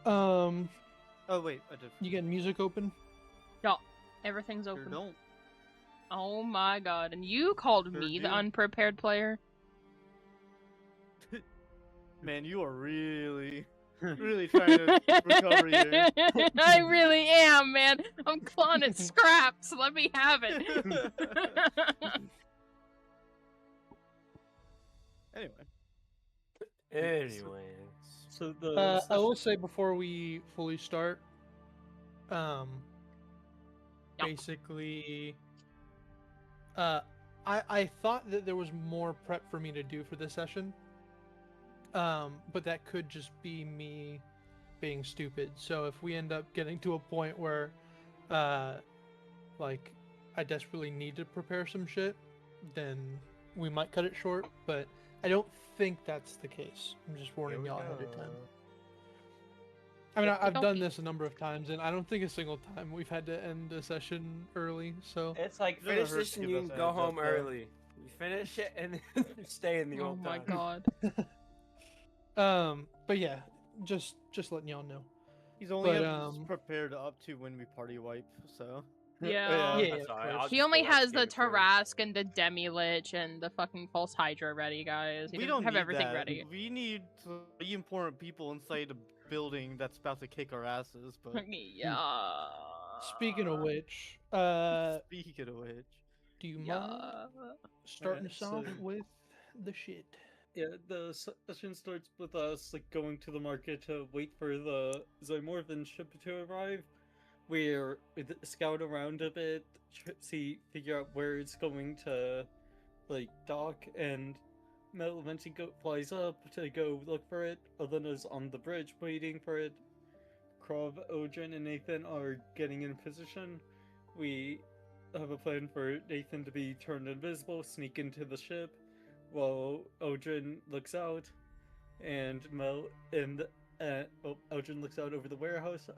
Oh wait, I did. You getting music open? Yeah, everything's Sure open. don't. Oh my god, and you called Sure me the do. unprepared player? Man, you are really trying to recover here. I really am, man. I'm clawing at scraps. Let me have it. Anyway. So the I will say before we fully start, basically, I thought that there was more prep for me to do for this session, but that could just be me being stupid. So if we end up getting to a point where, like, I desperately need to prepare some shit, then we might cut it short, but I don't think that's the case. I'm just warning y'all ahead of time. I mean, I've done this a number of times, and I don't think a single time we've had to end a session early, so... It's like, Never finish hurts this to and give you us can a go heads up, home though. early. You finish it and then stay in the Oh old my time. god. But yeah, just letting y'all know. He's only But, prepared up to when we party wipe, so. Yeah. Yeah, That's of alright. course. I'll He just only go watch has Game the of Thrones. Tarask and the Demi-Lich and the fucking False Hydra ready, guys. He We doesn't don't have need everything that. ready. We need 3 important people inside a building that's about to kick our asses, but... Yeah. Speaking of which, Speaking of which... do you Yeah. mind starting Okay, us off so- with the shit? Yeah, the session starts with us like going to the market to wait for the Zymorphin ship to arrive. We scout around a bit, figure out where it's going to, like, dock, and Mel eventually flies up to go look for it. Elena's on the bridge waiting for it. Krov, Odrin, and Nathan are getting in position. We have a plan for Nathan to be turned invisible, sneak into the ship, while Odrin looks out, and Mel and Odrin looks out over the warehouse.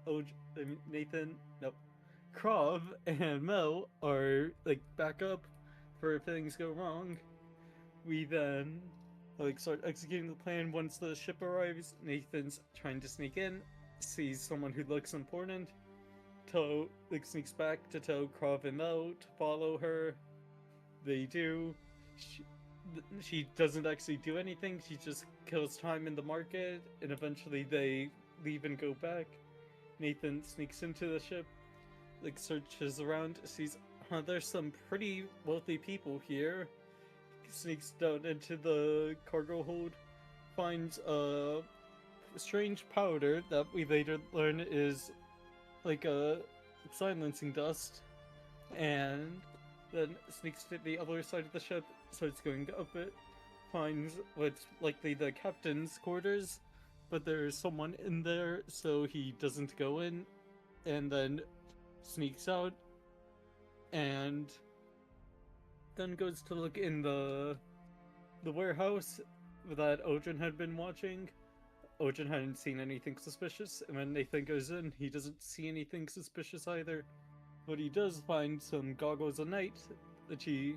Krov and Mel are like back up for if things go wrong. We then start executing the plan. Once the ship arrives, Nathan's trying to sneak in, sees someone who looks important, sneaks back to tell Krov and Mel to follow her. They do. She doesn't actually do anything. She just kills time in the market, and eventually they leave and go back. Nathan sneaks into the ship, searches around, sees there's some pretty wealthy people here. Sneaks down into the cargo hold, finds a strange powder that we later learn is like a silencing dust, and then sneaks to the other side of the ship, starts going up it, finds what's likely the captain's quarters, but there's someone in there, so he doesn't go in, and then sneaks out, and then goes to look in the warehouse that Odrin had been watching. Odrin hadn't seen anything suspicious, and when Nathan goes in, he doesn't see anything suspicious either. But he does find some goggles of night that he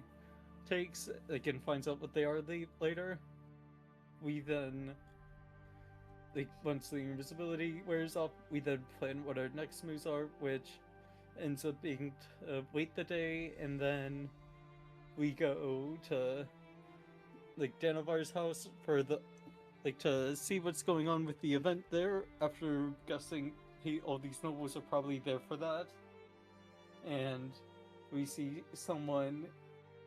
takes, and finds out what they are later. We then, once the invisibility wears off, we then plan what our next moves are, which ends up being wait the day, and then we go to Danavar's house for the to see what's going on with the event there. After guessing, all these nobles are probably there for that, and we see someone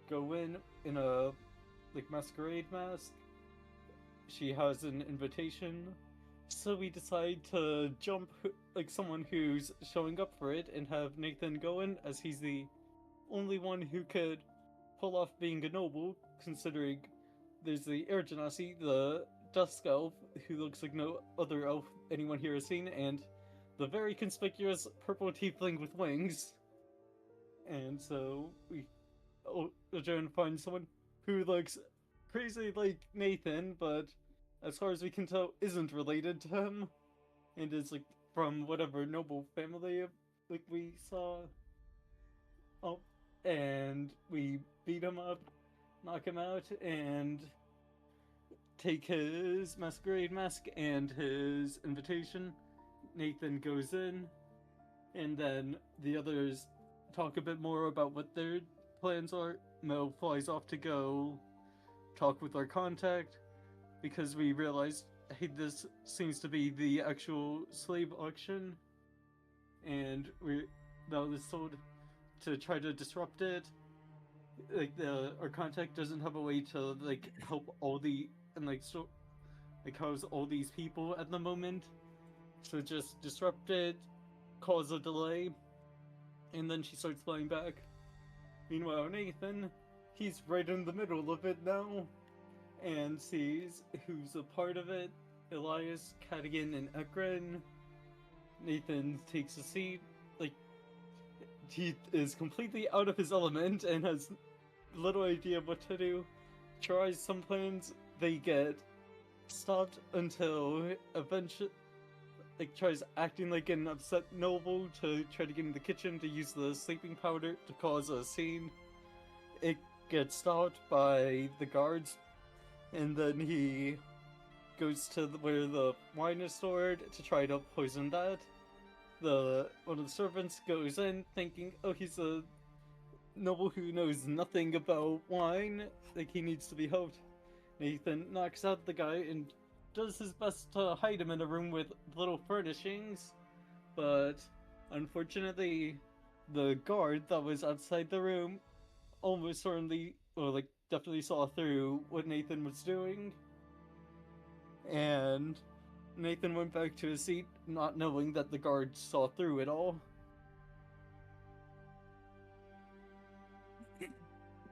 go in a masquerade mask. She has an invitation, so we decide to jump someone who's showing up for it and have Nathan go in, as he's the only one who could pull off being a noble, considering there's the Air Genasi, the Dusk Elf, who looks like no other elf anyone here has seen, and the very conspicuous purple tiefling with wings. And so we try and find someone who looks crazy like Nathan, but as far as we can tell, isn't related to him, and is from whatever noble family we saw. Oh, and we beat him up, knock him out, and take his masquerade mask and his invitation. Nathan goes in, and then the others talk a bit more about what their plans are. Mel flies off to go talk with our contact, because we realized, hey, this seems to be the actual slave auction, and Mel is told to try to disrupt it. Like our contact doesn't have a way to like help all the and like house all these people at the moment, so just disrupt it, cause a delay, and then she starts flying back. Meanwhile, Nathan, he's right in the middle of it now, and sees who's a part of it: Elias, Cadigan, and Ekren. Nathan takes a seat, like he is completely out of his element and has little idea what to do. Tries some plans, they get stopped until eventually, like, tries acting like an upset noble to try to get in the kitchen to use the sleeping powder to cause a scene. It gets stopped by the guards, and then he goes to where the wine is stored to try to poison that. One of the servants goes in thinking, oh, he's a noble who knows nothing about wine, like he needs to be helped. Nathan knocks out the guy and does his best to hide him in a room with little furnishings, but unfortunately the guard that was outside the room almost certainly, or like definitely saw through what Nathan was doing, and Nathan went back to his seat not knowing that the guard saw through it all.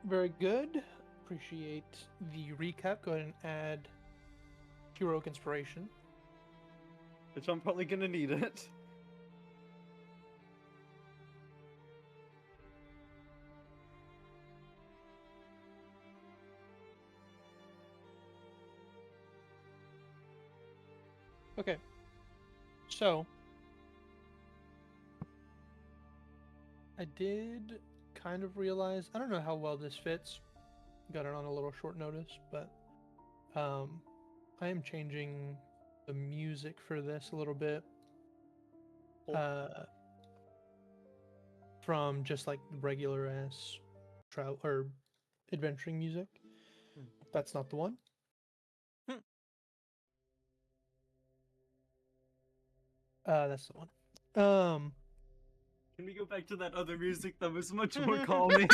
Very good. Appreciate the recap. Go ahead and add heroic inspiration. Which I'm probably gonna need it. Okay. So, I did kind of realize, I don't know how well this fits. Got it on a little short notice, but I am changing the music for this a little bit. From just like regular ass travel or adventuring music. That's not the one. That's the one. Can we go back to that other music that was much more calming?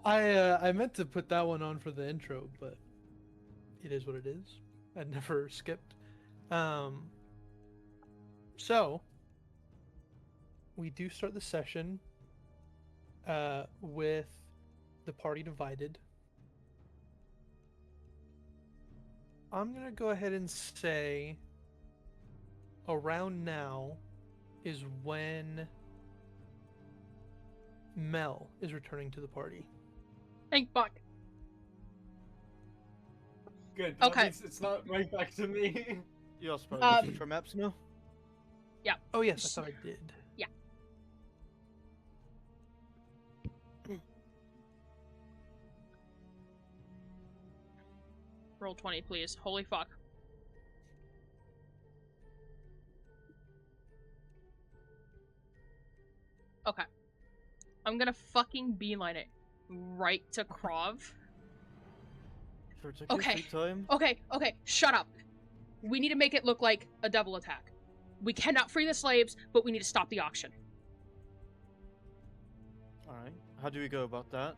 I meant to put that one on for the intro, but it is what it is. I never skipped. So we do start the session with the party divided. I'm gonna go ahead and say around now is when Mel is returning to the party. Thank fuck. Good. Okay. That means it's not right back to me. You also probably future maps now? Yeah. Oh yes, I thought I did. Yeah. Roll 20, please. Holy fuck. Okay. I'm gonna fucking beeline it right to Krov. Sure, it's Okay. Sweet time. Okay, shut up. We need to make it look like a double attack. We cannot free the slaves, but we need to stop the auction. Alright. How do we go about that?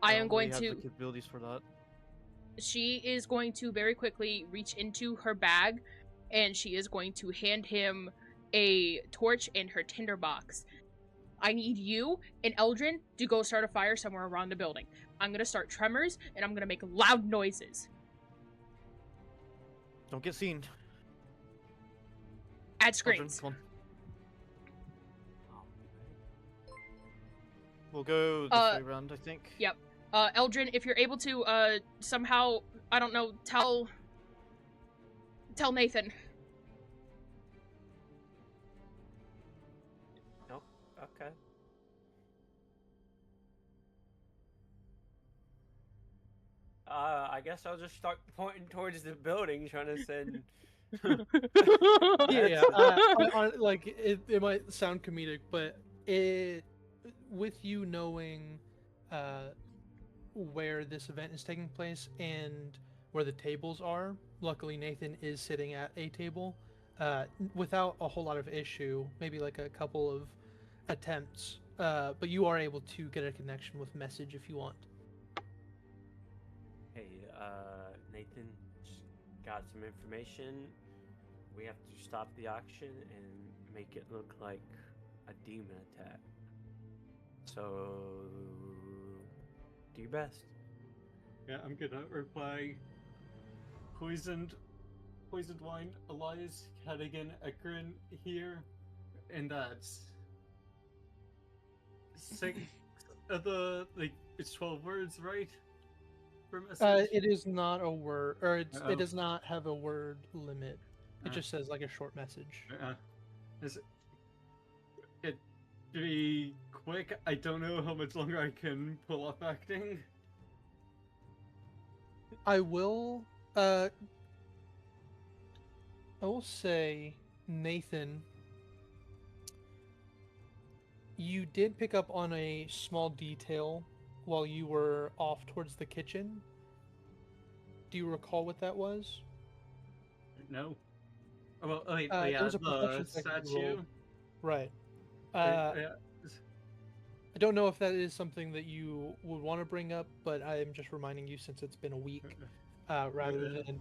I am We going have to... the capabilities for that. She is going to very quickly reach into her bag, and she is going to hand him a torch and her tinderbox. I need you and Eldrin to go start a fire somewhere around the building. I'm gonna start tremors, and I'm gonna make loud noises. Don't get seen. Add Aldrin, screens. come on. We'll go this way around, I think. Yep. Eldrin, if you're able to, somehow, I don't know, tell Nathan. No? Okay. I guess I'll just start pointing towards the building, trying to send Yeah, like it might sound comedic, but with you knowing where this event is taking place and where the tables are, luckily Nathan is sitting at a table without a whole lot of issue, maybe like a couple of attempts, but you are able to get a connection with message if you want. Hey, Nathan, just got some information. We have to stop the auction and make it look like a demon attack. So, do your best. Yeah, I'm gonna reply. Poisoned wine, Elias, Cadigan, Ekron here, and that's 6 of the, like, it's 12 words, right? For message? It is not a word, or Uh-oh. it does not have a word limit. It Uh. just says like a short message. Is it to be quick? I don't know how much longer I can pull off acting. I will say, Nathan, you did pick up on a small detail while you were off towards the kitchen. Do you recall what that was? No. Oh, well, oh, wait, It yeah, was a the perception check you statue. rolled. Right. Yeah. I don't know if that is something that you would want to bring up, but I am just reminding you since it's been a week, rather than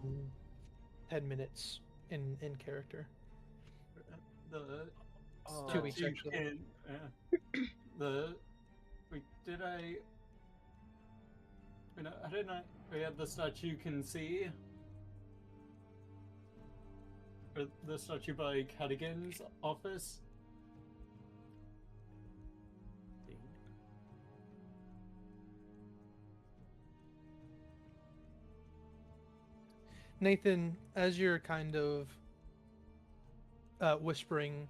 10 minutes in character. The 2 weeks, statue actually. can, wait, did I? Wait, no, I didn't. Yeah, the statue can see. Or the statue by Cadigan's office. Nathan, as you're kind of whispering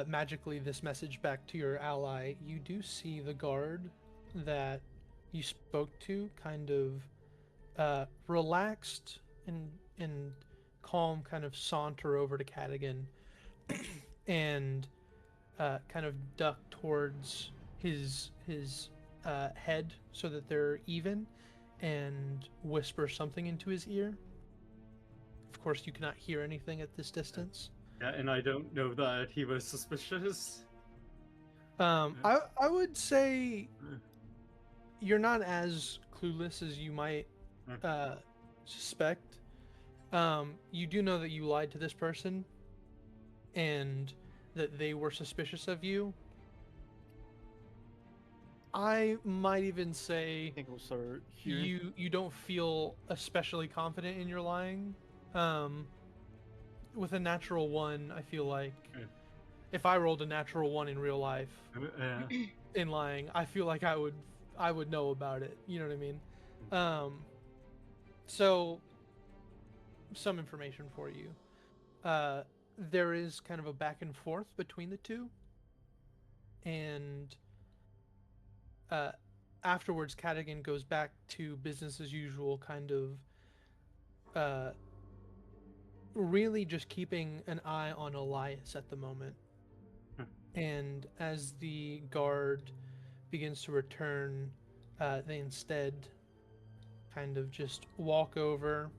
magically this message back to your ally, you do see the guard that you spoke to kind of relaxed and calm kind of saunter over to Cadigan and kind of duck towards his head so that they're even and whisper something into his ear. Of course, you cannot hear anything at this distance. Yeah, and I don't know that he was suspicious. I would say you're not as clueless as you might suspect. You do know that you lied to this person and that they were suspicious of you. I might even say you don't feel especially confident in your lying. With a natural 1, I feel like if I rolled a natural 1 in real life in lying, I feel like I would know about it. You know what I mean? So some information for you. There is kind of a back and forth between the two, and afterwards, Cadigan goes back to business as usual, kind of really just keeping an eye on Elias at the moment. And as the guard begins to return, they instead kind of just walk over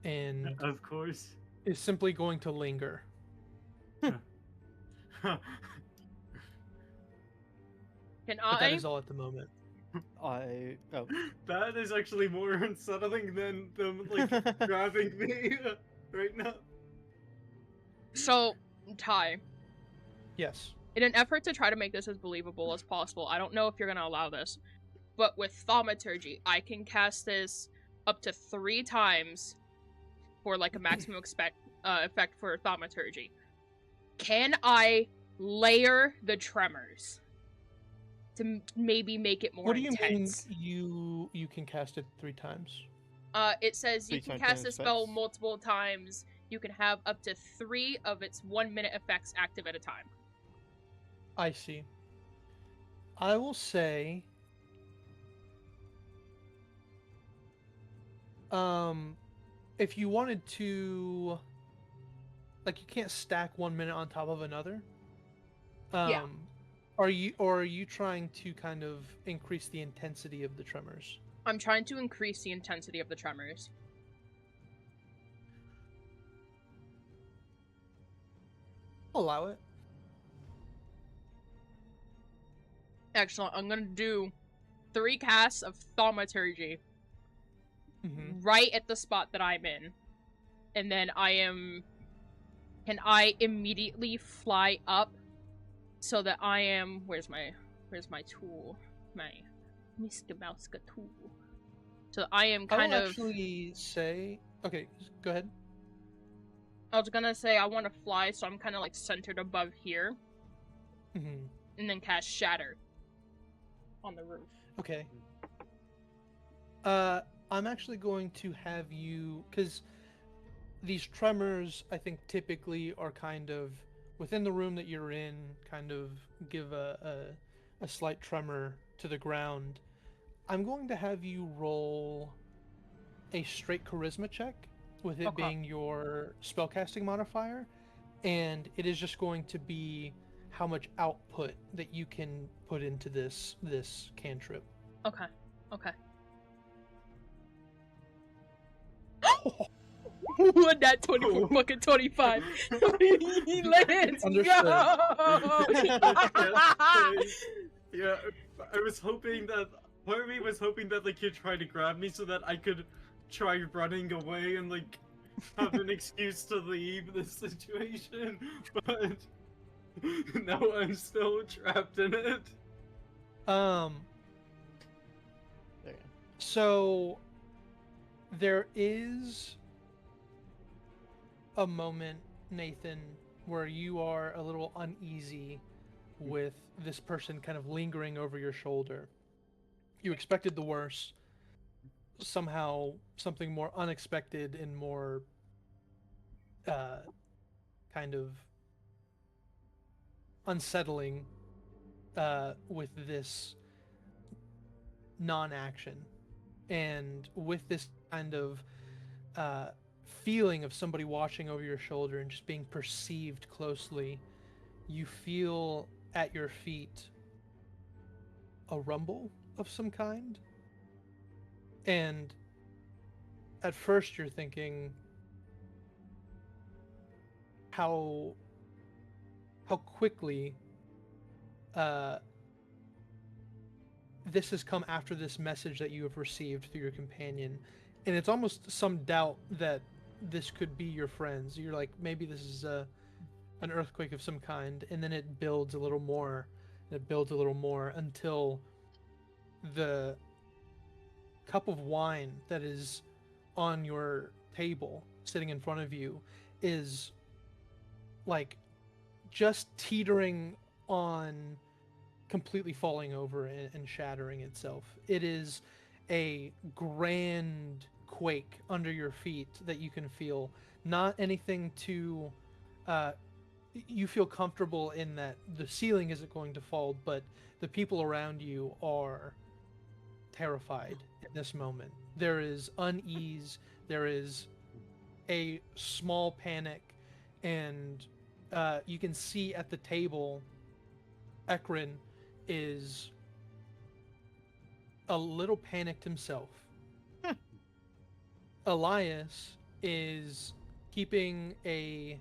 and Of course. is simply going to linger. Can But that is all at the moment. That is actually more unsettling than them like grabbing me right now. So, Ty, Yes. in an effort to try to make this as believable as possible, I don't know if you're going to allow this, but with thaumaturgy, I can cast this up to 3 times for like a maximum effect for thaumaturgy. Can I layer the tremors to maybe make it more What do you intense? mean you can cast it 3 times? It says you 3 can times cast a spell effects? multiple times. You can have up to 3 of its 1-minute effects active at a time. I see. I will say If you wanted to, like, you can't stack 1 minute on top of another. Yeah. Are you trying to kind of increase the intensity of the tremors? I'm trying to increase the intensity of the tremors. Allow it. Excellent. I'm gonna do 3 casts of thaumaturgy right at the spot that I'm in. And then can I immediately fly up so that I am, where's my tool? My Mr. Mouska tool. So I am kind I will of actually say, okay, go ahead. I was gonna say I want to fly, so I'm kind of like centered above here, Mm-hmm. and then cast Shatter on the roof. Okay. I'm actually going to have you, because these tremors, I think, typically are kind of within the room that you're in, kind of give a slight tremor to the ground. I'm going to have you roll a straight charisma check, with it Okay. being your spellcasting modifier, and it is just going to be how much output that you can put into this cantrip. Okay. Okay. That 24 fucking 25. Let's Understood. go! Yeah, I was hoping that part of me was hoping that like you'd try to grab me so that I could try running away and like have an excuse to leave this situation, but now I'm still trapped in it. There. So there is a moment, Nathan, where you are a little uneasy with this person kind of lingering over your shoulder. You expected the worst. Somehow, something more unexpected and more kind of unsettling with this non-action. And with this kind of feeling of somebody watching over your shoulder and just being perceived closely, you feel at your feet a rumble of some kind. And at first you're thinking how quickly this has come after this message that you have received through your companion, and it's almost some doubt that this could be your friends. You're like, maybe this is an earthquake of some kind, and then it builds a little more, and it builds a little more until the cup of wine that is on your table, sitting in front of you, is like just teetering on completely falling over and shattering itself. It is a grand quake under your feet that you can feel. Not anything to you feel comfortable in that the ceiling isn't going to fall, but the people around you are terrified in this moment. There is unease, there is a small panic, and you can see at the table Ekrin is a little panicked himself. Elias is keeping a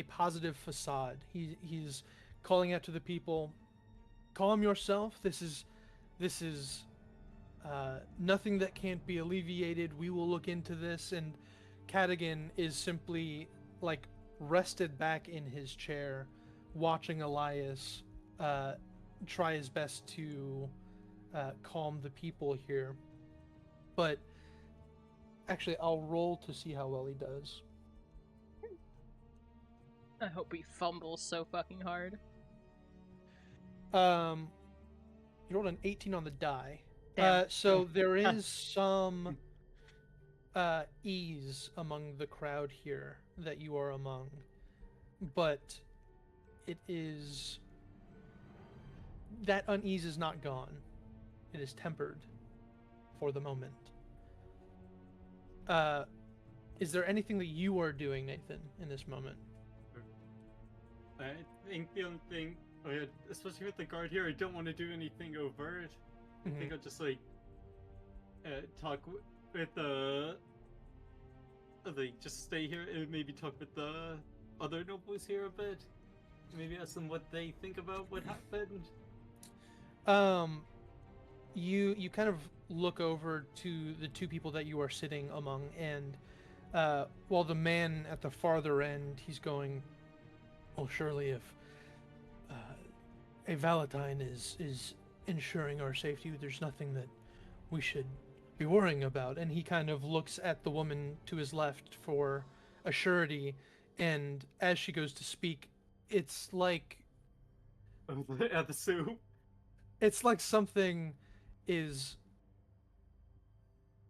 positive facade. He's calling out to the people, calm yourself. This is nothing that can't be alleviated. We will look into this. And Cadigan is simply like rested back in his chair, watching Elias try his best to calm the people here. But actually, I'll roll to see how well he does. I hope he fumbles so fucking hard. You rolled an 18 on the die. Damn. So there is some ease among the crowd here that you are among, but it is that unease is not gone. It is tempered. for the moment. Is there anything that you are doing, Nathan, in this moment? I think the only thing, especially with the guard here, I don't want to do anything overt. I think I'll just like talk with like just stay here and maybe talk with the other nobles here a bit. Maybe ask them what they think about what happened. You kind of look over to the two people that you are sitting among, and while the man at the farther end, he's going, well, surely if a Valentine is ensuring our safety, there's nothing that we should be worrying about. And he kind of looks at the woman to his left for a surety, and as she goes to speak, it's like At the soup. it's like something is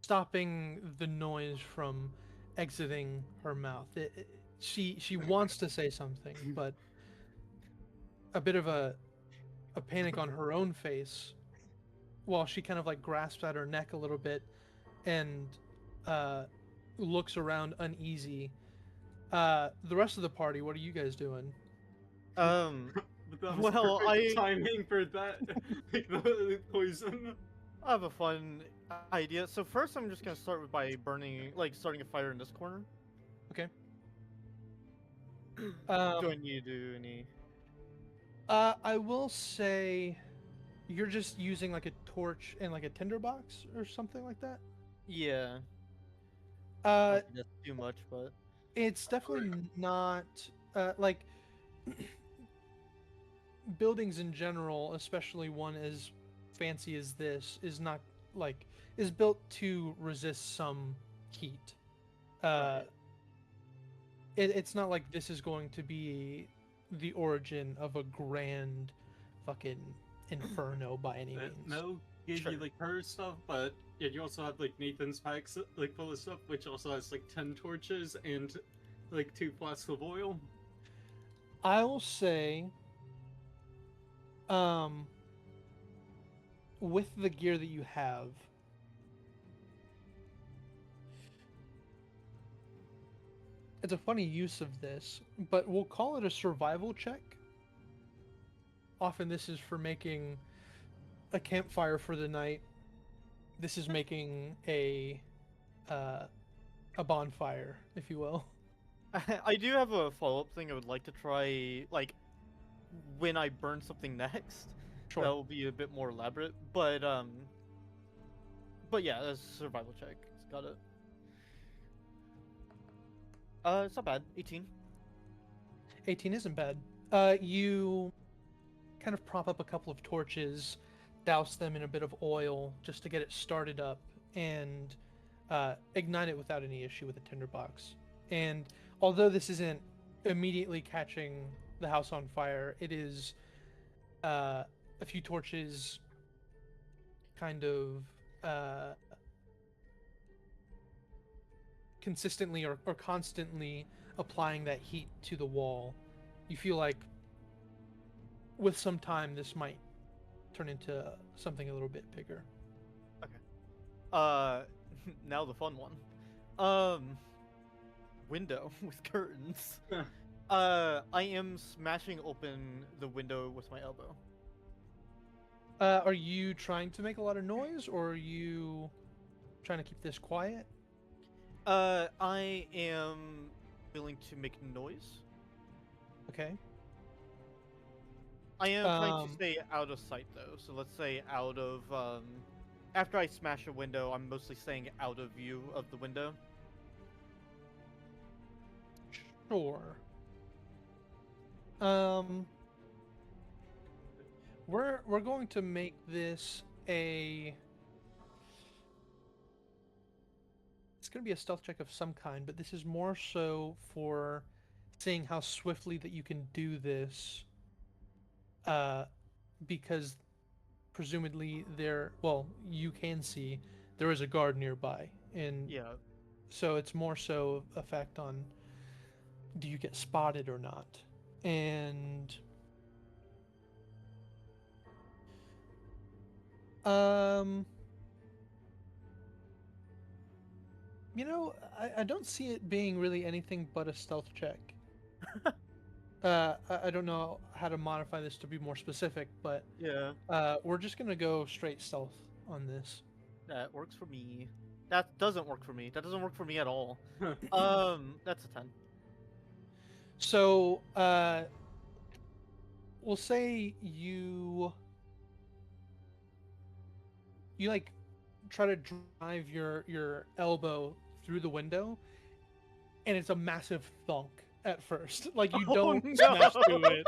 stopping the noise from exiting her mouth. She wants to say something, but a bit of a panic on her own face, while she kind of like grasps at her neck a little bit and looks around uneasy. The rest of the party, what are you guys doing? But that was Well, perfect timing for that, like the poison. I have a fun idea. So first, I'm just gonna start with by starting a fire in this corner. Okay. Do I need to do any? I will say you're just using like a torch and like a tinderbox or something like that. Yeah. That's Too much, but it's definitely not like buildings in general, especially one as fancy as this, is not like is built to resist some heat. Right. It's not like this is going to be the origin of a grand fucking inferno by any means. Mel gave Sure. you like her stuff, but yeah, you also have like Nathan's packs like full of stuff, which also has like 10 torches and like 2 flasks of oil. I will say, with the gear that you have, it's a funny use of this, but we'll call it a survival check. Often this is for making a campfire for the night. This is making a bonfire, if you will. I do have a follow-up thing I would like to try, like, when I burn something next. Sure. That will be a bit more elaborate, but yeah, that's a survival check. Got it. It's not bad. 18. 18 isn't bad. You kind of prop up a couple of torches, douse them in a bit of oil just to get it started up, and ignite it without any issue with a tinderbox. And although this isn't immediately catching the house on fire, it is a few torches kind of consistently or constantly applying that heat to the wall. You feel like with some time this might turn into something a little bit bigger. Now the fun one. Window with curtains. I am smashing open the window with my elbow. Are you trying to make a lot of noise, or are you trying to keep this quiet? I am willing to make noise. Okay. I am trying to stay out of sight, though. So let's say out of, after I smash a window, I'm mostly staying out of view of the window. Sure. We're going to make this a... It's going to be a stealth check of some kind, but this is more so for seeing how swiftly that you can do this, because presumably you can see there is a guard nearby, and Yeah. so it's more so effect on do you get spotted or not. And You know, I don't see it being really anything but a stealth check. I don't know how to modify this to be more specific, but Yeah, we're just gonna go straight stealth on this. that works for me. That doesn't work for me. That doesn't work for me at all. That's a 10. So, we'll say you like try to drive your elbow through the window, and it's a massive thunk at first. Like you Oh, don't no. smash through it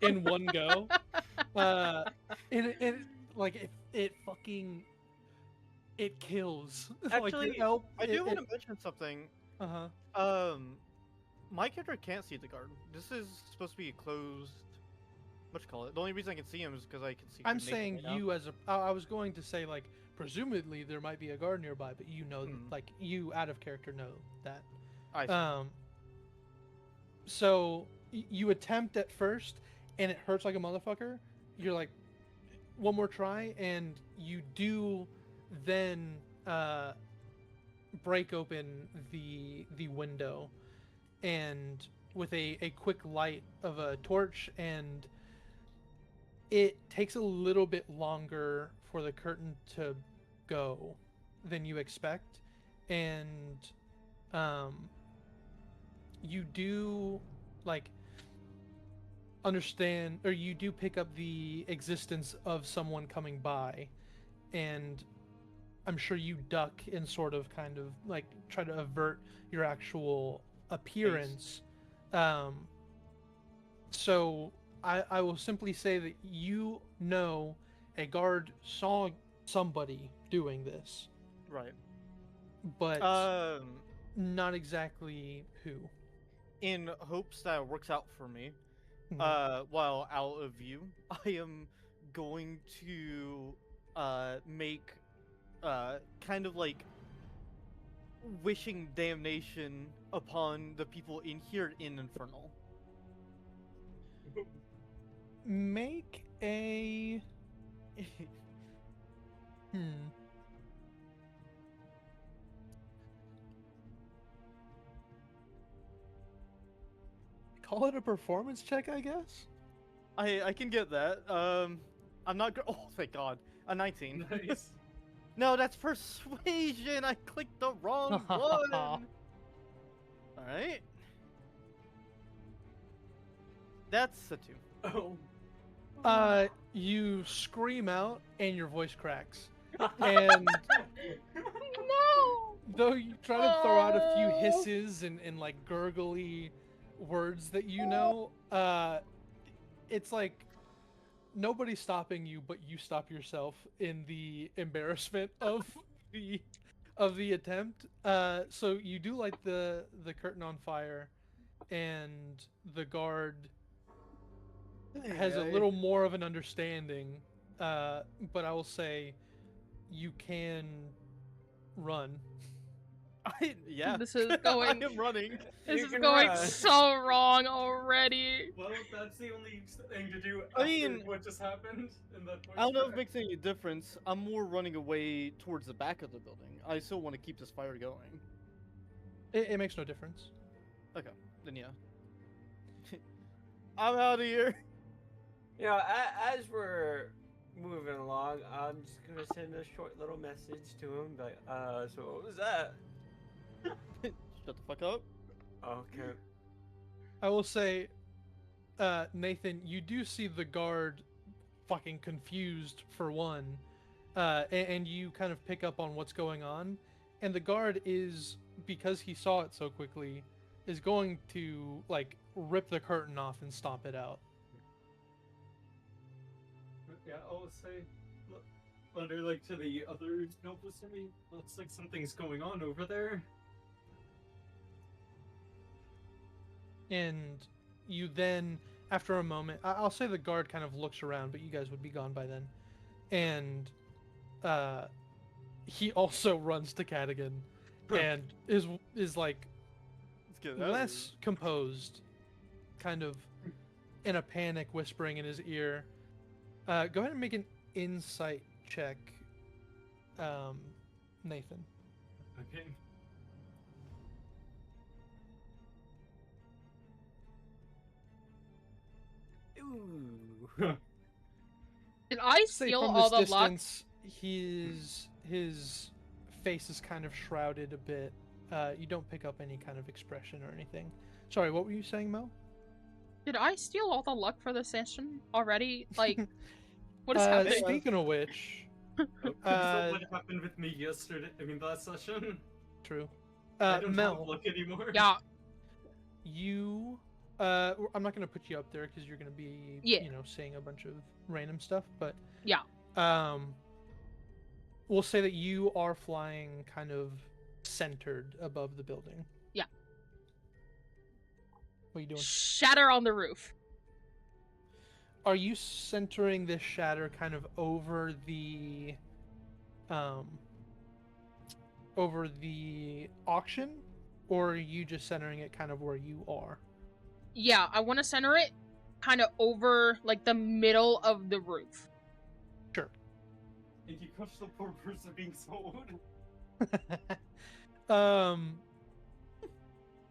in one go. And like it fucking it kills. Like your Actually, I do want to mention something. uh-huh. My character can't see the guard. This is supposed to be a closed. What you call it? The only reason I can see him is because I can see. I'm Nathan saying right now. you as a. I was going to say like presumably there might be a guard nearby, but you know, like you out of character know that. I see. So you attempt at first, and it hurts like a motherfucker. You're like, one more try, and you do then break open the window, and with a quick light of a torch, and it takes a little bit longer for the curtain to go than you expect, and you do like understand, or you do pick up the existence of someone coming by, and I'm sure you duck and sort of kind of like try to avert your actual appearance. So I will simply say that you know a guard saw somebody doing this, Right. but not exactly who. In hopes that it works out for me, Mhm. while out of view, I am going to make kind of like wishing damnation upon the people in here in Infernal. Make a call it a performance check, I guess. I can get that. I'm not. Oh, thank God. A 19. Nice. No, that's persuasion. I clicked the wrong one. All right. That's a 2. Oh. You scream out and your voice cracks. And No! though you try to throw out a few hisses and like gurgly words that you know, it's like nobody's stopping you, but you stop yourself in the embarrassment of the attempt. So you do light the curtain on fire, and the guard has a little more of an understanding, but I will say you can run. Yeah. This is going. I am running. This You is can going run. so wrong already. Well, that's the only thing to do I after mean, what just happened in that voice I don't know if it crack. makes any difference. I'm more running away towards the back of the building. I still want to keep this fire going. It makes no difference. Okay, then yeah. I'm out of here. You know, as we're moving along, I'm just gonna send a short little message to him, like, so what was that? Shut the fuck up. Okay. I will say, Nathan, you do see the guard fucking confused for one, and you kind of pick up on what's going on, and the guard is, because he saw it so quickly, is going to like rip the curtain off and stomp it out. Yeah, I'll say, under like to the other nobles to me, looks like something's going on over there. And you then, after a moment, I'll say the guard kind of looks around, but you guys would be gone by then. And he also runs to Cadigan and is like Let's get out of less composed, kind of in a panic, whispering in his ear. Go ahead and make an insight check, Nathan. Okay. Ooh. Did I Say steal from all this the luck? distance, his face is kind of shrouded a bit. You don't pick up any kind of expression or anything. Sorry, what were you saying, Mel? Did I steal all the luck for the session already? Like, what is happening? Speaking of which, So what happened with me yesterday? I mean, last session. true. I don't Mel, have luck anymore. Yeah, you I'm not gonna put you up there because you're gonna be Yeah. seeing a bunch of random stuff, but yeah. we'll say that you are flying kind of centered above the building. Yeah. What are you doing? Shatter on the roof. Are you centering this shatter kind of over the auction, or are you just centering it kind of where you are? Yeah, I want to center it kind of over, like, the middle of the roof. Sure. And you crush the poor person being sold.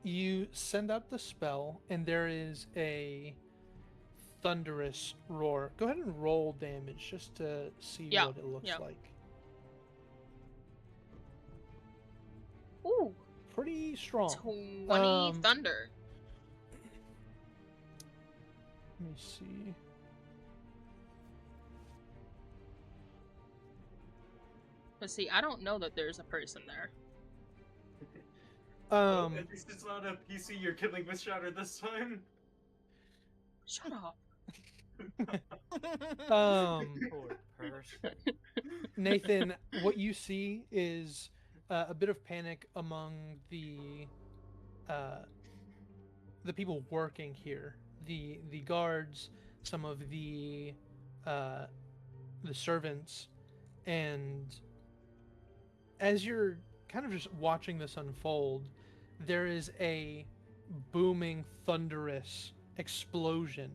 You send out the spell, and there is a thunderous roar. Go ahead and roll damage just to see Yeah, what it looks yeah. like. Ooh, Pretty strong. 20 thunder. Let me see. But see, I don't know that there's a person there. At least it's not a PC you're killing with Shatter this time. Shut up. Poor person. Nathan, what you see is a bit of panic among the people working here, the guards, some of the servants, and as you're kind of just watching this unfold, there is a booming, thunderous explosion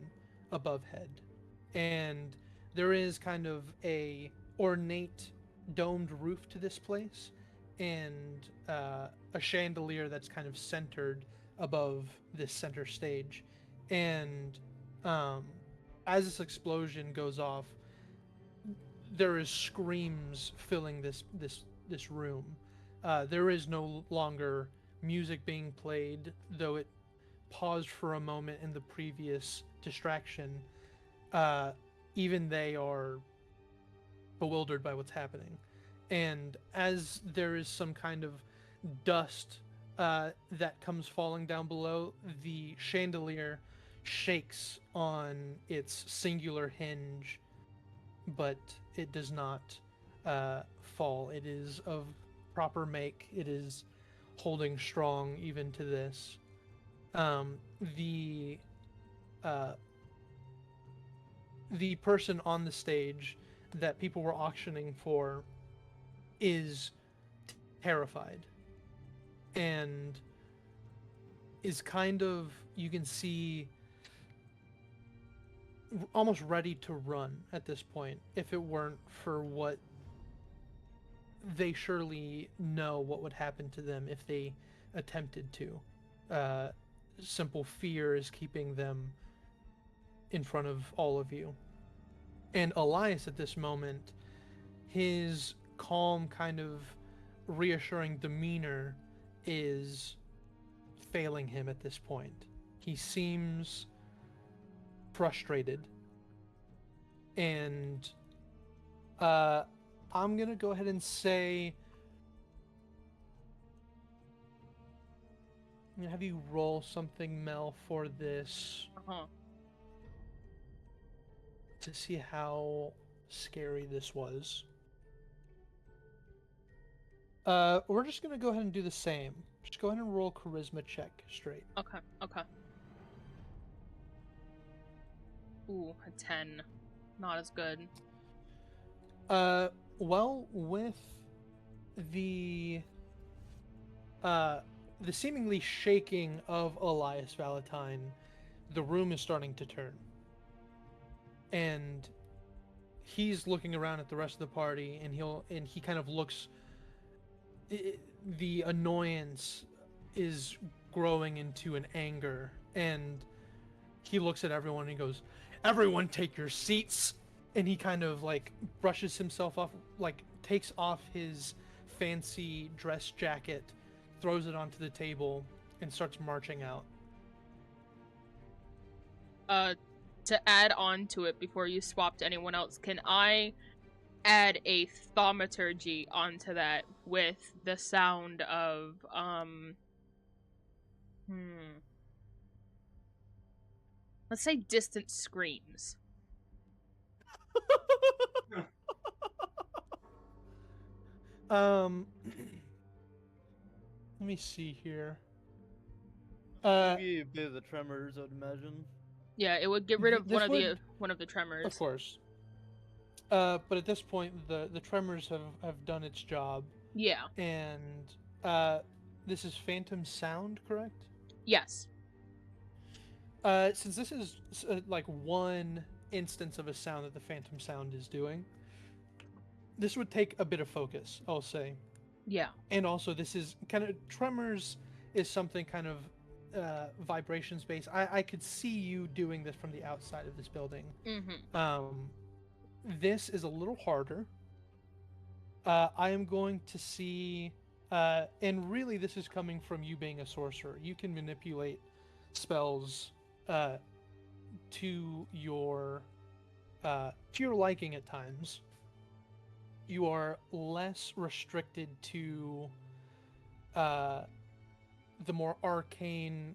above head, and there is kind of a ornate domed roof to this place, and a chandelier that's kind of centered above this center stage. And as this explosion goes off, there is screams filling this room. There is no longer music being played, though it paused for a moment in the previous distraction. Even they are bewildered by what's happening. And as there is some kind of dust that comes falling down below, the chandelier shakes on its singular hinge, but it does not fall. It is of proper make. It is holding strong even to this. The person on the stage that people were auctioning for is terrified and is kind of, you can see, almost ready to run at this point if it weren't for what they surely know what would happen to them if they attempted to. Simple fear is keeping them in front of all of you. And Elias at this moment, his calm, kind of reassuring demeanor is failing him at this point. He seems frustrated. And I'm gonna go ahead and say, I'm gonna have you roll something, Mel, for this to see how scary this was. We're just gonna go ahead and do the same. Just go ahead and roll charisma check straight. Okay. Ooh, a 10. Not as good. Well, with the seemingly shaking of Elias Valentine, the room is starting to turn. And he's looking around at the rest of the party, and he kind of looks. The annoyance is growing into an anger, and he looks at everyone and he goes, everyone take your seats. And he kind of like brushes himself off, like takes off his fancy dress jacket, throws it onto the table, and starts marching out. To add on to it before you swap to anyone else, can I add a thaumaturgy onto that with the sound of let's say distant screams. Let me see here. Maybe a bit of the tremors, I'd imagine. Yeah, it would get rid of This one of the tremors. Of course. But at this point, the tremors have done its job. Yeah. And this is phantom sound, correct? Yes. Since this is like one instance of a sound that the phantom sound is doing, this would take a bit of focus, I'll say. Yeah. And also, this is kind of tremors is something kind of vibrations based. I could see you doing this from the outside of this building. Mm-hmm. This is a little harder. I am going to see, and really, this is coming from you being a sorcerer. You can manipulate spells to your liking at times. You are less restricted to the more arcane,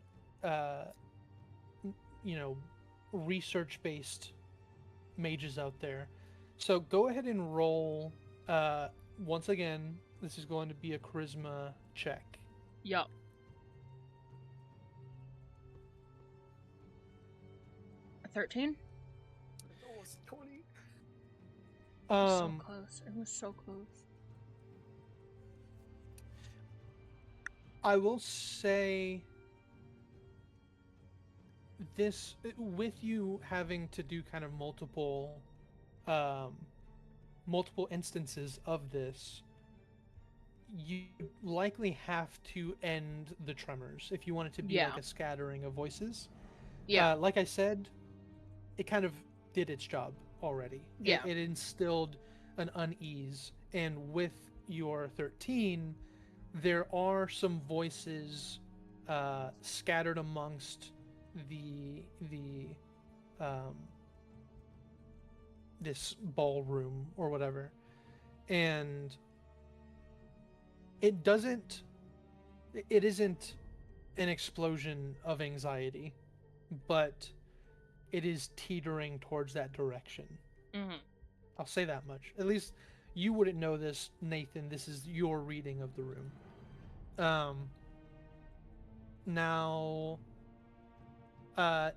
research-based mages out there. So go ahead and roll. Once again, this is going to be a charisma check. Yup. A 13? Oh, it's 20. So close. It was so close. I will say this, with you having to do kind of multiple instances of this, you likely have to end the tremors if you want it to be like a scattering of voices. Yeah. Like I said, it kind of did its job already. Yeah. It instilled an unease, and with your 13, there are some voices scattered amongst the this ballroom or whatever, and it isn't an explosion of anxiety, but it is teetering towards that direction. Mm-hmm. I'll say that much. At least you wouldn't know this, Nathan. This is your reading of the room. Now,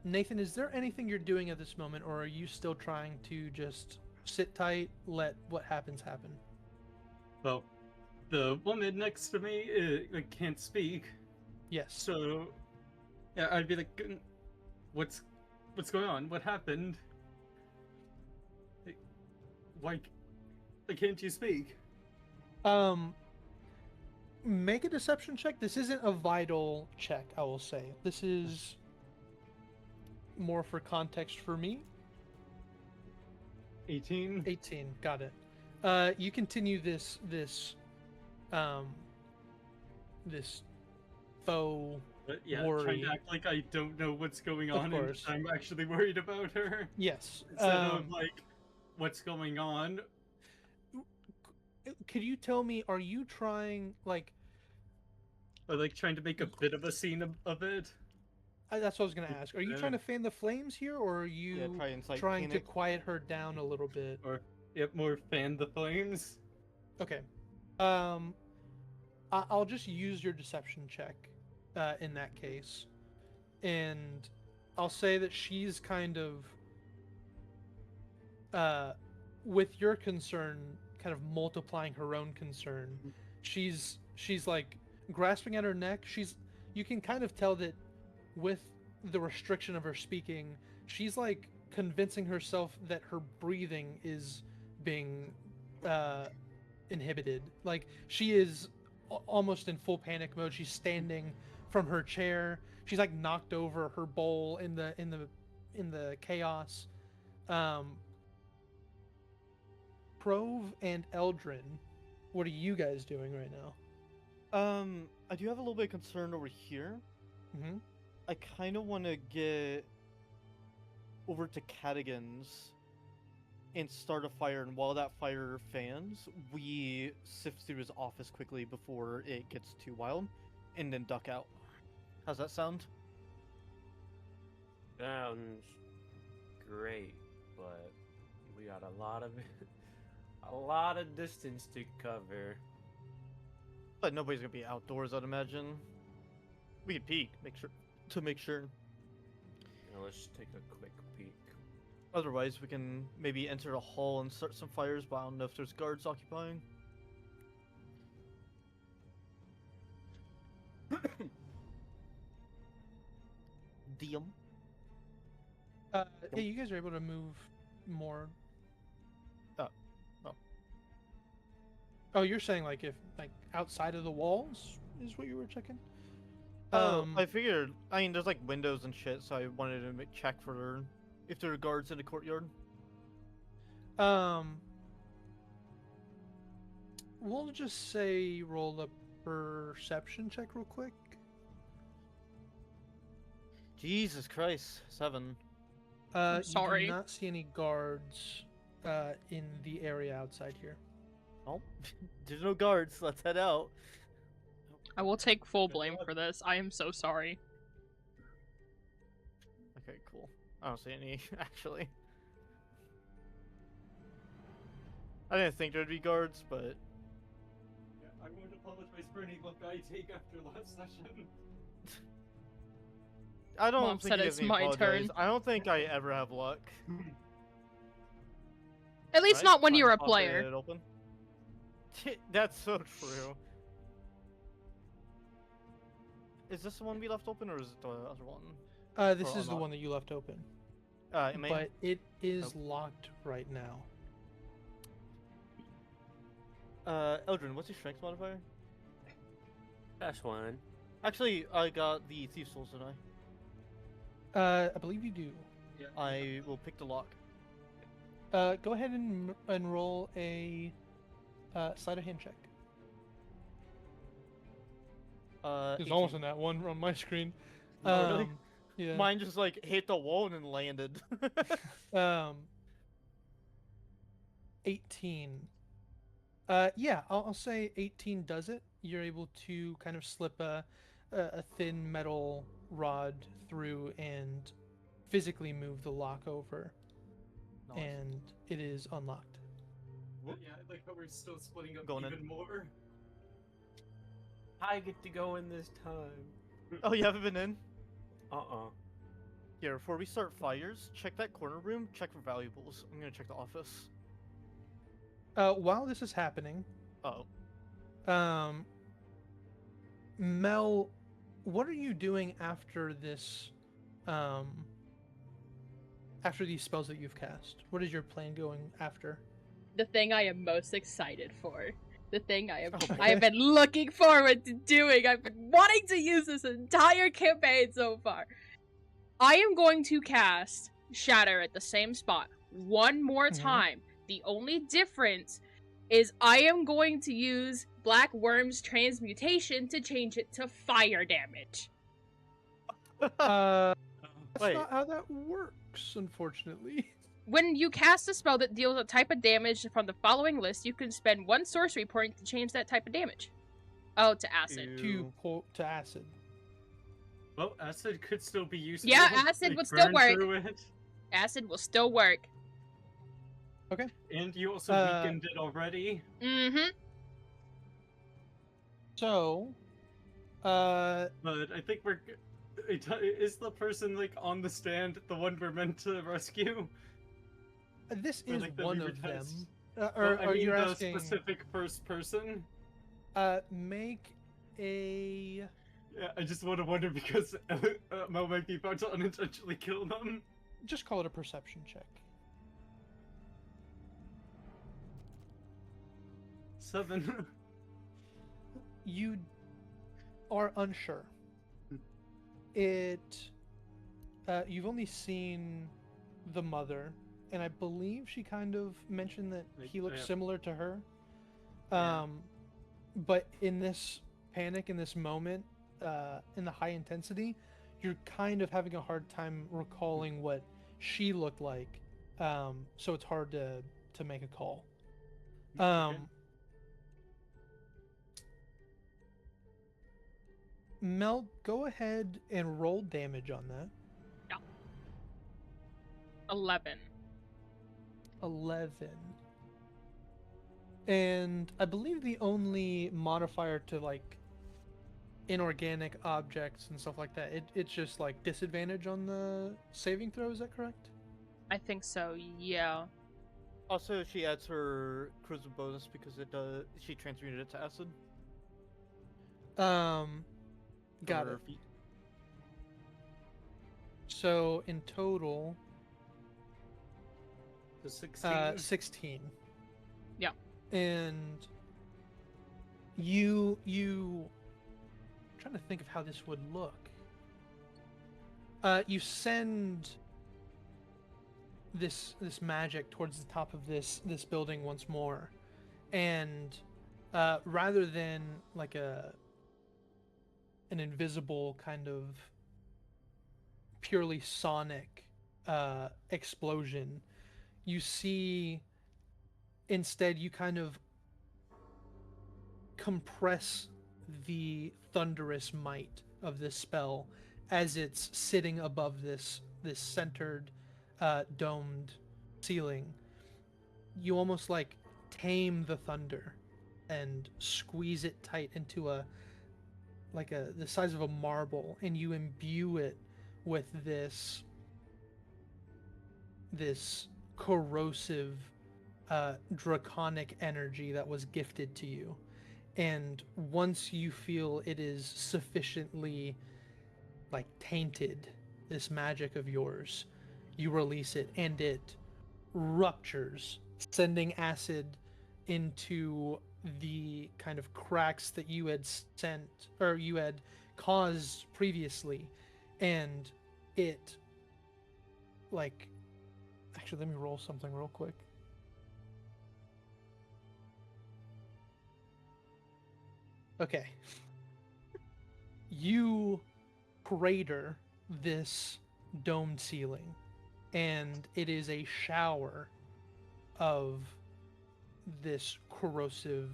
Nathan, is there anything you're doing at this moment, or are you still trying to just sit tight, let what happens happen? Well, the woman next to me can't speak. Yes. So, yeah, I'd be like, what's going on? What happened? Why can't you speak? Make a deception check. This isn't a vital check, I will say. This is more for context for me. 18. 18, got it. You continue this faux worry. Trying to act like I don't know what's going on, and I'm actually worried about her. Yes. Instead of like, what's going on? Could you tell me, are you trying trying to make a bit of a scene of it? That's what I was going to ask. Are you trying to fan the flames here, or are you trying to quiet her down a little bit? Or, more fan the flames? Okay. I'll just use your deception check in that case. And I'll say that she's kind of, with your concern, kind of multiplying her own concern. She's like grasping at her neck. You can kind of tell that with the restriction of her speaking, she's like convincing herself that her breathing is being inhibited. Like she is almost in full panic mode. She's standing from her chair. She's like knocked over her bowl in the chaos. Prove and Eldrin, what are you guys doing right now? I do have a little bit of concern over here. Mm-hmm. I kind of want to get over to Cadigan's and start a fire, and while that fire fans, we sift through his office quickly before it gets too wild, and then duck out. How's that sound? Sounds great, but we got a lot of a lot of distance to cover. But nobody's gonna be outdoors, I'd imagine. We could peek, make sure. Now let's take a quick peek. Otherwise, we can maybe enter a hall and start some fires, but I don't know if there's guards occupying. DM. Hey, you guys are able to move more. Oh, you're saying like if like outside of the walls is what you were checking? I figured. I mean, there's like windows and shit, so I wanted to check for if there are guards in the courtyard. We'll just say roll a perception check real quick. Jesus Christ, 7. I'm sorry. You do not see any guards in the area outside here. Oh, there's no guards. Let's head out. I will take full blame for this. I am so sorry. Okay, cool. I don't see any, actually. I didn't think there'd be guards, but... Yeah, I'm going to apologize for any luck I take after last session. I don't Mom think said you it's guys need to my apologize. turn. I don't think I ever have luck. At least Right? not when Fine, you're a pop player. it open. That's so true. Is this the one we left open, or is it the other one? This Or is the unlocked? one that you left open. Am I- But it is Oh. locked right now. Eldrin, what's your strength modifier? That's one. Actually, I got the Thief's Souls, didn't I? I believe you do. Yeah. I will pick the lock. Go ahead and roll a sleight of hand check. There's 18. almost in that one on my screen. Oh, really? Yeah. Mine just like hit the wall and then landed. 18. Yeah, I'll say 18 does it. You're able to kind of slip a thin metal rod through and physically move the lock over, Nice. and it is unlocked. Yeah, like how we're still splitting up Going in. even more. I get to go in this time. Oh, you haven't been in? Uh-uh. Here, before we start fires, check that corner room, check for valuables. I'm gonna check the office. While this is happening, Oh. Mel, what are you doing after this? After these spells that you've cast, what is your plan going after? The thing I am most excited for. The thing I have Okay. I have been looking forward to doing. I've been wanting to use this entire campaign so far. I am going to cast Shatter at the same spot one more Mhm. time. The only difference is I am going to use Black Worm's transmutation to change it to fire damage. That's Wait. not how that works, unfortunately. When you cast a spell that deals a type of damage from the following list, you can spend 1 sorcery point to change that type of damage. Oh, to acid. To acid. Well, acid could still be useful. Yeah, acid Like, would still burn work. through it. Acid will still work. Okay. And you also weakened it already. Mm-hmm. So, But I think is the person like on the stand the one we're meant to rescue? this Or, is like, the one of reaver them. test? Or Well, I are mean you the asking? specific first person? Make a. Yeah, I just want to wonder because Mel might be about to unintentionally kill them. Just call it a perception check. 7. You are unsure. You've only seen the mother and I believe she kind of mentioned that he looked Yeah. similar to her. Yeah. But in this panic, in this moment, in the high intensity, you're kind of having a hard time recalling what she looked like. So it's hard to make a call. Okay. Mel, go ahead and roll damage on that. 11. 11. And I believe the only modifier to like inorganic objects and stuff like that, it's just like disadvantage on the saving throw, is that correct? I think so, yeah. Also, she adds her charisma bonus because she transmuted it to acid. Got her it. feet. So in total, So 16. 16. Yeah. And you I'm trying to think of how this would look. You send this magic towards the top of this building once more, and rather than like an invisible kind of purely sonic explosion, you see instead you kind of compress the thunderous might of this spell as it's sitting above this centered domed ceiling. You almost like tame the thunder and squeeze it tight into the size of a marble, and you imbue it with this corrosive draconic energy that was gifted to you. And once you feel it is sufficiently like tainted, this magic of yours, you release it and it ruptures, sending acid into the kind of cracks that you had caused previously. And it like, actually, let me roll something real quick. Okay. You crater this domed ceiling, and it is a shower of this corrosive,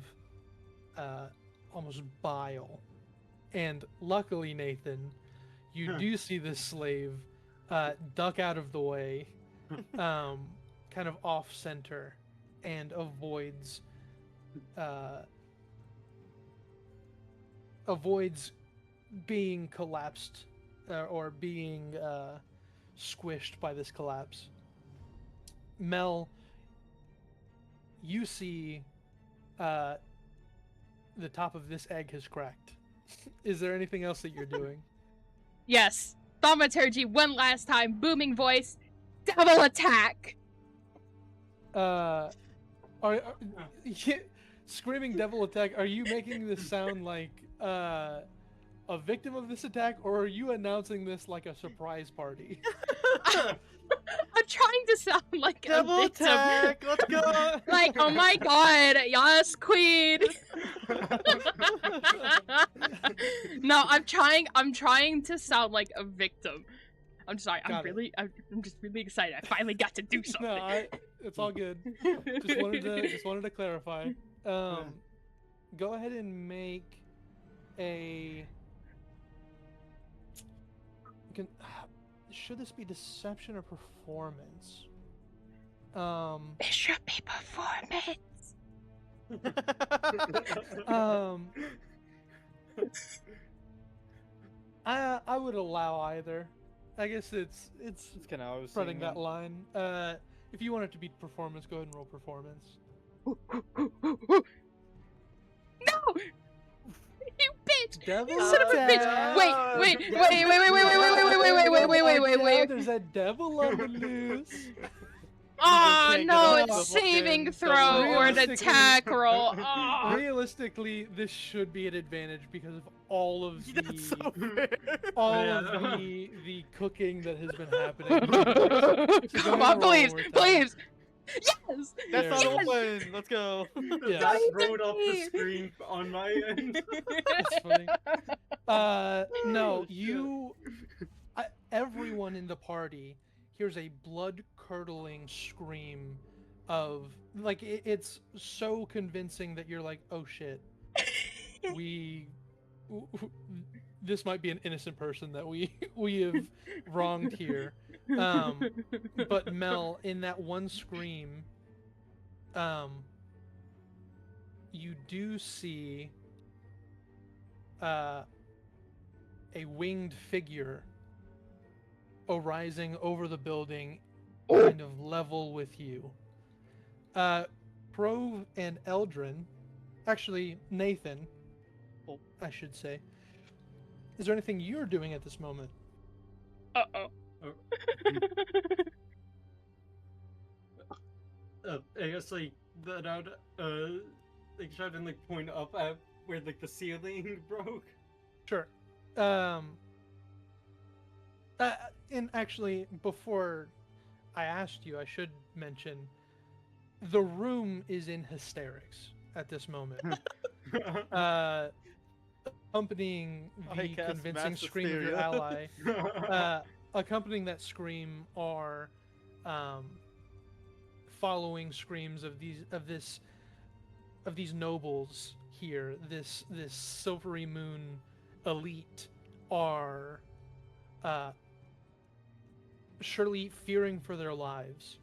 almost bile. And luckily, Nathan, you do see this slave duck out of the way, kind of off center, and avoids being collapsed or being squished by this collapse. Mel, you see the top of this egg has cracked. Is there anything else that you're doing? Yes. Thaumaturgy one last time, booming voice, devil attack! Screaming devil attack, are you making this sound like a victim of this attack, or are you announcing this like a surprise party? I'm trying to sound like Devil a victim. attack! Let's go! Like, oh my god, yes, queen! No, I'm trying to sound like a victim. I'm sorry, I'm just really excited. I finally got to do something. No, it's all good. Just wanted to clarify. Go ahead and make a. Should this be deception or performance? It should be performance. I would allow either. I guess it's That's kind of how I was running saying that line. If you want it to be performance, go ahead and roll performance. No! You bitch! Devil You son of a bitch! attack! Wait! Wait! There's a devil on the loose. Oh can't get no, off it's the saving fucking throw double or an Realistically- attack roll. Oh. Realistically, this should be an advantage because of all of the That's so fair. all Yeah. of the cooking that has been happening. So Come go on, and roll please, one more time. please. Yes. That's There not it is. open. Let's go. Yeah. That wrote off the Yay! screen on my end. That's funny. No, Oh, shit. everyone in the party hears a blood-curdling scream of like it's so convincing that you're like, oh shit, this might be an innocent person that we have wronged here. But Mel, in that one scream, you do see a winged figure arising over the building, kind of level with you. Prove and Eldrin, actually Nathan, I should say. Is there anything you're doing at this moment? Uh-oh. I guess like that out. Like try to like point up at where like the ceiling broke. Sure. And actually, before I asked you, I should mention the room is in hysterics at this moment. Accompanying I the cast convincing mass scream of your hysteria. ally, accompanying that scream are following screams of these nobles here. This silvery moon elite are surely fearing for their lives.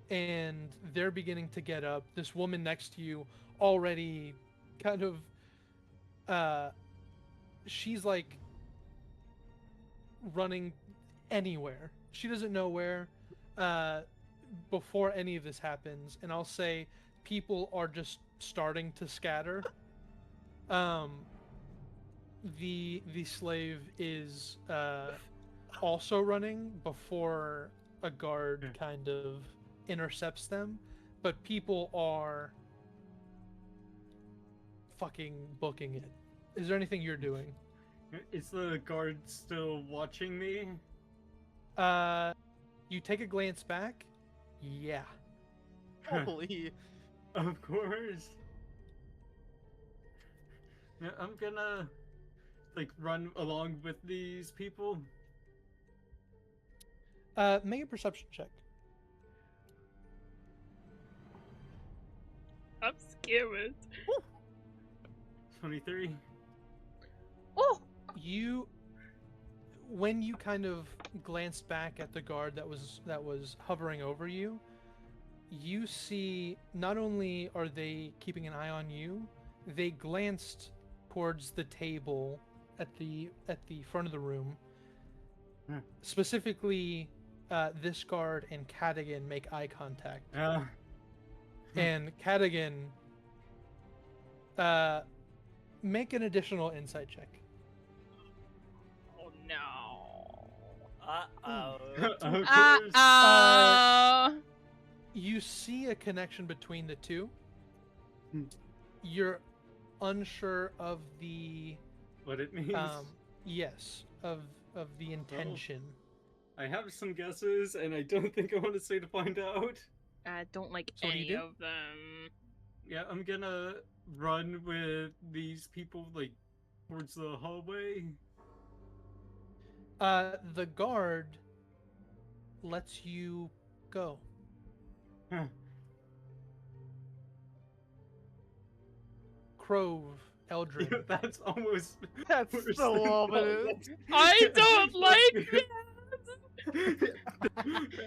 And they're beginning to get up. This woman next to you already kind of she's like running anywhere. She doesn't know where before any of this happens, and I'll say people are just starting to scatter. The slave is also running before a guard kind of intercepts them, but people are fucking booking it. Is there anything you're doing? Is the guard still watching me? You take a glance back. Yeah. Holy. Of course. Yeah, I'm gonna like run along with these people. Make a perception check. I'm scared. 23. Oh. When you kind of glanced back at the guard that was hovering over you, you see not only are they keeping an eye on you, they glanced towards the table at the front of the room. Specifically, this guard and Cadigan make eye contact. And Cadigan, make an additional insight check. Oh no. Of course. You see a connection between the two. Hmm. You're unsure of the What it means. yes, of the intention. I have some guesses, and I don't think I want to say to find out. I don't like So what do you any do? of them. Yeah, I'm gonna run with these people like towards the hallway. The guard lets you go. Huh. Crove, Eldrin. That's almost. That's worse so than ominous. I don't like it.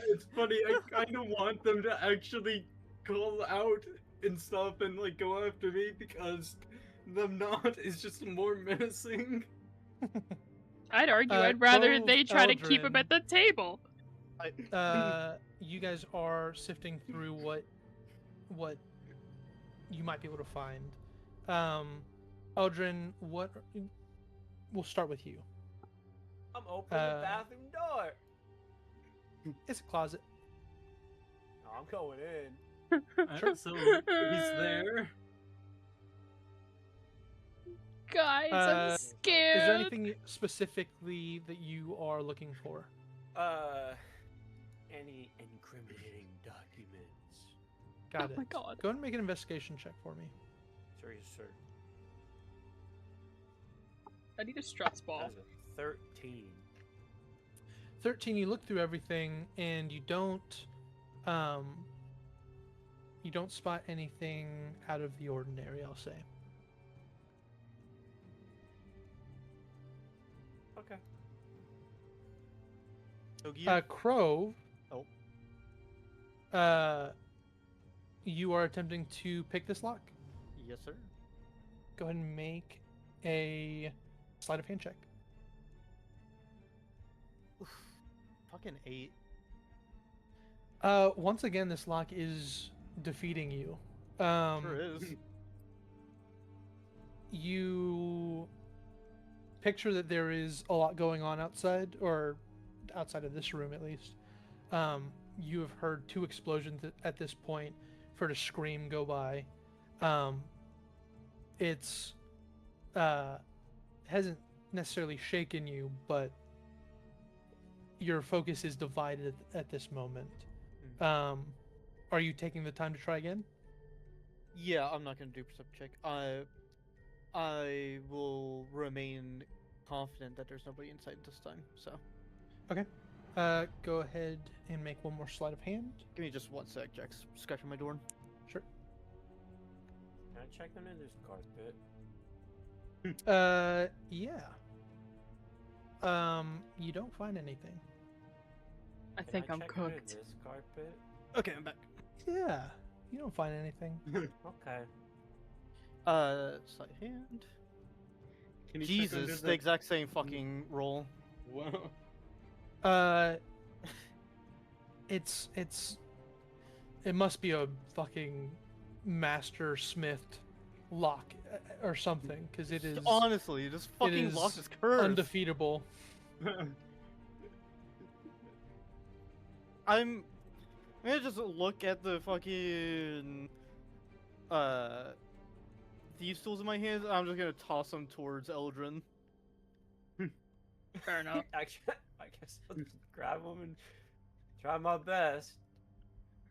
It's funny. I kind of want them to actually call out and stuff and like go after me because them not is just more menacing. I'd argue I'd rather Crove, they try to keep him Eldrin. at the table. You guys are sifting through what you might be able to find. Eldrin, we'll start with you. I'm opening the bathroom door. It's a closet. I'm going in. Sure. So he's there. Guys, I'm Uh, scared. Is there anything specifically that you are looking for? Any incriminating documents? Got Oh it. my God. Go ahead and make an investigation check for me. Sorry, sir. I need a stress ball. That's a 13. 13, you look through everything and you don't spot anything out of the ordinary, I'll say. Okay. Ogie? Crow. Oh. You are attempting to pick this lock. Yes, sir. Go ahead and make a sleight of hand check. Oof. Fucking 8. Once again, this lock is defeating you. Sure is. You picture that there is a lot going on outside, or outside of this room at least. You have heard 2 explosions at this point. Heard a scream go by. It's hasn't necessarily shaken you, but your focus is divided at this moment. Are you taking the time to try again? Yeah, I'm not gonna do perception check. I will remain confident that there's nobody inside this time. So Go ahead and make one more sleight of hand. give me just 1 sec, Jack's scratching my door. Sure. Can I check them in this carpet? Yeah. You don't find anything. I Can think I I'm check under cooked. this carpet? Okay, I'm back. Yeah, you don't find anything. Okay. Sleight of hand. Can you check under Jesus, the exact same fucking roll. Wow. It must be a fucking master smith lock or something, because it is Honestly, this fucking is lock is cursed. undefeatable. I'm gonna just look at the fucking thieves tools in my hands. And I'm just gonna toss them towards Eldrin. Fair enough. Actually, I guess I'll just grab them and try my best.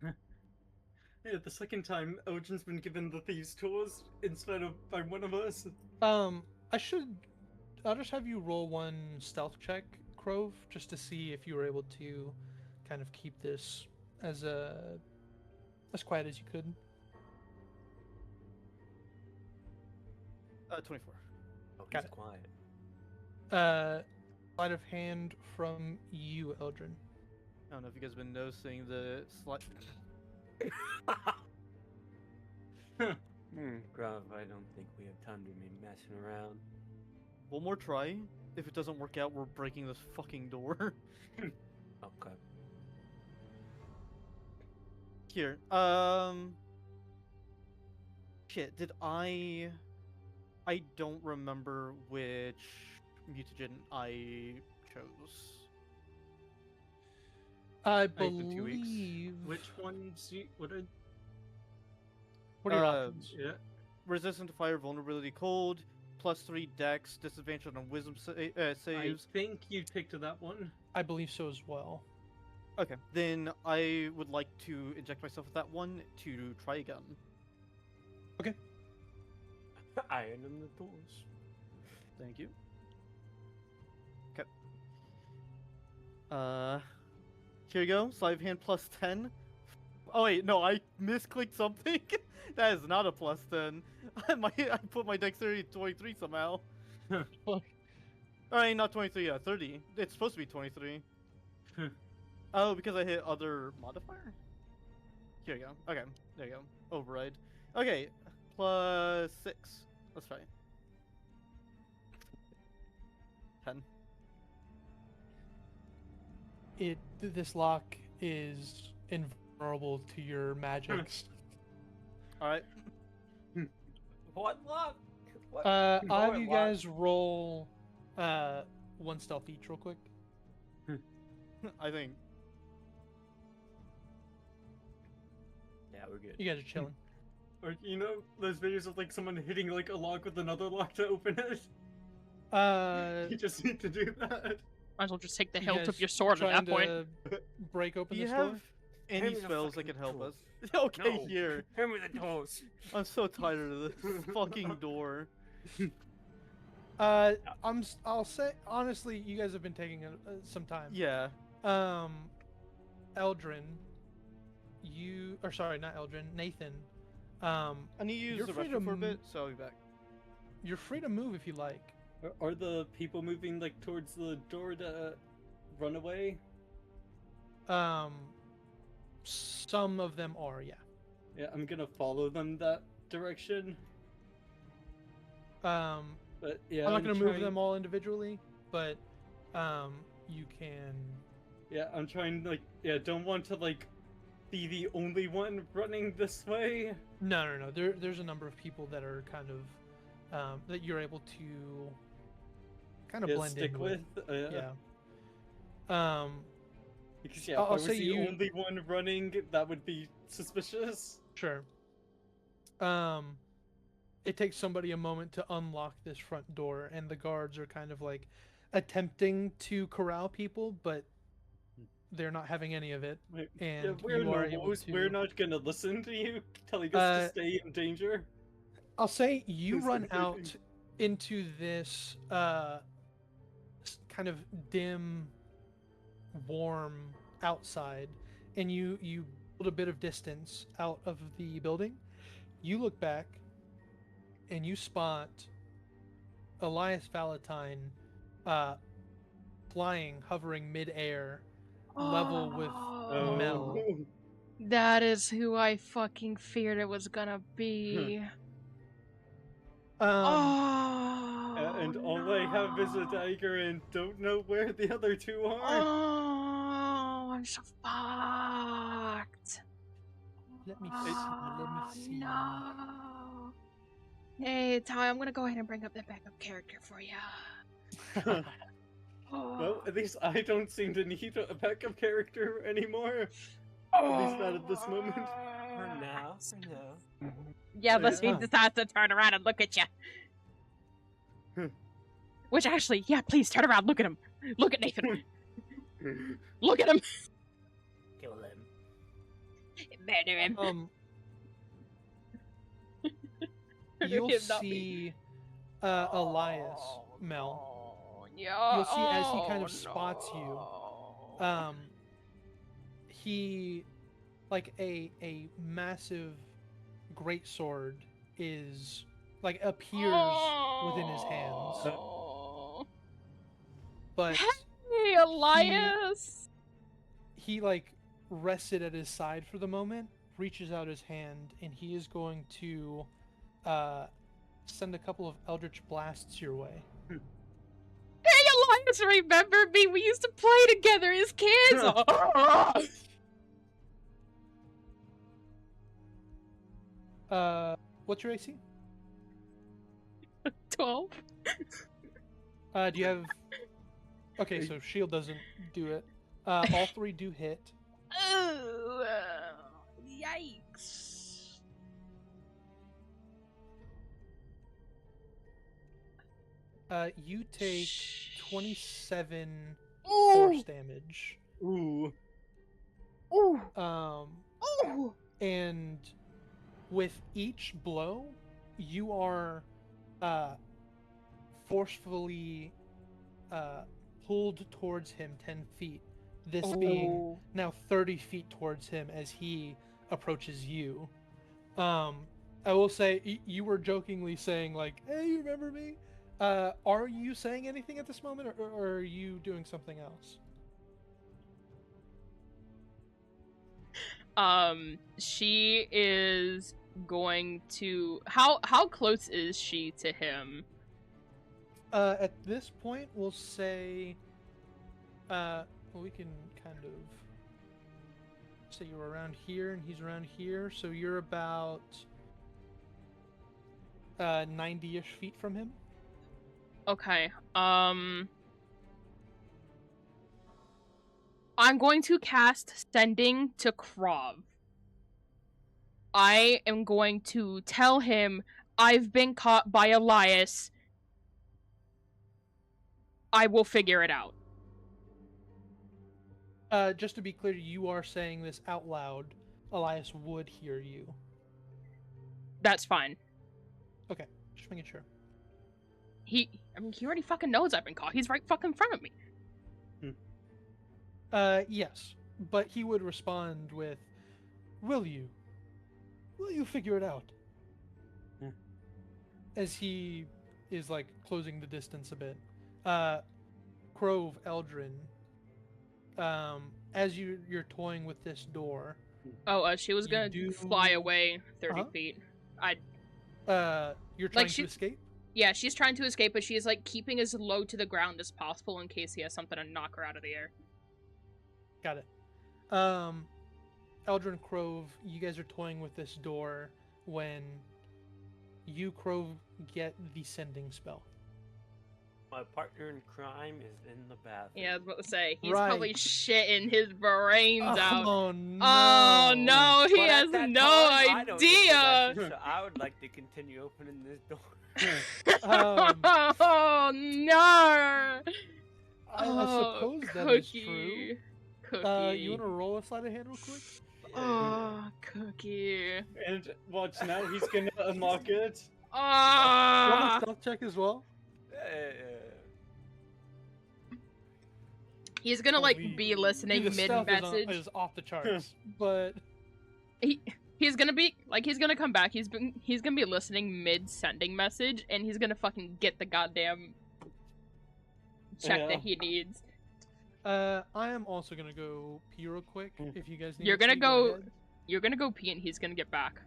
Yeah, the second time Elgin's been given the thieves' tools instead of by one of us. I'll just have you roll one stealth check, Crove, just to see if you were able to kind of keep this as quiet as you could. 24. Oh, Got he's it. quiet. Sleight of hand from you, Eldrin. I don't know if you guys have been noticing the slight. Grub, I don't think we have time to be messing around. One more try. If it doesn't work out, we're breaking this fucking door. Okay. Here. Shit, did I don't remember which mutagen I chose. I It's been 2 weeks. believe. Which ones? What are What are your options? Yeah. Resistant to fire, vulnerability cold, +3 dex, disadvantage on wisdom saves. I think you picked that one. I believe so as well. Okay, then I would like to inject myself with that one to try again. Iron in the tools. Thank you. Okay. Here you go. Sleight of hand +10. Oh wait, no, I misclicked something. That is not a +10. I put my dexterity at 23 somehow. Fuck. Alright, not 23, yeah, 30. It's supposed to be 23. Oh, because I hit other modifier? Here you go. Okay, there you go. Override. Okay, +6. Let's try. 10. This lock is invulnerable to your magics. Alright. What luck? What? I'll have What you luck? guys roll one stealth each real quick. I think. we're good. You guys are chilling. Or you know those videos of like someone hitting like a lock with another lock to open it? You just need to do that. Might as well just take the You hilt guys of your sword at trying that point. to break open Do you this have door? any Hand me the spells that fucking can help tools. us? Okay, No. here. Hand me the tools. I'm so tired of this fucking door. I'll say honestly, you guys have been taking some time. Yeah. Eldrin, not Eldrin, Nathan. I need to use You're the free restroom for a to bit, so I'll be back. You're free to move if you like. Are the people moving like towards the door to run away? Some of them are, yeah. Yeah, I'm gonna follow them that direction. But yeah, I'm not gonna move trying... them all individually, but you can. Yeah, I'm trying like don't want to like be the only one running this way. No. There's a number of people that are kind of that you're able to kind of blend stick in with. Yeah. Because if I'll I was say the you- only one running, that would be suspicious. Sure. It takes somebody a moment to unlock this front door, and the guards are kind of like attempting to corral people, but they're not having any of it. Wait, And we're you are able normals. to. We're not gonna listen to you telling us to stay in danger. I'll say you Who's run gonna out take into this kind of dim, warm outside, and you build a bit of distance out of the building. You look back, and you spot Elias Valentine flying, hovering mid-air, level with Mel. That is who I fucking feared it was gonna be. And all I have is a dagger and don't know where the other two are. Oh, I'm so fucked. Let me see. No. Hey, Ty, I'm gonna go ahead and bring up the backup character for you. Well, at least I don't seem to need a backup character anymore. At least not at this moment. For now. Yeah, but he Yeah. decides to turn around and look at you. Which actually, yeah, please turn around, look at him. Look at Nathan. Look at him. Kill him. Murder him. You'll Him, not me. see Elias, Mel. Yeah. You'll see as he kind of spots you. He, like a massive great sword is like appears within his hands, but Hey, Elias. he like rested at his side for the moment, reaches out his hand, and he is going to send a couple of eldritch blasts your way. Hey, Elias, remember me? We used to play together as kids. What's your AC? 12. Do you have? Okay, so shield doesn't do it. All three do hit. Oh, yikes. You take 27 Ooh. force damage. Ooh. Ooh. Ooh. And with each blow, you are forcefully pulled towards him 10 feet. This being now 30 feet towards him as he approaches you. I will say, you were jokingly saying like, "Hey, you remember me?" Are you saying anything at this moment, or are you doing something else? She is going to. How close is she to him? At this point, we'll say, we can kind of say you're around here and he's around here, so you're about 90-ish feet from him. Okay. I'm going to cast Sending to Krav. I am going to tell him I've been caught by Elias. I will figure it out. Just to be clear, you are saying this out loud. Elias would hear you. That's fine. Okay, just making sure. He already fucking knows I've been caught. He's right fucking in front of me. Yes, but he would respond with, "Will you? Will you figure it out?" As he is like closing the distance a bit. Crove, Eldrin, as you're toying with this door. Oh, she was gonna fly away 30 feet. You're trying to escape? Yeah, she's trying to escape, but she's like keeping as low to the ground as possible in case he has something to knock her out of the air. Got it. Eldrin, Crove, you guys are toying with this door when you, Crove, get the sending spell. My partner in crime is in the bathroom. Yeah, I was about to say, he's Right. probably shitting his brains out. Oh no! Oh no, he But has at that no time, I don't get the idea! message, so I would like to continue opening this door. Oh no! I suppose that is true. Cookie. You want to roll a sleight of hand real quick? Oh, Cookie. And watch now, he's gonna unlock it. Roll a Ah! stealth check as well. He's gonna like Holy- be listening The stealth mid-message. is off the charts, but He's gonna be like, he's gonna come back. He's gonna be listening mid-sending message, and he's gonna fucking get the goddamn check that he needs. I am also gonna go pee real quick. If you guys need, You're to gonna pee, go- ahead. You're gonna go pee, and he's gonna get back.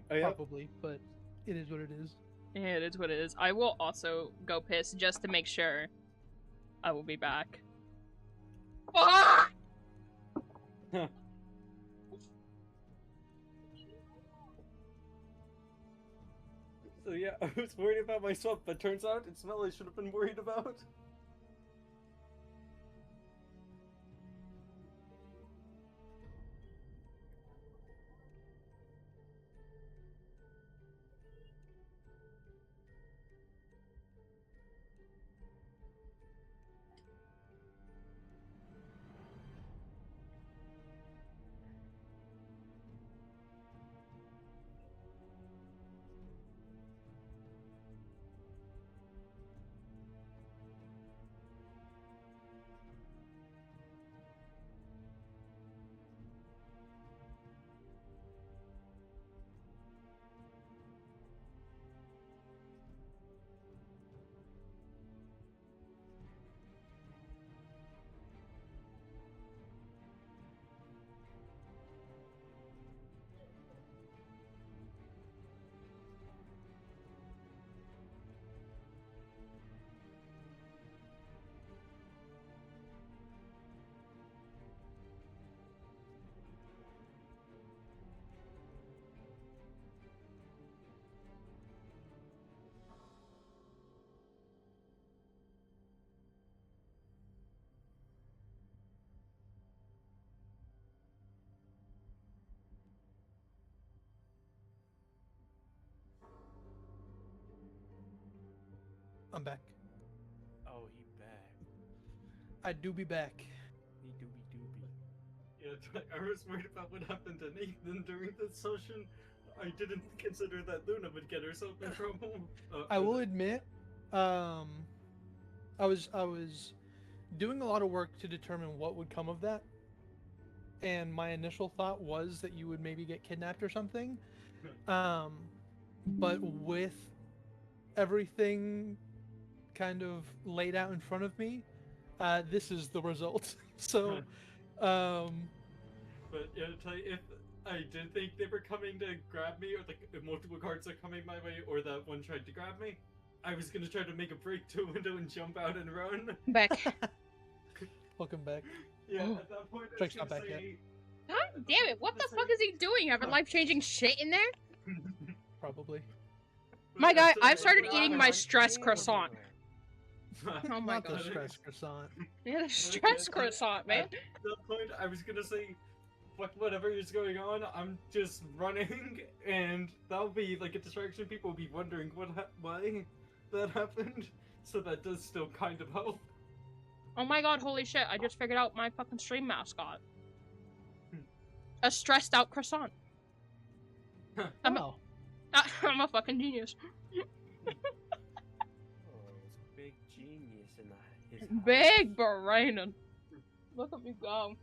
Oh, yeah. Probably, but it is what it is. Yeah, it is what it is. I will also go piss just to make sure I will be back. Ah! So yeah, I was worried about my swap, but turns out it's smell I should have been worried about. I'm back. Oh, he back. I do be back. He doobie doobie. Yeah, I was worried about what happened to Nathan during this session. I didn't consider that Luna would get herself in trouble. I will admit, I was doing a lot of work to determine what would come of that, and my initial thought was that you would maybe get kidnapped or something. But with everything kind of laid out in front of me, this is the result. So, But yeah, to tell you, if I did think they were coming to grab me, or like if multiple guards are coming my way, or that one tried to grab me, I was gonna try to make a break to a window and jump out and run. Back. welcome back. Yeah, Oh. at that point, I was Jake's not gonna back yet. say, God damn it! What the fuck is he doing? Having life-changing shit in there? Probably. My guy, But I've started like, eating my stress croissant. Oh my Not the god. stress croissant. Yeah, the stress croissant, man. At that point, I was gonna say, whatever is going on, I'm just running, and that'll be like a distraction. People will be wondering why that happened. So that does still kind of help. Oh my god, holy shit, I just figured out my fucking stream mascot. A stressed out croissant. I'm a fucking genius. Oh, it's big genius in his Big brain. Look at me go.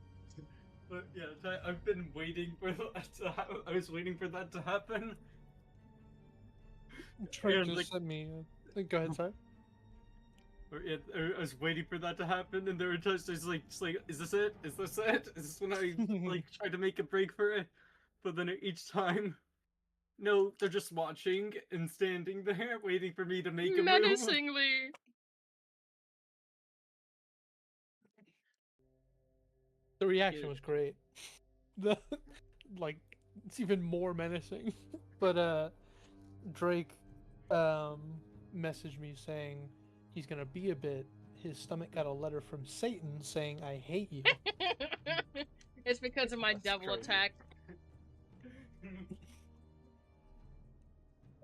But yeah, I've been waiting for that to happen. I was waiting for that to happen. Trey And, just like- sent me. Go ahead, sorry. I was waiting for that to happen, and there were times just like, is this it? Is this it? Is this when I like try to make a break for it? But then each time, no, they're just watching and standing there, waiting for me to make a move. Menacingly. The reaction Yeah. was great. The it's even more menacing. But Drake messaged me saying he's gonna be a bit. His stomach got a letter from Satan saying I hate you. It's because of my That's devil crazy. attack.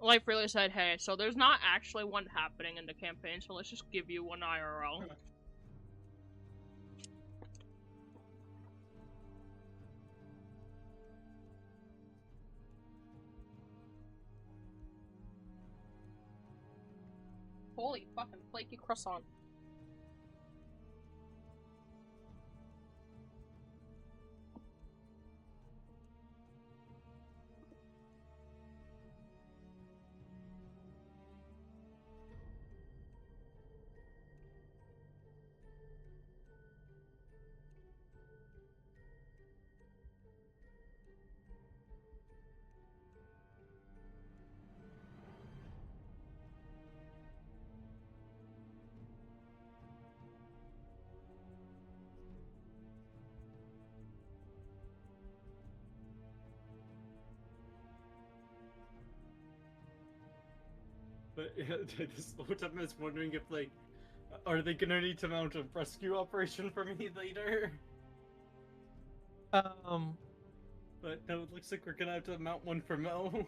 Life really said, hey, so there's not actually one happening in the campaign, so let's just give you one IRL. Holy fucking flaky croissant. But yeah, this whole time I was wondering if like, are they gonna need to mount a rescue operation for me later? But no, it looks like we're gonna have to mount one for Mo.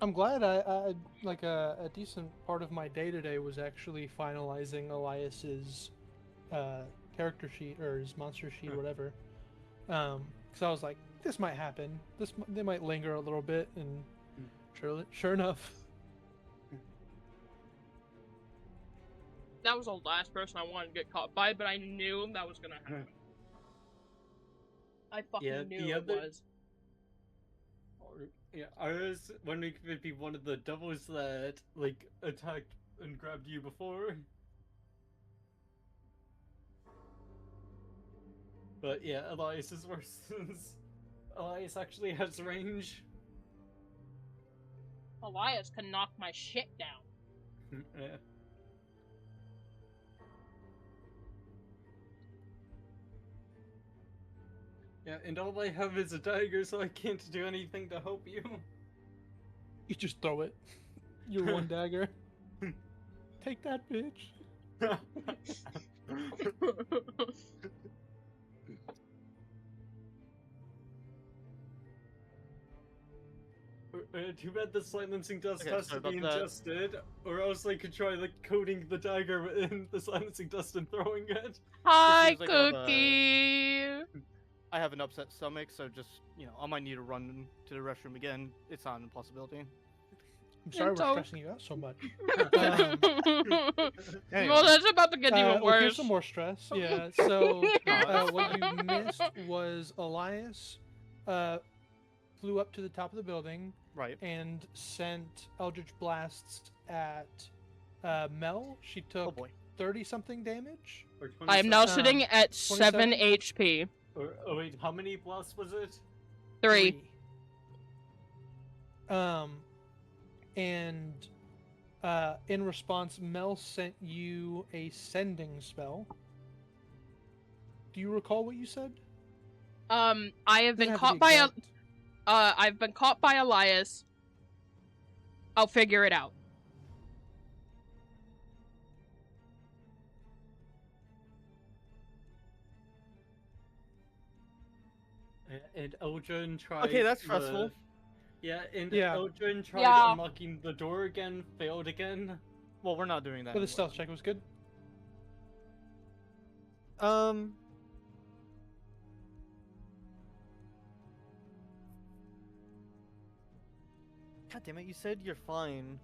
I'm glad I like a decent part of my day today was actually finalizing Elias's character sheet or his monster sheet, Huh. whatever. Because I was like, this might happen. They might linger a little bit, and sure enough. That was the last person I wanted to get caught by, but I knew that was gonna happen. I fucking Yeah, knew the it other- was. Yeah, I was wondering if it'd be one of the devils that like attacked and grabbed you before. But yeah, Elias is worse since Elias actually has range. Elias can knock my shit down. Yeah. Yeah, and all I have is a dagger, so I can't do anything to help you. You just throw it. Your one dagger. Take that, bitch. Too bad the silencing dust Okay, has sorry to be about that. ingested, or else I could try like coating the dagger in the silencing dust and throwing it. Hi, seems like I have a- Cookie! I have an upset stomach, so just, I might need to run to the restroom again. It's not an impossibility. I'm sorry It's we're okay. stressing you out so much. Um, Anyway. Well, that's about to get even well, worse. here's some more stress. Yeah. So what you missed was Elias flew up to the top of the building Right. and sent Eldritch blasts at Mel. She Oh took boy. 30 something damage. Or I am now 27. sitting at 7 27? HP. Oh wait, how many blasts was it? 3. And in response, Mel sent you a sending spell. Do you recall what you said? I have been Doesn't have to caught be by a. exact. I've been caught by Elias. I'll figure it out. And Eldrin tried. Okay, that's stressful. Yeah. Eldrin tried Yeah. unlocking the door again, failed again. Well, we're not doing that. But the anyway. stealth check was good. God damn it! You said you're fine.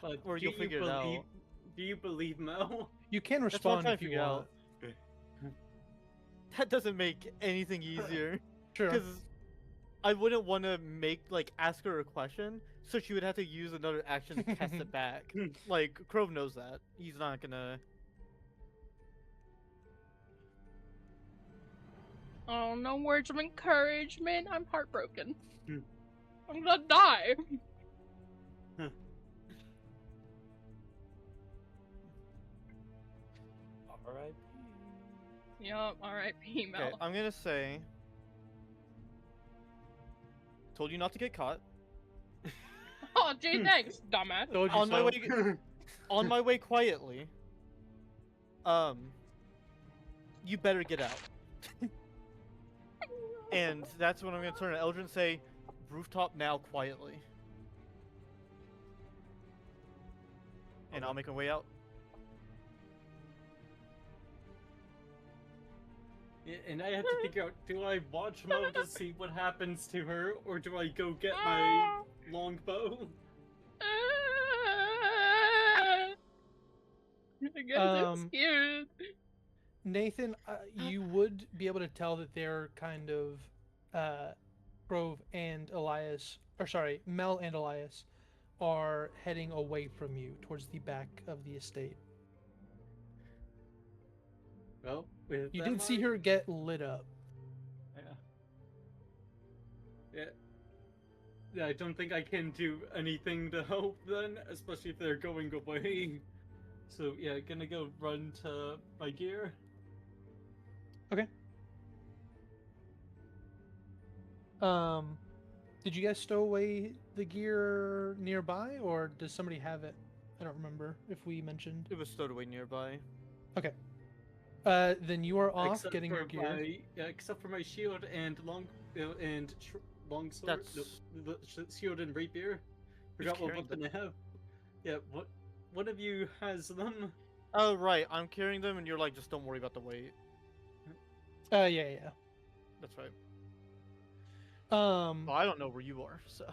But Or do you'll you figure it believe, out. Do you believe Mel? You can That's what I'm respond trying if to you figure want. out. That doesn't make anything easier. Sure. Because I wouldn't want to ask her a question, so she would have to use another action to test it back. Like, Krove knows that. He's not gonna... Oh, no words of encouragement. I'm heartbroken. Hmm. I'm gonna die. Alright. Yup, R.I.P. Mel. Okay, I'm gonna say... Told you not to get caught. Oh, gee, thanks, dumbass. Told you On my so. way... on my way quietly. You better get out. And that's when I'm gonna turn to Eldrin and say, rooftop now quietly. And I'll make my way out. Yeah, and I have to figure out, do I watch Mel to see what happens to her, or do I go get my longbow? I guess I'm scared. Nathan, you would be able to tell that they're kind of Grove and Elias, or sorry, Mel and Elias are heading away from you towards the back of the estate. Well, with You that did see mind- her get lit up. Yeah, I don't think I can do anything to help then, especially if they're going away. So yeah, gonna go run to my gear. Did you guys stow away the gear nearby, or does somebody have it? I don't remember if we mentioned. It was stowed away nearby. Okay. Then you are off Except getting for your gear. except for my shield and long sword. That's... No, the shield and rapier. Forgot what carrying weapon I have. Yeah, what? One of you has them. Oh, right. I'm carrying them, and you're like, just don't worry about the weight. Yeah. That's right. Um, Well, I don't know where you are, so...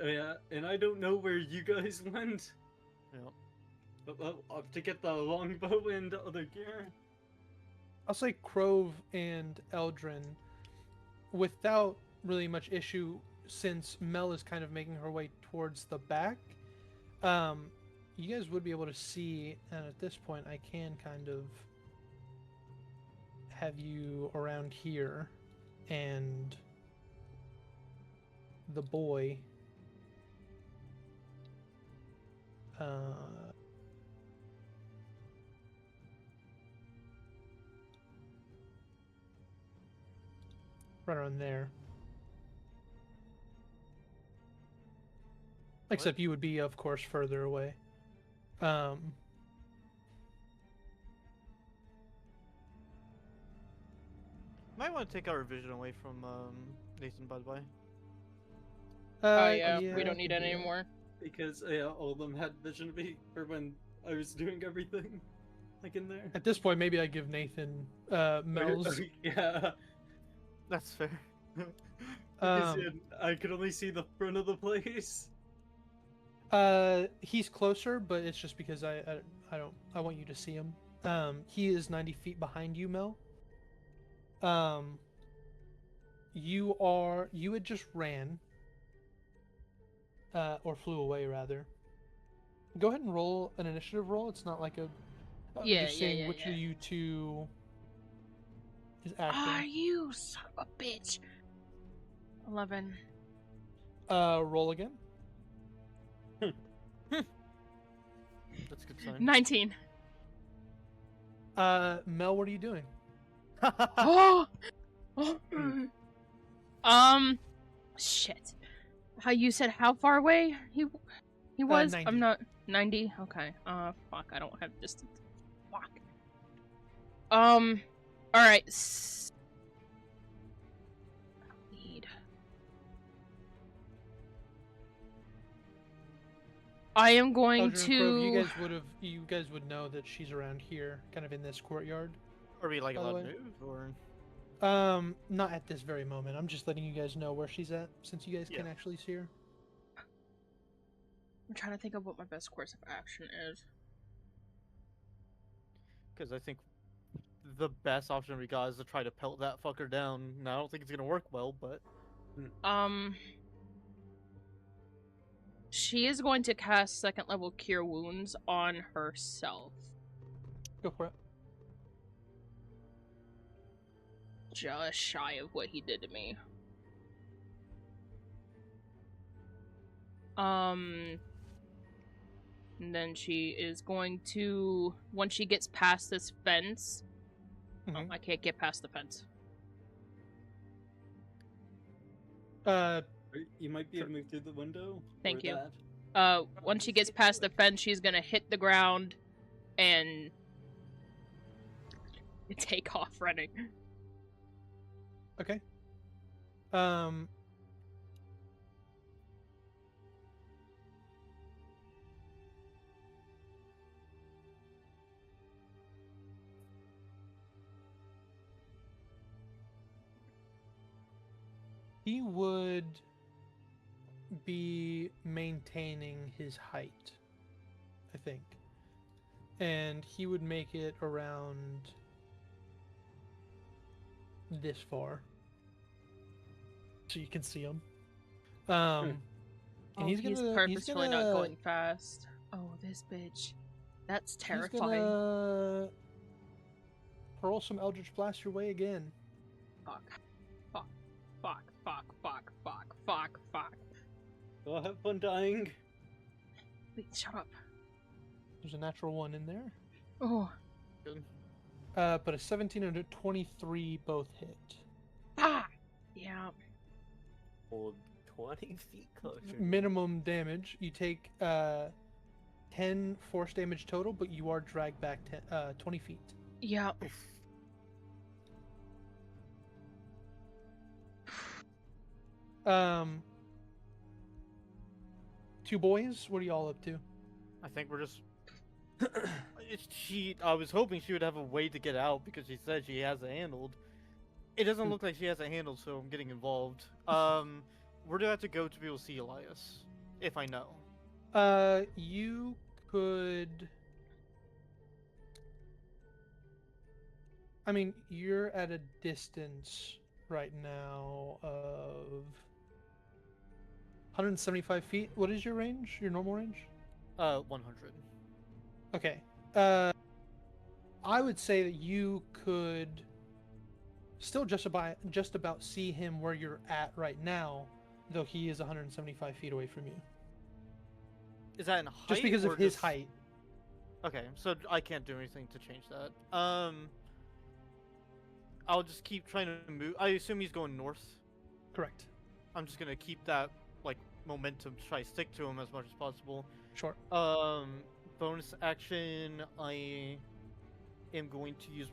Yeah, and I don't know where you guys went. Yep. But I'll have to get the longbow and other gear. I'll say Krove and Eldrin, without really much issue, since Mel is kind of making her way towards the back. You guys would be able to see, and at this point, I can kind of have you around here, and the boy. Right around there. Except you would be, of course, further away. Might want to take our vision away from Nathan, by the way. Oh yeah, we I don't need can it do that. anymore. Because yeah, all of them had vision of me for when I was doing everything, like in there. At this point, maybe I give Nathan Mel's. Yeah. That's fair. Because yeah, I could only see the front of the place. He's closer, but it's just because I want you to see him. He is 90 feet behind you, Mel. You had just ran, or flew away rather. Go ahead and roll an initiative roll. It's not like a. I'm just seeing which of you two is acting. Are you son of a bitch? 11. Roll again. That's a good sign. 19. Mel, what are you doing? Oh! Shit. How you said how far away he was? 90. I'm not 90. Okay. Fuck. I don't have distance. Fuck. All right. I am going Eldrin and Grove, to. you guys would know that she's around here, kind of in this courtyard. Are we like By the allowed to way. move or? Not at this very moment. I'm just letting you guys know where she's at, since you guys Yeah. can actually see her. I'm trying to think of what my best course of action is. Because I think the best option we got is to try to pelt that fucker down. Now I don't think it's gonna work well, but She is going to cast second level Cure Wounds on herself. Go for it. Just shy of what he did to me. And then she is going to, once she gets past this fence. Oh, Mhm. I can't get past the fence. You might be able to move through the window. Thank or you. that. Once she gets past the fence, she's gonna hit the ground and take off running. Okay. He would be maintaining his height, I think. And he would make it around this far. So you can see him. And he's purposefully gonna not going fast. Oh, this bitch. That's terrifying. He's gonna hurl some Eldritch Blast your way again. Fuck. Fuck. Fuck. Fuck. Fuck. Fuck. Fuck. Fuck. Well, have fun dying. Wait, shut up. There's a natural 1 in there. Oh. good. But a 17 and a 23 both hit. Ah! Yeah. Hold 20 feet closer. Minimum damage. You take 10 force damage total, but you are dragged back 20 feet. Yeah. Two boys, what are y'all up to? I think we're just. I was hoping she would have a way to get out because she said she has it handled. It doesn't look like she has it handled, so I'm getting involved. Where do I have to go to be able to see Elias? If I know. You could. I mean, you're at a distance right now of 175 feet. What is your range? Your normal range? 100. Okay. I would say that you could still just about see him where you're at right now, though he is 175 feet away from you. Is that in height? Just because or of his just- height. Okay, so I can't do anything to change that. I'll just keep trying to move. I assume he's going north. Correct. I'm just gonna keep that like momentum to try to stick to him as much as possible. Sure. Bonus action. I am going to use,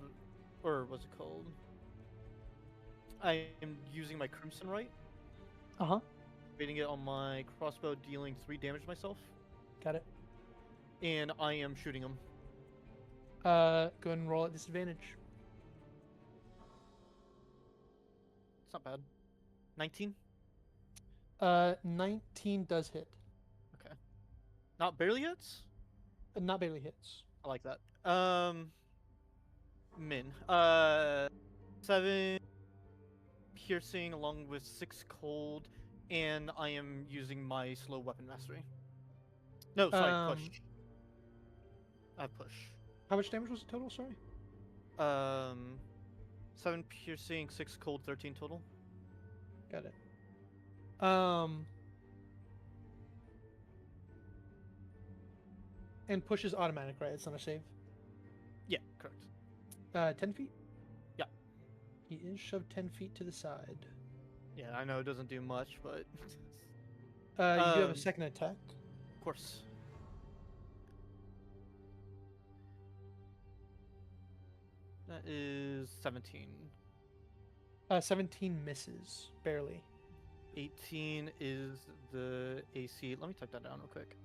or what's it called? I am using my Crimson Right. Uh-huh. Rating it on my crossbow, dealing 3 damage to myself, Got it. and I am shooting him. Go ahead and roll at disadvantage. It's not bad. 19. 19 does hit. Okay. Not barely hits. Not barely hits. I like that. Min. 7 piercing along with 6 cold, and I am using my slow weapon mastery. No, sorry, push. I push. How much damage was the total? Sorry. 7 piercing, 6 cold, 13 total. Got it. And push is automatic, right? It's not a save. Yeah, correct. 10 feet? Yeah. He is shoved 10 feet to the side. Yeah, I know it doesn't do much, but You do have a second attack. of course. That is 17. 17 misses, barely. 18 is the AC. Let me type that down real quick.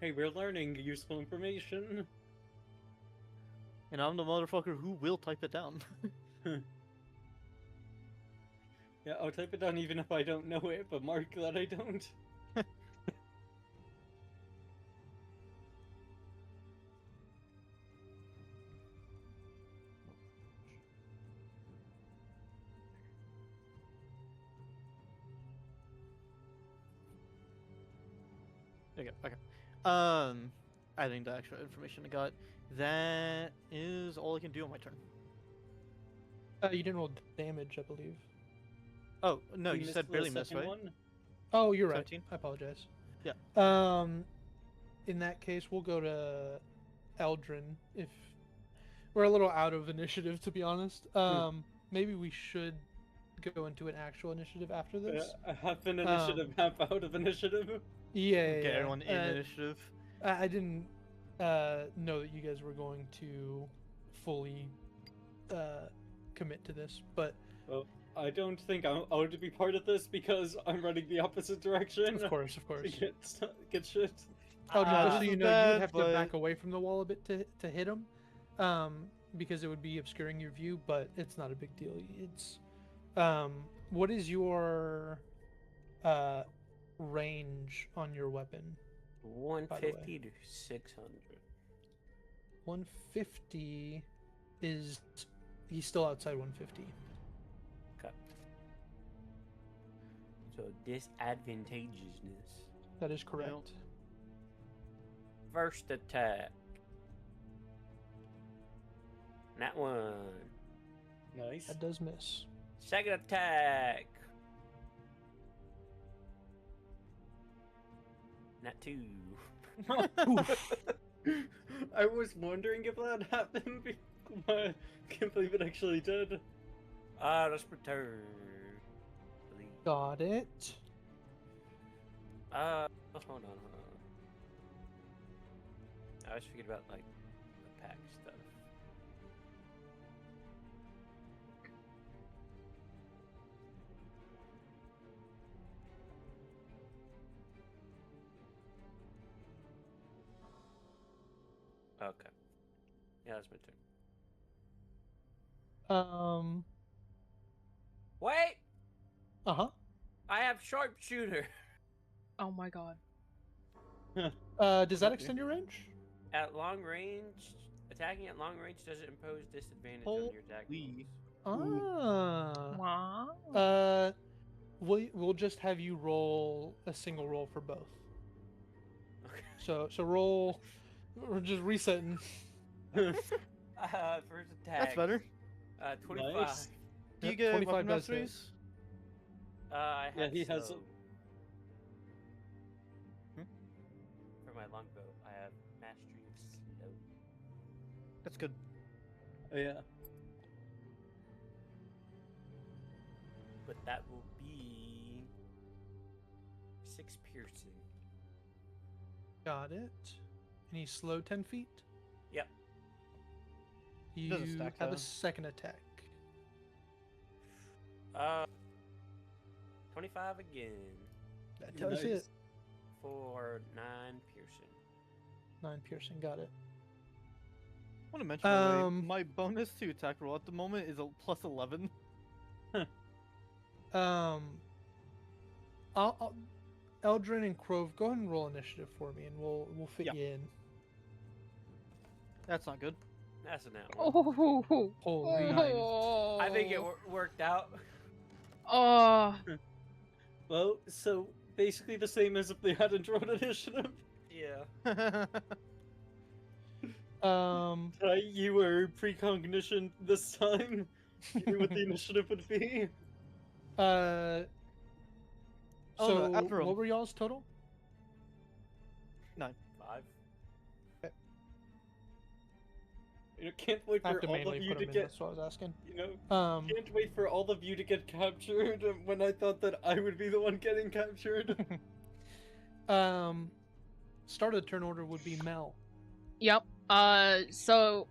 Hey, we're learning useful information. And I'm the motherfucker who will type it down. Yeah, I'll type it down even if I don't know it, but Mark, glad I don't. Okay, okay. Adding the extra information I got. That is all I can do on my turn. You didn't roll damage, I believe. Oh, no, you missed said the barely missed, second right? one? Oh, you're right. 17? I apologize. Yeah. In that case, we'll go to Eldrin. If we're a little out of initiative, to be honest. Maybe we should go into an actual initiative after this. Half an initiative, half out of initiative. Yeah. Get everyone in initiative. I didn't know that you guys were going to fully commit to this, but Well, I don't think I'm allowed to be part of this because I'm running the opposite direction. of course. To get shit. Oh, just so this you is know, bad, you'd have but- to back away from the wall a bit to hit him, because it would be obscuring your view. But it's not a big deal. It's what is your range on your weapon? 150 to 600. 150 is he's still outside 150. Okay. So disadvantageousness. That is correct. First attack. That one. Nice. That does miss. Second attack. Not two. I was wondering if that happened. I can't believe it actually did. Let's return. Please. Got it. Hold on. I always forget about like the pack stuff. Okay. Yeah, that's my turn. Wait! Uh-huh. I have sharpshooter. Oh my god. Does that extend your range? At long range, attacking at long range doesn't impose disadvantage on your attack Holy. rolls. Ah. Wow. We'll just have you roll a single roll for both. Okay. So roll. We're just resetting. First attack. That's better. 25. Nice. Do you Yep, get 25 weapon does hit. masteries? I Yeah, have he has slow. Hmm? For my longbow, I have mastery of slow. That's good. Oh, yeah. But that will be 6 piercing. Got it. And he's slow 10 feet? Yep. You Doesn't stack, have though. a second attack. 25 again That does Nice. hit. for 9 piercing. 9 piercing, got it. I want to mention by the way, Um, my bonus to attack roll at the moment is a plus 11. I'll Eldrin and Crove, go ahead and roll initiative for me, and we'll fit Yeah. you in. That's not good. That's an out. Oh. Holy. Oh. I think it worked out. Oh. Well, so basically the same as if they hadn't rolled initiative. Yeah. You were precognition this time. You knew what the initiative would be. So Oh, no, after what were y'all's total? 5. You know, can't wait I have for to all manually of you put to them in, get. that's what I was asking. You know, can't wait for all of you to get captured when I thought that I would be the one getting captured. Start of the turn order would be Mel. Yep. So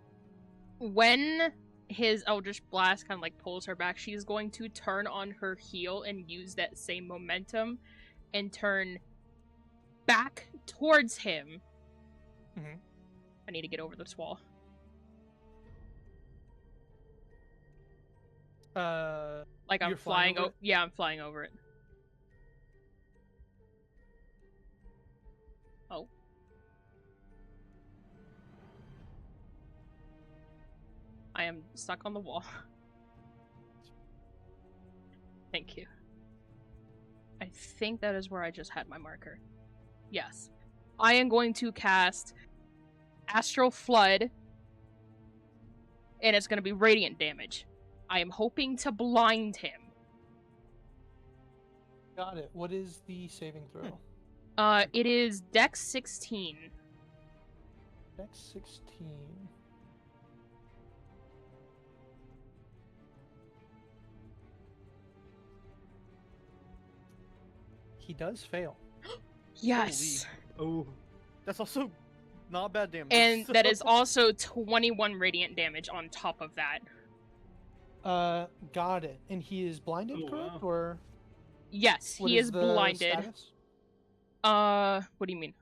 when his Eldritch Blast kind of like pulls her back, she's going to turn on her heel and use that same momentum and turn back towards him Mm-hmm. I need to get over this wall. Like I'm You're flying. flying over it? Yeah, I'm flying over it. Oh. I am stuck on the wall. Thank you. I think that is where I just had my marker. Yes. I am going to cast Astral Flood, and it's going to be radiant damage. I am hoping to blind him. Got it. What is the saving throw? It is Dex 16. Dex 16. He does fail. Yes. Oh, That's also not bad damage. And so- that is also 21 radiant damage on top of that. Got it. And he is blinded, Oh, correct? wow. Or Yes, what he is the blinded. status? What do you mean?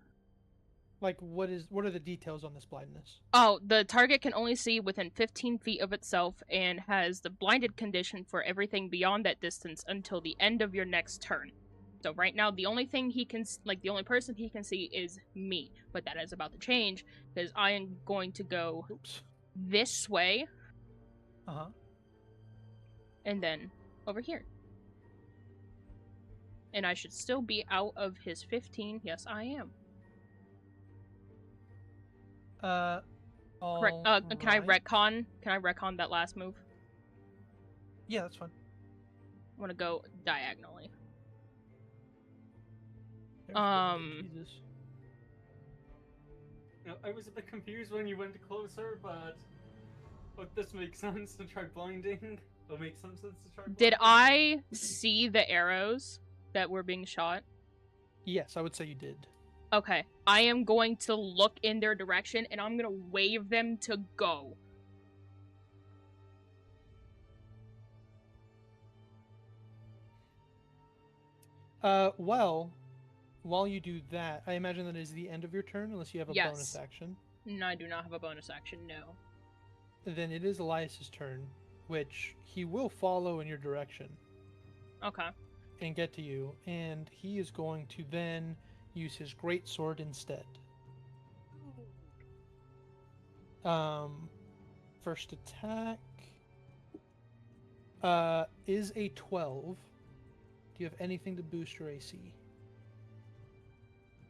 Like, what are the details on this blindness? Oh, the target can only see within 15 feet of itself and has the blinded condition for everything beyond that distance until the end of your next turn. So right now, the only thing he can, the only person he can see is me. But that is about to change, because I am going to go Oops. this way, Uh-huh. and then over here. And I should still be out of his 15. Yes, I am. Correct. Can I alright. retcon? Can I retcon that last move? Yeah, that's fine. I want to go diagonally. Jesus. no, I was a bit confused when you went closer, but this makes sense to try blinding. It'll make some sense to try. Did blinding. I see the arrows that were being shot? Yes, I would say you did. Okay. I am going to look in their direction and I'm going to wave them to go. Well, while you do that, I imagine that is the end of your turn, unless you have a Yes. bonus action. No, I do not have a bonus action, no. Then it is Elias's turn, which he will follow in your direction Okay. and get to you, and he is going to then use his great sword instead. First attack is a 12. Do you have anything to boost your AC?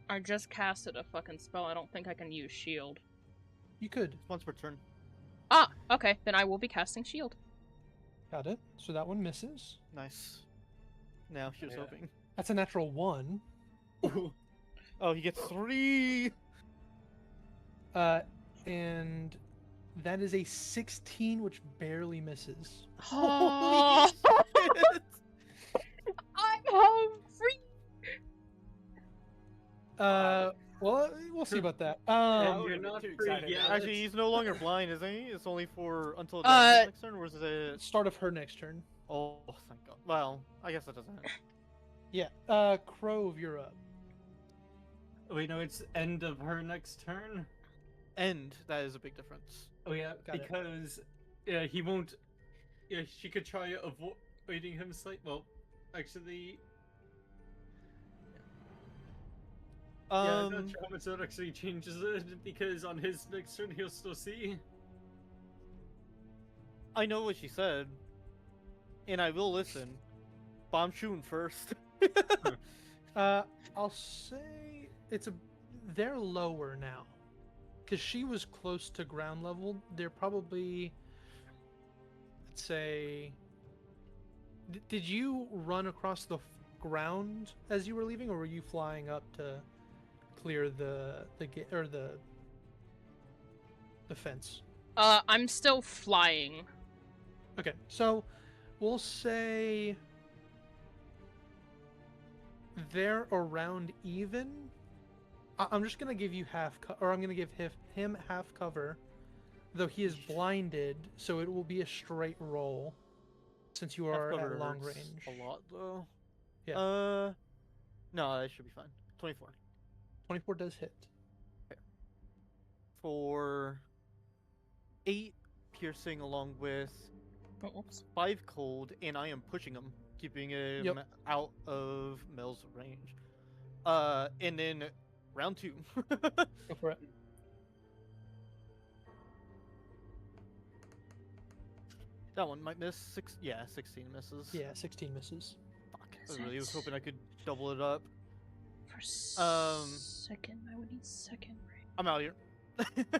I just casted a fucking spell. I don't think I can use shield. You could. Once per turn. Ah, okay. Then I will be casting shield. Got it. So that one misses. Nice. Now she was Yeah. hoping. That's a natural 1. Oh, he gets 3. And that is a 16, which barely misses. Oh, Shit. I'm home free. Well, we'll see about that. And would you're have been not too free excited. yet. Actually, he's no longer blind, is he? It's only for until the next turn, or is it? Start of her next turn. Oh, thank God. Well, I guess that doesn't. Happen. Yeah. Crove, you're up. Wait, no, it's end of her next turn. End. That is a big difference. Oh yeah, Got it. because he won't. Yeah, she could try avoiding him slightly. Well, actually, yeah, I'm not sure how much that actually changes it because on his next turn he'll still see. I know what she said, and I will listen. But I'm shooting first. I'll say they're lower now, because she was close to ground level. They're probably, let's say, did you run across the ground as you were leaving, or were you flying up to clear the gate or the fence? I'm still flying. Okay, so we'll say they're around even. I'm just gonna give you or I'm gonna give him half cover, though he is blinded, so it will be a straight roll, since you are Half cover at long hurts range. A lot though. Yeah. No, that should be fine. 24. 24 does hit. for 8 piercing along with Oh, oops. 5 cold, and I am pushing him, keeping him out of Mel's range. And then round 2. Go for it. That one might miss. 16 misses. Yeah, 16 misses. Fuck. I really was hoping I could double it up. For second, I would need second range. I'm out of here.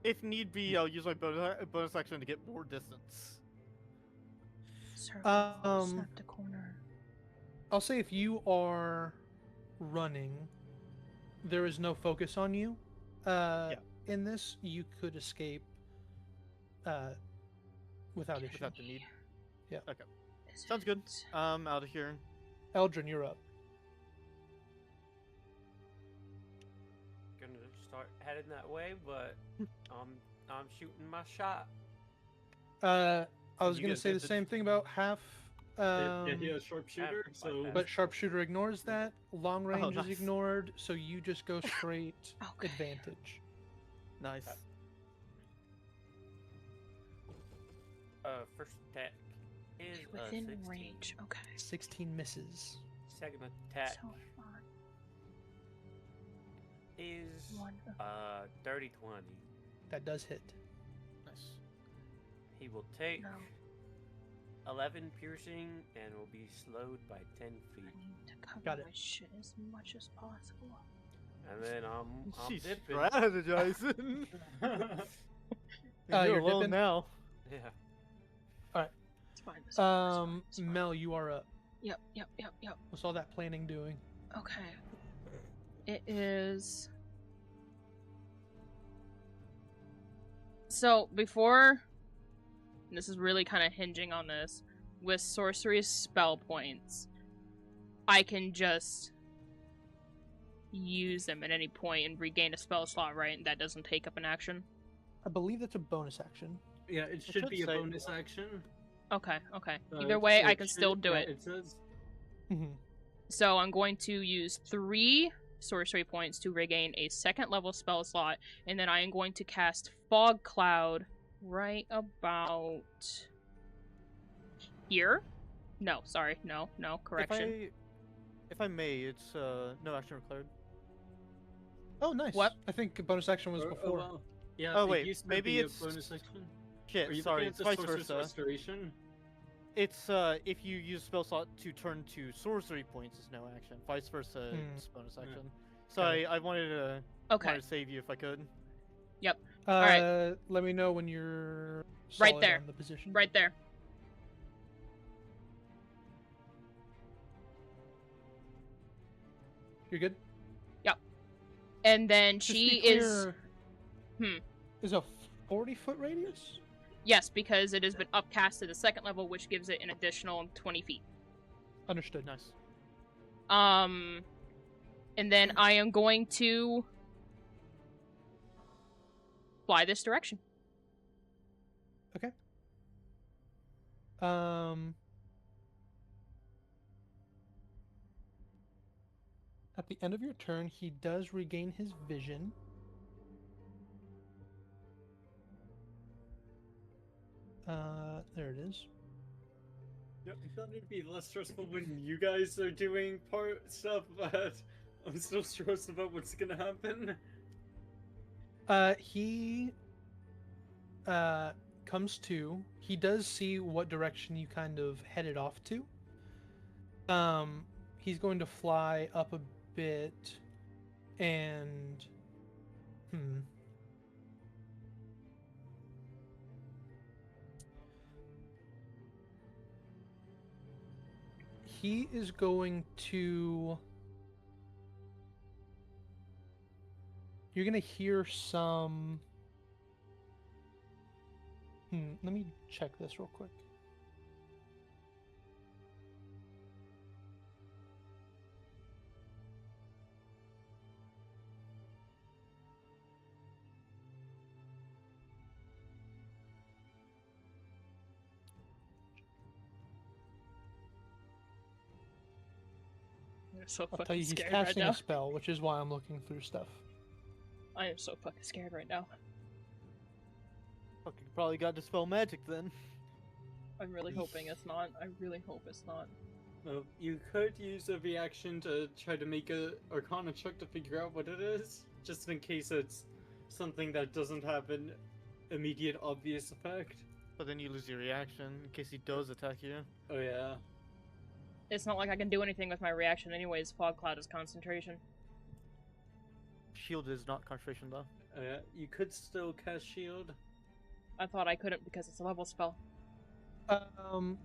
If need be, I'll use my bonus action to get more distance. Snap the corner. I'll say if you are running, there is no focus on you. In this, you could escape without issue. Without the need. Yeah. Okay. Sounds good. I'm out of here. Eldrin, you're up. Gonna start heading that way, but I'm shooting my shot. I was You gonna get say the advantage. same thing about half. Yeah, he has sharpshooter, half so like But sharpshooter ignores that. Long range nice. is ignored, so you just go straight Okay. advantage. Nice. First attack is Within 16. range. Okay. 16 misses. Second attack So far. is One. dirty 20. That does hit. Nice. He will take No. 11 piercing and will be slowed by 10 feet. I need to cover Got it. my shit as much as possible. And then I'm She's dipping. strategizing. You're You're alone dipping? now. Yeah. It's fine. It's fine. It's fine. Mel, you are up. Yep. What's all that planning doing? Okay. It is. So before, and this is really kind of hinging on this, with sorcery spell points, I can just use them at any point and regain a spell slot, right? And that doesn't take up an action. I believe that's a bonus action. yeah, it should should be a say- bonus action. Okay. Uh, Either way, I it can should- still do yeah, it. It says Mm-hmm. So I'm going to use 3 sorcery points to regain a second level spell slot, and then I am going to cast Fog Cloud right about here. No, sorry, no, correction. If I may, it's no action required. Oh, nice. What? I think bonus action was oh, before. well, yeah. Oh, it wait, used to maybe be a it's- bonus action. Shit, Are you sorry, looking it's at the vice Sorcerer's versa. Restoration? It's if you use spell slot to turn to sorcery points is no action. Vice versa, it's bonus action. So Got it. I wanted to Okay, save you if I could. right. Let me know when you're Right solid there. on the position. right there. You're good? And then Just to she be is clear, is a 40-foot radius? yes, because it has been upcast to the second level, which gives it an additional 20 feet. Understood. Nice. And then I am going to fly this direction. At the end of your turn, he does regain his vision. There it is. Yeah, I thought it'd be less stressful when you guys are doing part stuff, but I'm still stressed about what's gonna happen. He comes to. He does see what direction you kind of headed off to. He's going to fly up a bit and he is going to. You're gonna hear some. Let me check this real quick. I'm so I'll fucking tell you, he's scared right casting now. a spell, which is why I'm looking through stuff. I am so fucking scared right now. Fucking probably got dispel magic then. I'm really hoping it's not. I really hope it's not. Well, you could use a reaction to try to make a Arcana check to figure out what it is, just in case it's something that doesn't have an immediate obvious effect. But then you lose your reaction in case he does attack you. Oh yeah. It's not like I can do anything with my reaction anyways. Fog Cloud is concentration. Shield is not concentration though. Oh yeah. You could still cast shield. I thought I couldn't because it's a level spell. I'm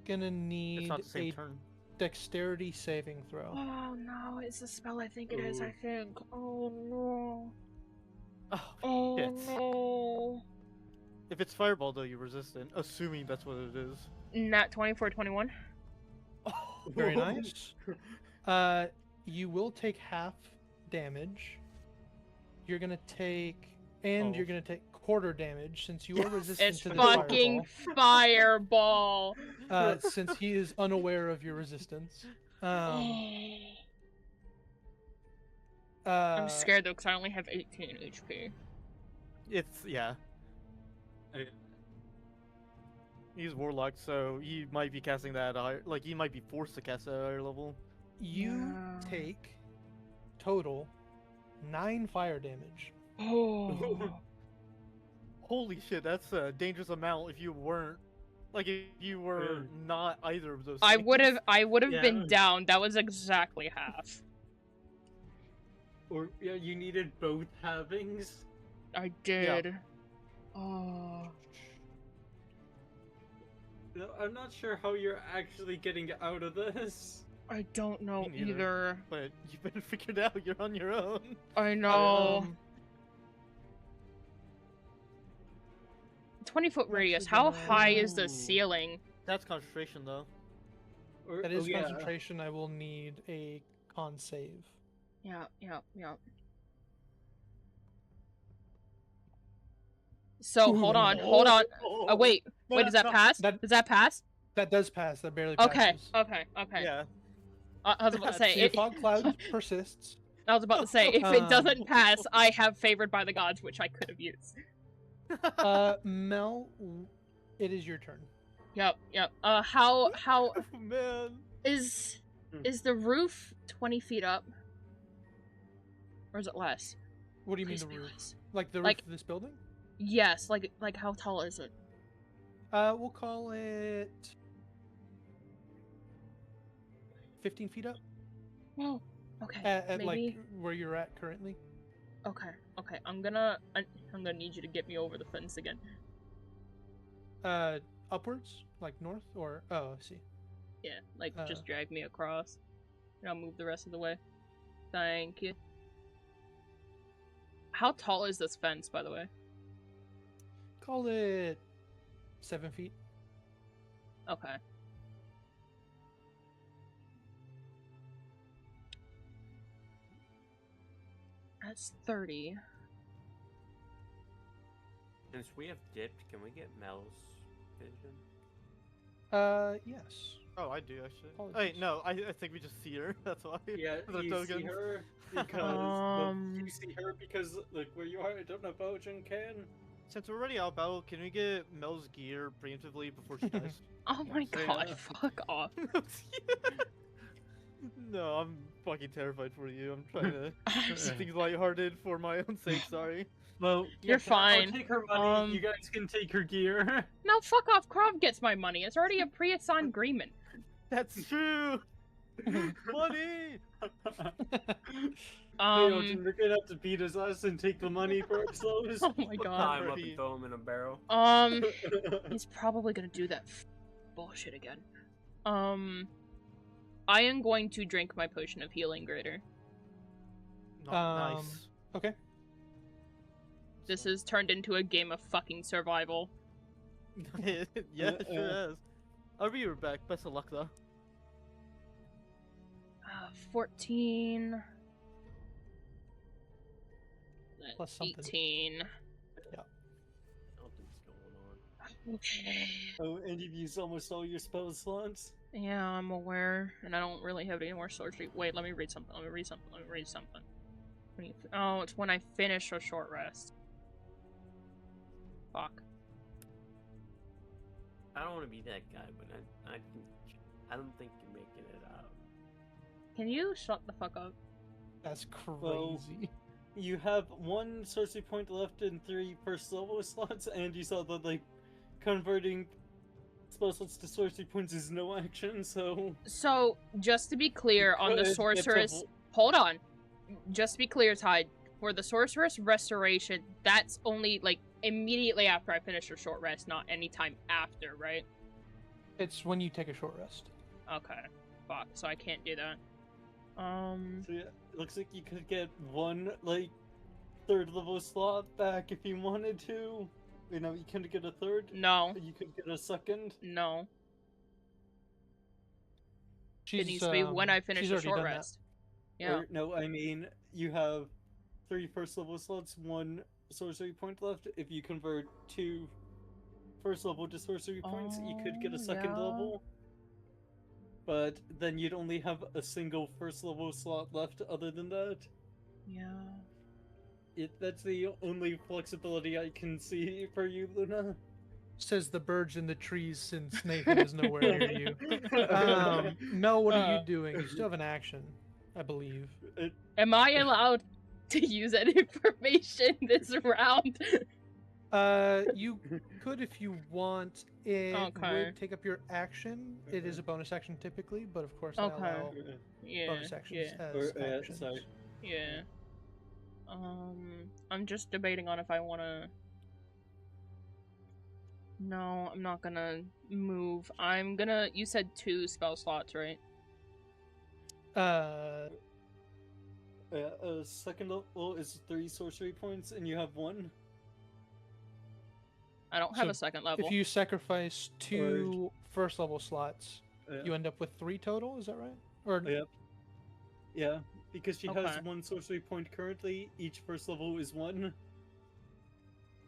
gonna It's need not the same a turn. dexterity saving throw. Oh no, it's a spell I think it is, Ooh. I think. Oh no. Oh, Oh shit. no. If it's fireball though, you're resistant, assuming that's what it is. Nat 24/21. Very nice. You will take half damage. You're gonna take, and Oh. you're gonna take quarter damage since you are resistant It's to the fucking fireball. Since he is unaware of your resistance. I'm scared though because I only have 18 HP. It's yeah. Okay. He's warlock, so he might be casting that at a higher, like he might be forced to cast at a higher level. You Yeah. take total 9 fire damage. Oh. Holy shit, that's a dangerous amount. If you weren't, like, if you were not either of those. I things. would have Yeah. been down. That was exactly half. Or yeah, you needed both halvings. I did. Oh. No, I'm not sure how you're actually getting out of this. I don't know Me neither. either. But you better figure it out. You're on your own. I know. Um, 20-foot actually radius. How gonna- high is the Ooh. ceiling? That's concentration though. Or, That is oh, yeah. concentration. I will need a con save. Yeah. So hold on. Oh wait, does that pass? That- Does that pass? That does pass. That barely Okay, passes. okay. Yeah. I was about to say So your it. fog cloud persists. I was about to say if it Um, doesn't pass, I have favored by the gods, which I could have used. Mel, it is your turn. Yep. How Oh, man. is Hmm. the roof 20 feet up, or is it less? What do you mean Please the be roof? less. Like the roof Like- of this building? Yes, like how tall is it? We'll call it 15 feet up. Oh, okay. At maybe. like where you're at currently. Okay. I'm gonna need you to get me over the fence again. Upwards, like north, or I see. Yeah, like just drag me across, and I'll move the rest of the way. Thank you. How tall is this fence, by the way? Call it 7 feet. Okay. That's 30. Since we have dipped, can we get Mel's vision? Yes. Oh, I do actually. Apologies. Wait, no, I think we just see her. That's why. Yeah, The you see tokens. her because Um. you see her because like where you are. I don't know if Bojan can. Since we're already out of battle, can we get Mel's gear preemptively before she dies? Oh my Fair god, enough. fuck off. No, I'm fucking terrified for you. I'm trying to keep things lighthearted for my own sake. Sorry. Well, You're fine. I'll take her money. Um, You guys can take her gear. No, fuck off. Krav gets my money. It's already a pre-assigned agreement. That's true. Money. Bojan, we're gonna have to beat his ass and take the money for ourselves. Oh my god. Tie him up Right. and throw him in a barrel. He's probably gonna do that bullshit again. I am going to drink my potion of healing greater. Nice. Okay. This has turned into a game of fucking survival. Yeah, it sure has. I'll be right back. Best of luck though. 14. That's Plus something. 18. Something's going on. Okay. Oh, and you've used almost all your spell slots. Yeah, I'm aware, and I don't really have any more sword street. Wait, let me read something. Oh, it's when I finish a short rest. Fuck. I don't want to be that guy, but I don't think you're making it out. Can you shut the fuck up? That's crazy. Well, you have 1 sorcery point left and 3 first level slots, and you saw that like converting spell slots to sorcery points is no action. So just to be clear on the could get sorceress, to- hold on. Just to be clear, Tide, for the sorceress restoration, that's only like immediately after I finish a short rest, not anytime after, right? It's when you take a short rest. Okay. Fuck. So I can't do that. So yeah, it looks like you could get 1 like 3rd level slot back if you wanted to. You know, you couldn't get a 3rd. No. You could get a 2nd. No. She's, It needs to be when I finish she's a already short done that. rest. Yeah. Or, no, I mean, you have 3 first level slots, 1 sorcery point left. If you convert 2 first level to sorcery points, you could get a 2nd yeah. level. But then you'd only have a single first level slot left other than that. Yeah. That's the only flexibility I can see for you, Luna. Says the birds in the trees since Nathan is nowhere near you. Mel, what are you doing? You still have an action, I believe. Am I allowed to use that information this round? You could if you want. It Okay. would take up your action. It is a bonus action typically, but of course I Okay. allow Yeah. bonus actions Yeah. as actions. Sorry. Yeah. I'm just debating on if I wanna. No, I'm not gonna move. I'm gonna. You said 2 spell slots, right? Second level is 3 sorcery points, and you have 1. I don't have So a second level. If you sacrifice 2 first level slots, Yeah. you end up with 3 total. Is that right? Or Yep. Yeah, because she Okay. has 1 sorcery point currently. Each first level is 1.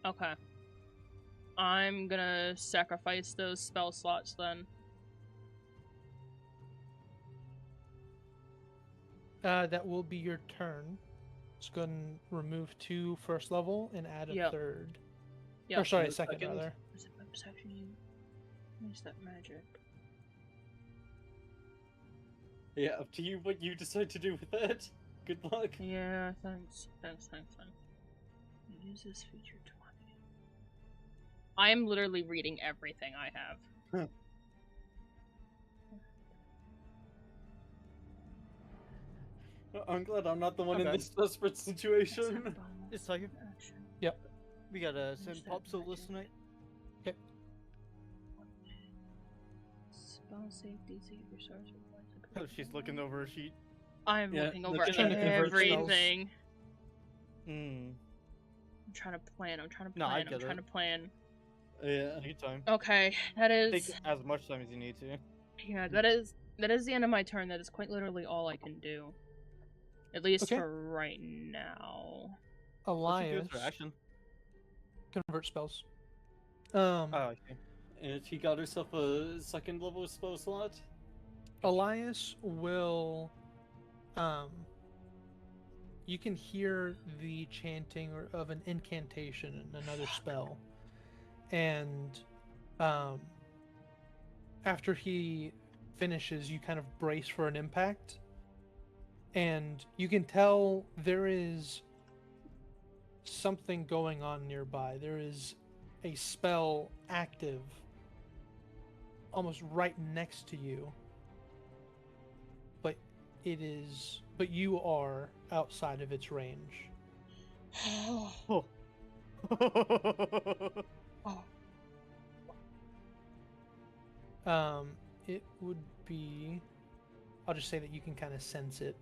Okay. I'm gonna sacrifice those spell slots then. that will be your turn. Let's go ahead and remove 2 first level and add a Yep. 3rd. Yep. Or sorry, And a second second. rather. Is it my perception? Where's that magic? Yeah, up to you what you decide to do with that. Good luck. Yeah, thanks. Use this feature 20. I am literally reading everything I have. I'm glad I'm not the one in Okay. this desperate situation. It's Tiger. Action. We got a send pop solo list tonight. Spell safety, save your sorcery points. Oh, she's looking over her sheet. I'm Yeah, looking over looking at the convert spells. everything. Hmm. I'm trying to plan. No, I I'm get trying it. to plan. Yeah. Take your time. Okay, that Take is as much time as you need to. yeah, that is the end of my turn. That is quite literally all I can do. At least Okay. for right now. What you do Elias, with her action? convert spells. Oh, okay. And she got herself a 2nd level spell slot. Elias will you can hear the chanting of an incantation and another spell, and after he finishes you kind of brace for an impact, and you can tell there is something going on nearby. There is a spell active almost right next to you, but you are outside of its range. Oh. It would be, I'll just say that you can kind of sense it.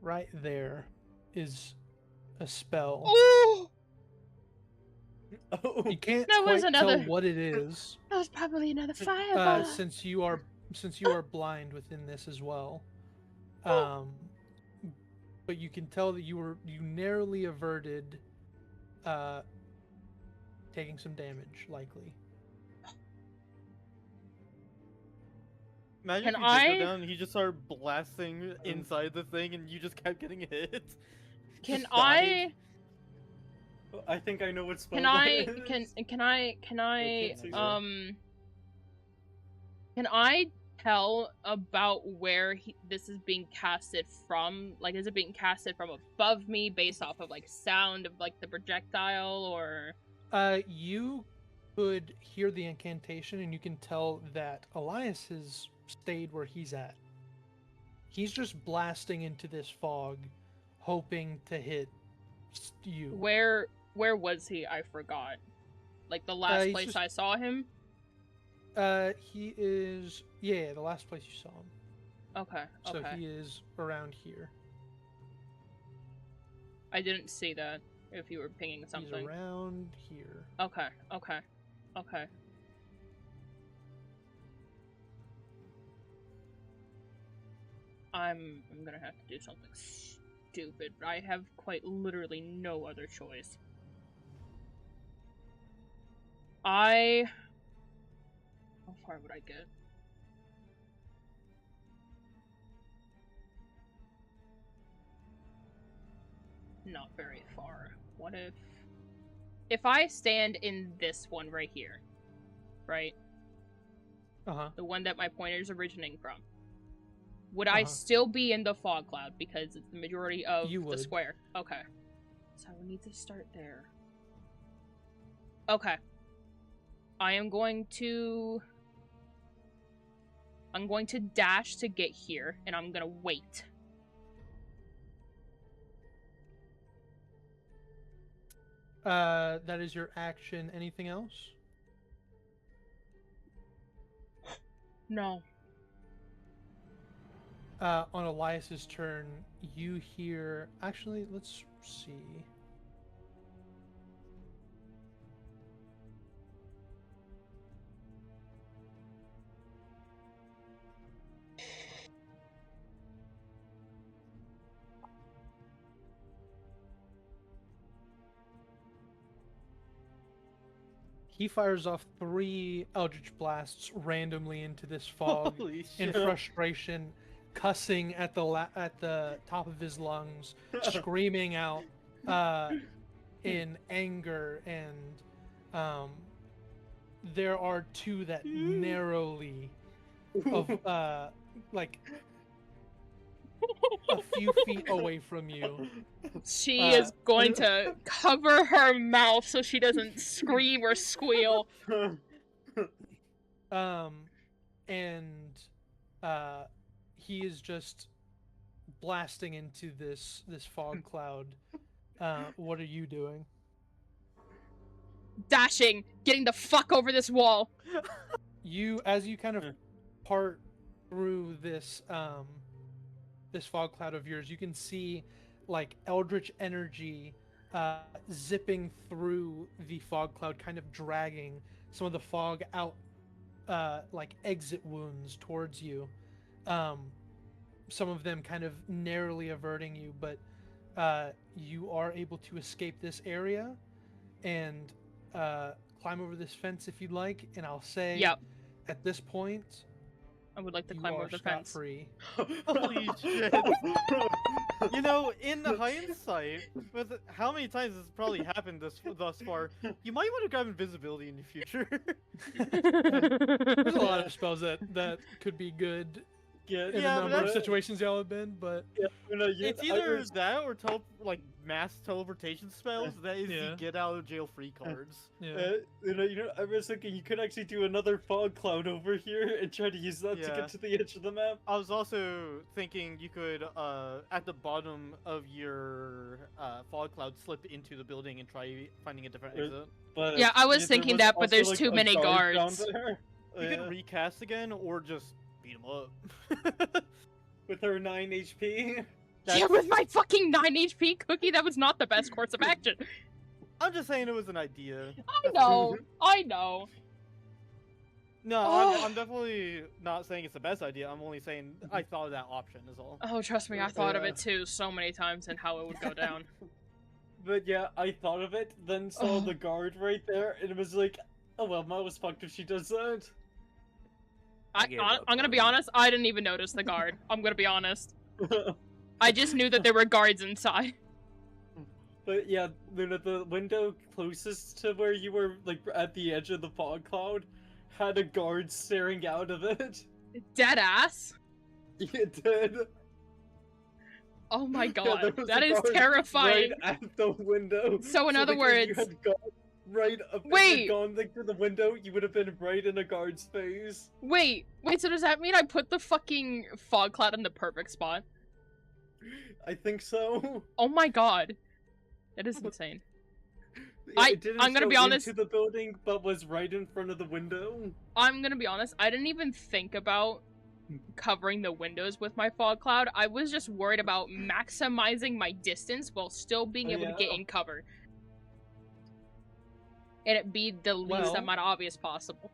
Right there is a spell. Oh! Oh, You can't That was quite another- tell what it is, That was probably another fireball. since you are blind within this as well. But you can tell that you narrowly averted taking some damage, likely. Imagine Can if you did I- go down and he just started blasting inside the thing and you just kept getting hit. Can Just died. I think I know what spell Can that I is. can I can't see that. can I tell about where this is being casted from? Like, is it being casted from above me based off of like sound of like the projectile, or You could hear the incantation, and you can tell that Elias has stayed where he's at. He's just blasting into this fog, hoping to hit you. where was he? I forgot. Like the last he's place just- I saw him. He is the last place you saw him. Okay. So Okay. he is around here. I didn't see that. If you were pinging He's something. around here. Okay. Okay. Okay. I'm gonna have to do something stupid. I have quite literally no other choice. How far would I get? Not very far. What if I stand in this one right here, right? Uh-huh. The one that my pointer is originating from. Would I Uh-huh. still be in the fog cloud because it's the majority of You the would. square? Okay. So I would need to start there. Okay. I'm going to dash to get here, and I'm gonna wait. That is your action. Anything else? No. On Elias's turn, you hear... Actually, let's see. He fires off 3 Eldritch Blasts randomly into this fog Holy in shit. frustration, cussing at the top of his lungs, screaming out in anger, and there are 2 that narrowly of like a few feet away from you. She is going to cover her mouth so she doesn't scream or squeal. And he is just blasting into this fog cloud. What are you doing? Dashing, getting the fuck over this wall. As you kind of part through this this fog cloud of yours, you can see like eldritch energy zipping through the fog cloud, kind of dragging some of the fog out like exit wounds towards you. Some of them kind of narrowly averting you, but you are able to escape this area and climb over this fence if you'd like. And I'll say, Yep. at this point, I would like to you climb are over the fence. scot-free. Holy shit. You know, in hindsight, with how many times this has probably happened thus far, you might want to grab invisibility in the future. There's a lot of spells that could be good Yeah, in Yeah, a but number of that's- situations y'all have been, but It's either that or like mass teleportation spells. That is Yeah. the get out of jail free cards. yeah. I was thinking you could actually do another fog cloud over here and try to use that to Yeah. get to the edge of the map. I was also thinking you could, at the bottom of your fog cloud, slip into the building and try finding a different Or- exit. But Yeah, I was there thinking that, but also, there's like, too a many guard down guards. there. You Yeah, could recast again or just beat them up. with her 9 HP. Yeah, with my fucking 9 HP cookie, that was not the best course of action. I'm just saying it was an idea. I know. I know. No, Oh. I'm definitely not saying it's the best idea. I'm only saying I thought of that option is all. Oh, trust me, I thought of it too so many times and how it would go down. But yeah, I thought of it, then saw the guard right there, and it was like, oh well, Ma was fucked if she does that. I'm gonna be honest, I didn't even notice the guard. I'm gonna be honest. I just knew that there were guards inside. But yeah, Luna, the window closest to where you were, like, at the edge of the fog cloud, had a guard staring out of it. Dead ass? It did. Oh my Yeah, god, there was that a is guard terrifying. Right at the window. So in other like, if you words... had gone right up, if you Wait! had gone like, to the window, you would have been right in a guard's face. Wait, so does that mean I put the fucking fog cloud in the perfect spot? I think so. Oh my god. That is insane. It didn't I'm gonna go be honest- into the building, but was right in front of the window. I'm gonna be honest, I didn't even think about covering the windows with my fog cloud. I was just worried about maximizing my distance while still being able to get in cover. And it be the least amount of obvious possible.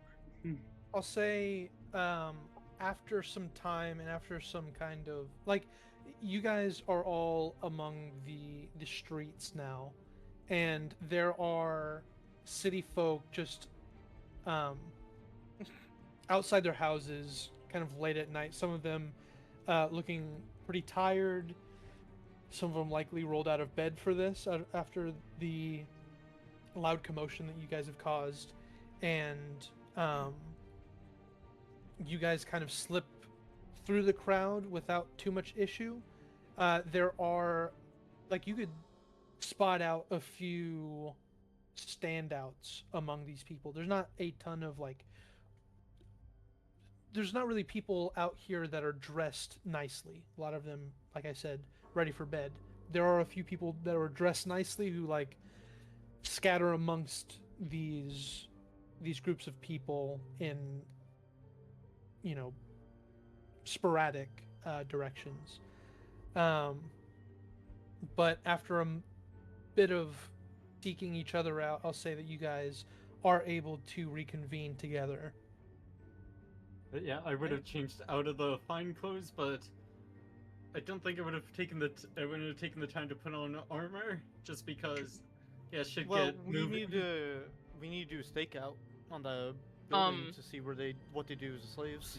I'll say, after some time and after some kind of, like, you guys are all among the streets now, and there are city folk just outside their houses, kind of late at night. Some of them looking pretty tired. Some of them likely rolled out of bed for this after the loud commotion that you guys have caused, and you guys kind of slip through the crowd without too much issue. There are, like, you could spot out a few standouts among these people. There's not a ton of, like, there's not really people out here that are dressed nicely. A lot of them, like I said, ready for bed. There are a few people that are dressed nicely who, like, scatter amongst these groups of people in, you know, sporadic directions. But after a bit of seeking each other out, I'll say that you guys are able to reconvene together. But yeah, I would have changed out of the fine clothes, but I don't think I would have taken the time to put on armor, just because yeah, shit get moving. We need to do a stakeout on the building to see what they do as slaves.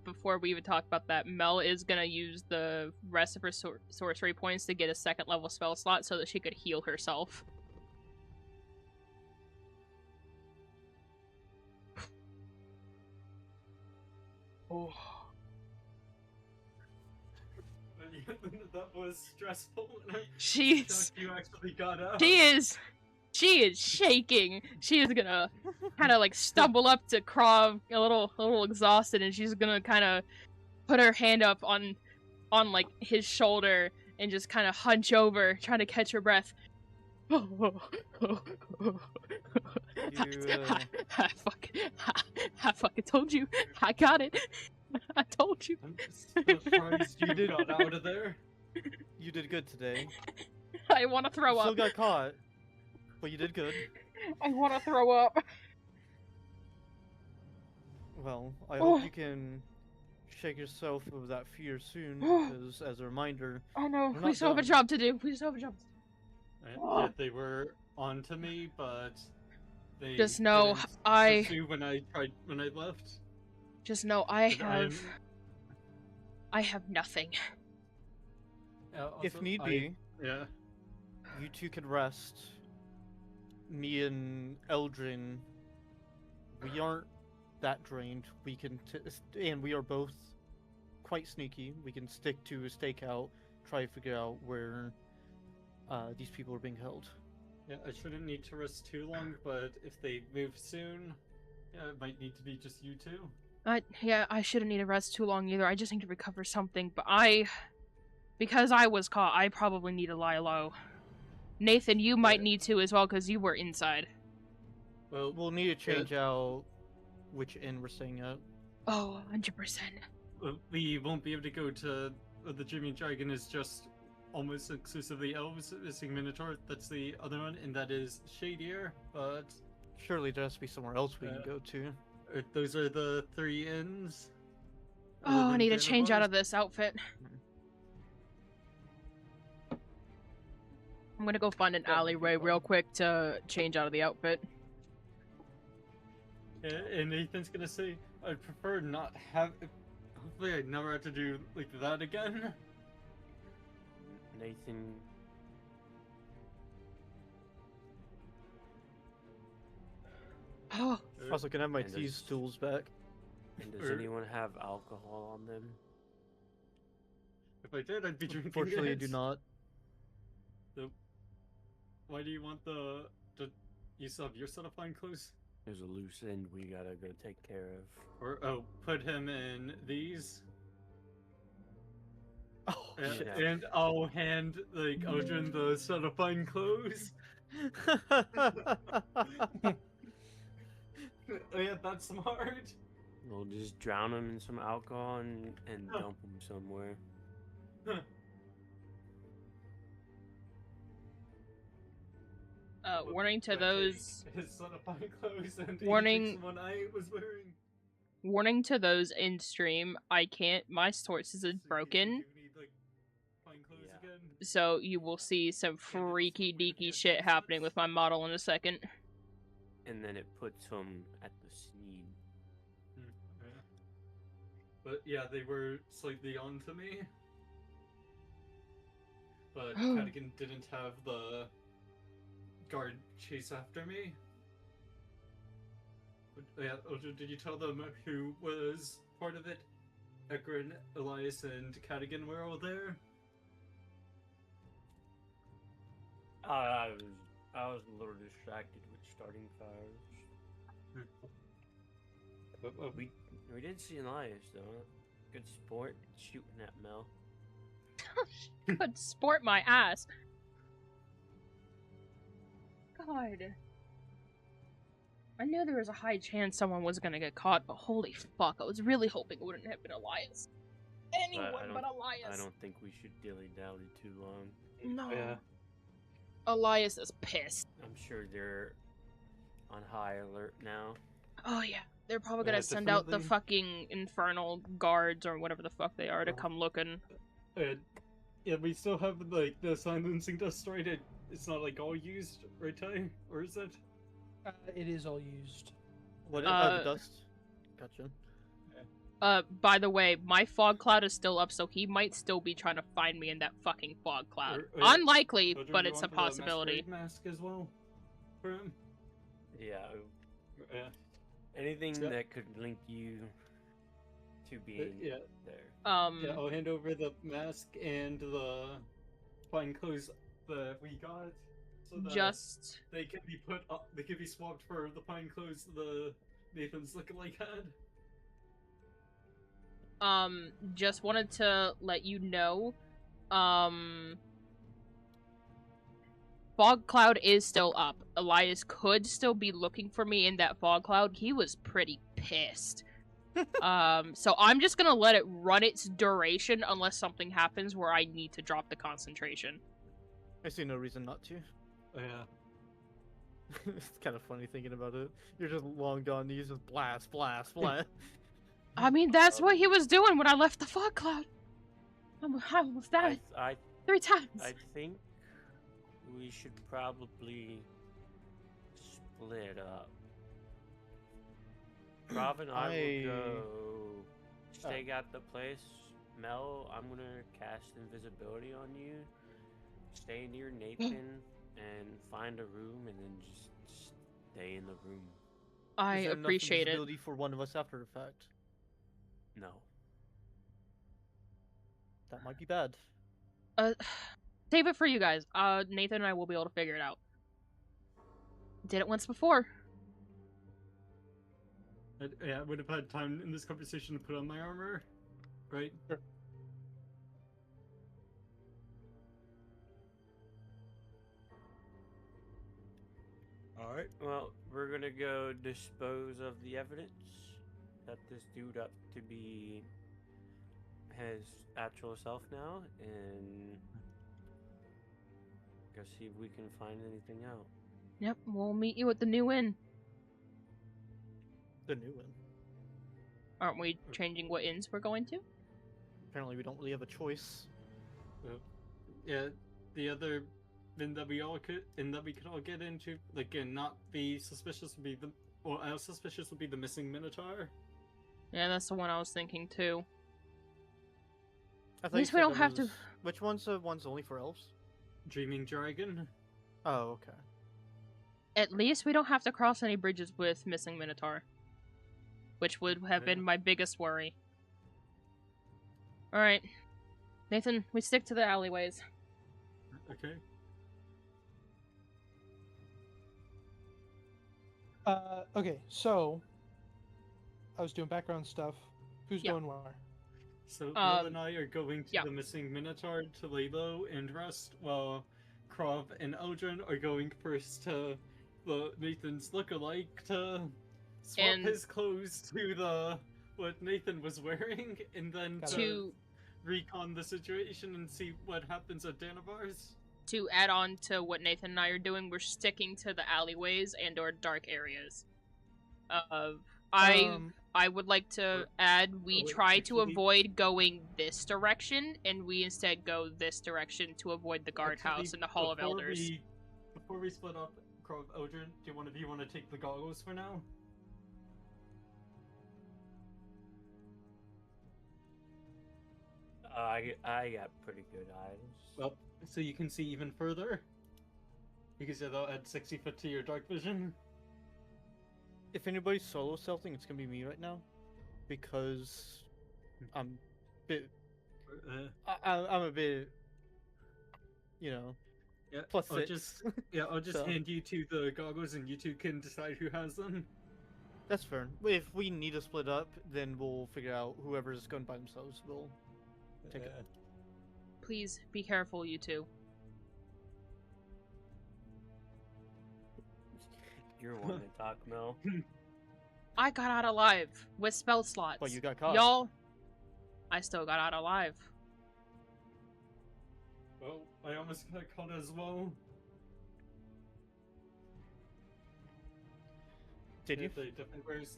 Before we even talk about that, Mel is gonna use the rest of her sorcery points to get a second level spell slot so that she could heal herself. Oh. That was stressful. She's. You actually got out. She is shaking. She is gonna kind of like stumble up to Krav, a little exhausted, and she's gonna kind of put her hand up on like his shoulder and just kind of hunch over, trying to catch her breath. I fucking told you. I got it. I told you. I'm surprised you got out of there. You did good today. I want to throw You up. still got caught, but you did good. I want to throw up. Well, I hope you can shake yourself of that fear soon, because as a reminder, I know. we're We not still have a done. job to do. We still have a job to do. Yeah, they were on to me, but they Just know didn't pursue when I left. Just know I But have nothing. If also, need be, yeah. you two can rest. Me and Eldrin, we aren't that drained. We can, and we are both quite sneaky. We can stick to a stakeout, try to figure out where these people are being held. Yeah, I shouldn't need to rest too long, but if they move soon, yeah, it might need to be just you two. Yeah, I shouldn't need to rest too long either. I just need to recover something, but because I was caught, I probably need to lie low. Nathan, you might need to as well, because you were inside. Well, We'll need to change out which inn we're staying at. Oh, 100%. we won't be able to go to the Jimmy Dragon is just almost exclusively elves, missing Minotaur. That's the other one, and that is shadier. But Surely there has to be somewhere else we can go to. those are the 3 inns. Oh, I need to change out of this outfit. I'm gonna go find an alleyway real quick to change out of the outfit. And Nathan's gonna say, I'd prefer not have. Hopefully, I'd never have to do like that again. Nathan. Oh, I also can have my And tea does- stools back. And does anyone have alcohol on them? If I did, I'd be drinking. Unfortunately, I it. do not. So, why do you want the? You still have your set of fine clothes? There's a loose end we gotta go take care of. Or put him in these. Oh, shit. And I'll hand like Odin the set of fine clothes. Oh yeah, that's smart. We'll just drown them in some alcohol and dump them somewhere. warning to those. His set of fine clothes and Warning. he takes the one I was wearing. Warning to those in stream. I can't. My source is So you broken, do need, like, fine clothes Yeah. again? so you will see some freaky deaky shit happening with my model in a second. And then it puts them at the sneed. Yeah. But yeah, they were slightly onto me. But Cadigan didn't have the guard chase after me. But, yeah, Ojo, did you tell them who was part of it? Ekron, Elias, and Cadigan were all there? I was a little distracted with starting fires. But, We did see Elias though. Good sport shooting at Mel. Could sport my ass. God. I knew there was a high chance someone was gonna get caught, but holy fuck, I was really hoping it wouldn't have been Elias. Anyone but Elias. I don't think we should dilly-dally too long. No. yeah. Elias is pissed. I'm sure they're on high alert now. Oh yeah. They're probably gonna Yeah, send out the definitely. fucking infernal guards or whatever the fuck they are to come looking. Yeah, we still have like the silencing dust, right? It's not like all used, right, Ty? Or is it? It is all used. What? Uh, the dust. Gotcha. By the way, my fog cloud is still up, so he might still be trying to find me in that fucking fog cloud. Unlikely, Ojo, but you it's a want the possibility. masquerade mask as well for him. Yeah. Yeah. Anything Yeah. that could link you to being Yeah. there. Yeah, I'll hand over the mask and the fine clothes that we got, so that just they can be put up. They can be swapped for the fine clothes the Nathan's lookalike had. just wanted to let you know, fog cloud is still up. Elias could still be looking for me in that fog cloud. He was pretty pissed. So I'm just gonna let it run its duration unless something happens where I need to drop the concentration. I see no reason not to. Yeah. It's kind of funny thinking about it. You're just long gone. You just blast, blast, blast. I mean, that's what he was doing when I left the fog cloud. I almost died I 3 times. I think we should probably split up. Prav and I will go stay at the place. Mel, I'm gonna cast invisibility on you. Stay near Nathan and find a room and then just stay in the room. I Is there enough appreciate it. invisibility for one of us after the fact? No. That might be bad. Save it for you guys. Nathan and I will be able to figure it out. Did it once before. I would have had time in this conversation to put on my armor, right? Sure. Alright. Well, we're gonna go dispose of the evidence that this dude up to be his actual self now, and Go see if we can find anything out. Yep, we'll meet you at the new inn. The new one. Aren't we changing what inns we're going to? Apparently, we don't really have a choice. Yeah, the other inn that we could all get into, like, and not be suspicious would be suspicious would be the missing Minotaur. Yeah, that's the one I was thinking too. At least we don't have to- Which one's the one's only for elves? Dreaming Dragon. Oh, okay. At least we don't have to cross any bridges with missing Minotaur. Which would have been my biggest worry. Alright. Nathan, we stick to the alleyways. Okay. Okay, so I was doing background stuff. Who's Yeah. going where? So Will and I are going to yeah. the missing Minotaur to lay low and rest, while Krov and Eldrin are going first to the Nathan's lookalike to swap And- his clothes to the what Nathan was wearing, and then Got it. to recon the situation and see what happens at Danavar's. To add on to what Nathan and I are doing, we're sticking to the alleyways and or dark areas. I would like to add we wait, try to actually- avoid going this direction, and we instead go this direction to avoid the guardhouse Actually, and the Hall of before Elders. Before we split up, Krov, Eldrin, do one of you want to take the goggles for now? I got pretty good eyes. Well, so you can see even further. Because they'll add 60 foot to your dark vision. If anybody's solo stealthing, it's gonna be me right now, because I'm a bit. I'm a bit. You know. Yeah, Plus I'll 6. I'll just So- hand you two the goggles and you two can decide who has them. That's fair. If we need to split up, then we'll figure out whoever's going by themselves will take it. Please be careful, you two. You're one to talk, Mel. I got out alive with spell slots. But you got caught. Y'all, I still got out alive. Well, I almost got caught as well. Did you?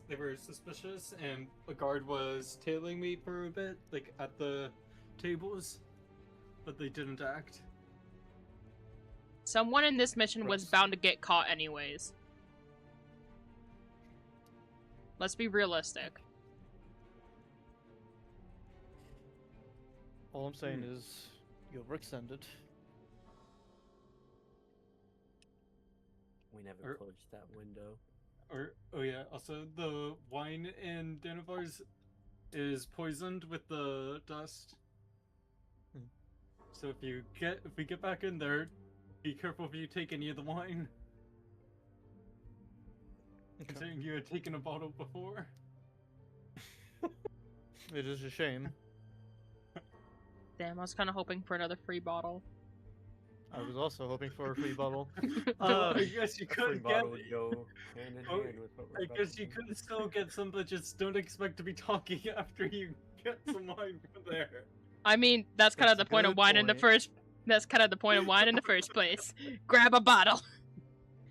They were suspicious, and a guard was tailing me for a bit, like at the tables, but they didn't act. Someone in this mission was Gross. bound to get caught anyways. Let's be realistic. All I'm saying is, you're extended. We never Er- closed that window. Oh yeah, also the wine in Danavar's is poisoned with the dust. Hmm. So if we get back in there, be careful if you take any of the wine. Considering you had taken a bottle before. It is a shame. Damn, I was kind of hoping for another free bottle. I was also hoping for a free bottle. I guess you A free could get. bottle would go hand in Oh, hand with what we're I about guess to you do. could still get some, but just don't expect to be talking after you get some wine from there. I mean, that's kind of That's the a point of good wine in the point. first. That's kind of the point of wine in the first place. Grab a bottle.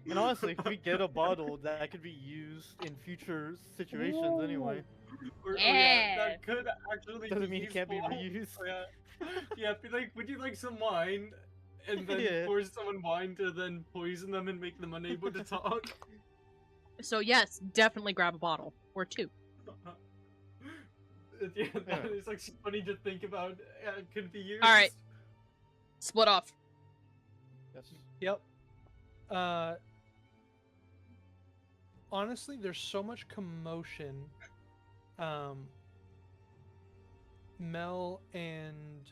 And honestly, if we get a bottle, that could be used in future situations anyway. Or, Yeah. that could actually Doesn't be mean it can't be useful. reused. Oh, yeah. Yeah, be like, would you like some wine? And then Yeah. pour someone wine to then poison them and make them unable to talk. So yes, definitely grab a bottle or two. Yeah, that Yeah. is like funny to think about. It could be used. All right. Split off. Yes. Yep. Honestly, there's so much commotion. Mel and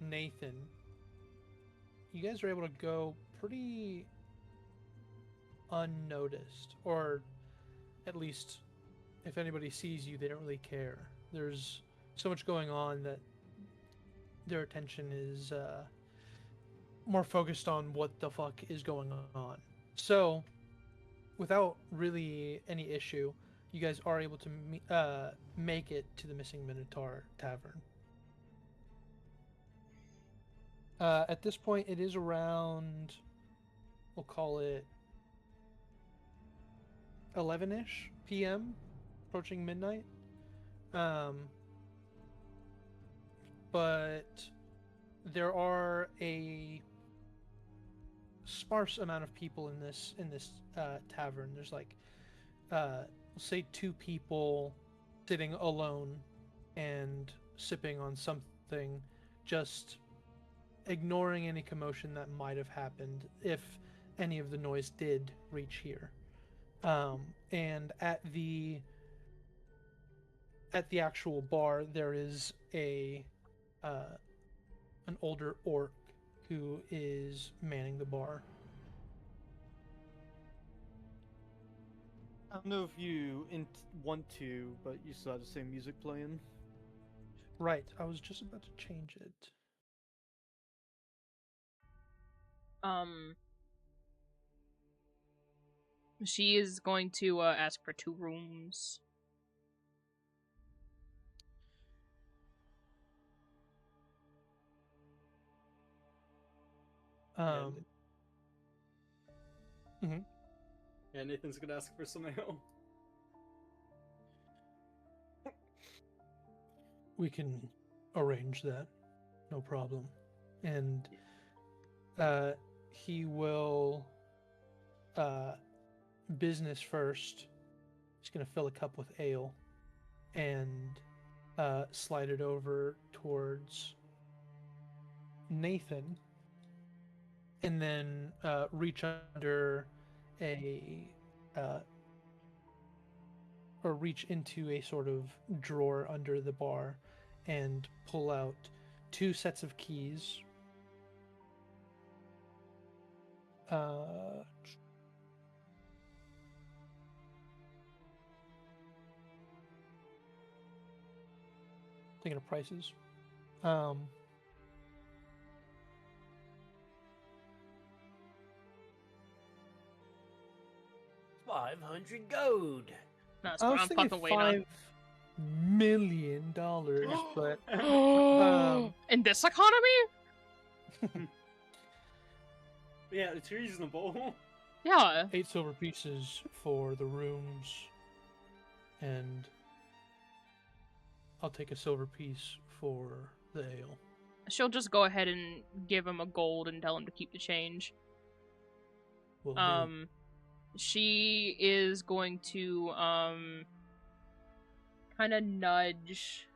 Nathan, you guys are able to go pretty unnoticed, or at least if anybody sees you, they don't really care. There's so much going on that their attention is more focused on what the fuck is going on. So, without really any issue, you guys are able to make it to the Missing Minotaur Tavern. At this point, it is around, we'll call it 11-ish p.m., approaching midnight. But there are a sparse amount of people in this tavern. There's like, we'll say 2 people sitting alone and sipping on something, just ignoring any commotion that might have happened if any of the noise did reach here. And at the actual bar, there is an older orc who is manning the bar. I don't know if you want to, but you still have the same music playing. Right, I was just about to change it. She is going to ask for 2 rooms. Yeah, Nathan's gonna ask for some ale. We can arrange that, no problem. And he will, business first, he's gonna fill a cup with ale and slide it over towards Nathan, and then reach under or reach into a sort of drawer under the bar and pull out 2 sets of keys. Thinking of prices. 500 gold. That's I what was I'm thinking fucking waiting on. $5 million, but In this economy? Yeah, it's reasonable. Yeah. 8 silver pieces for the rooms, and I'll take a silver piece for the ale. She'll just go ahead and give him a gold and tell him to keep the change. Will do. She is going to kind of nudge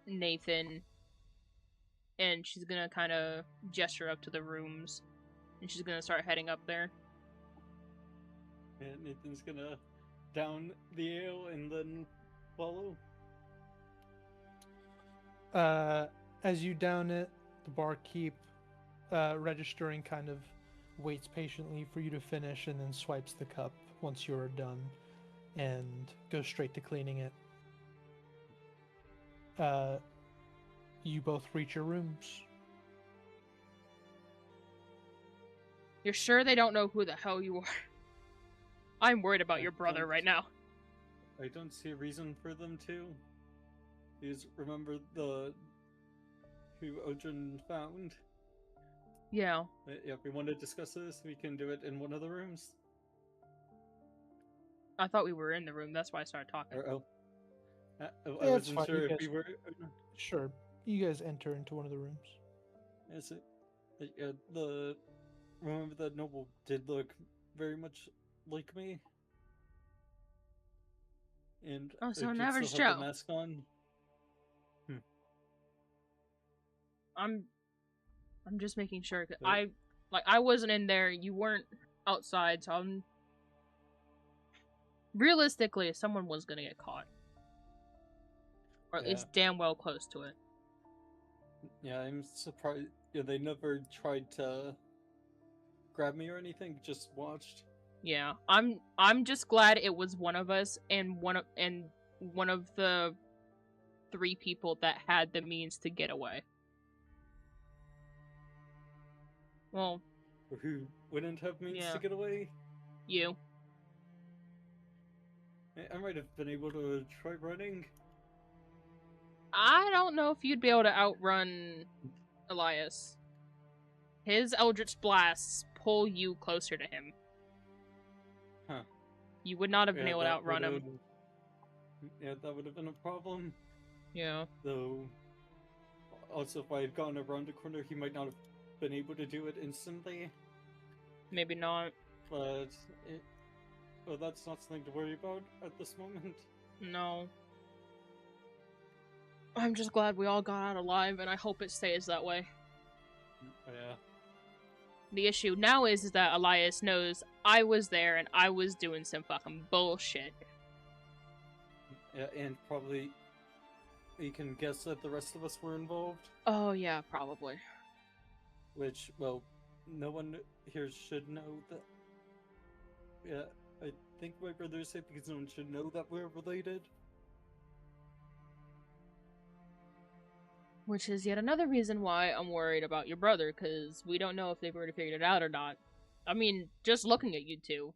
Nathan, and she's gonna kind of gesture up to the rooms, and she's gonna start heading up there. And Nathan's gonna down the ale and then follow. As you down it, the barkeep, registering, kind of waits patiently for you to finish and then swipes the cup once you're done and goes straight to cleaning it. You both reach your rooms. You're sure they don't know who the hell you are? I'm worried about your brother right now. I don't see a reason for them to. Because remember who Ojin found? Yeah. Yeah, if we want to discuss this, we can do it in one of the rooms. I thought we were in the room, that's why I started talking. I Yeah, it's wasn't fine, sure you if guys- we were. Sure, you guys enter into one of the rooms. Is it? Remember that noble did look very much like me. And Oh, so an did average still have Joe. the mask on. I'm just making sure. Right. I wasn't in there. You weren't outside, so I'm. Realistically, someone was gonna get caught, or at least damn well close to it. Yeah, I'm surprised. Yeah, they never tried to grab me or anything. Just watched. Yeah, I'm just glad it was one of us and one of the 3 people that had the means to get away. Well, Or who wouldn't have means Yeah. to get away. you. I might have been able to try running. I don't know if you'd be able to outrun Elias. His Eldritch Blasts pull you closer to him. Huh. You would not have been able to that outrun him. would've- Yeah, that would have been a problem. Yeah. Though, also, if I had gone around the corner, he might not have been able to do it instantly. Maybe not. But, well, that's not something to worry about at this moment. No. I'm just glad we all got out alive, and I hope it stays that way. Yeah. The issue now is that Elias knows I was there and I was doing some fucking bullshit. Yeah, and probably you can guess that the rest of us were involved. Oh yeah, probably. Which, well, no one here should know that. Yeah, I think my brother is safe because no one should know that we're related. Which is yet another reason why I'm worried about your brother, because we don't know if they've already figured it out or not. I mean, just looking at you two,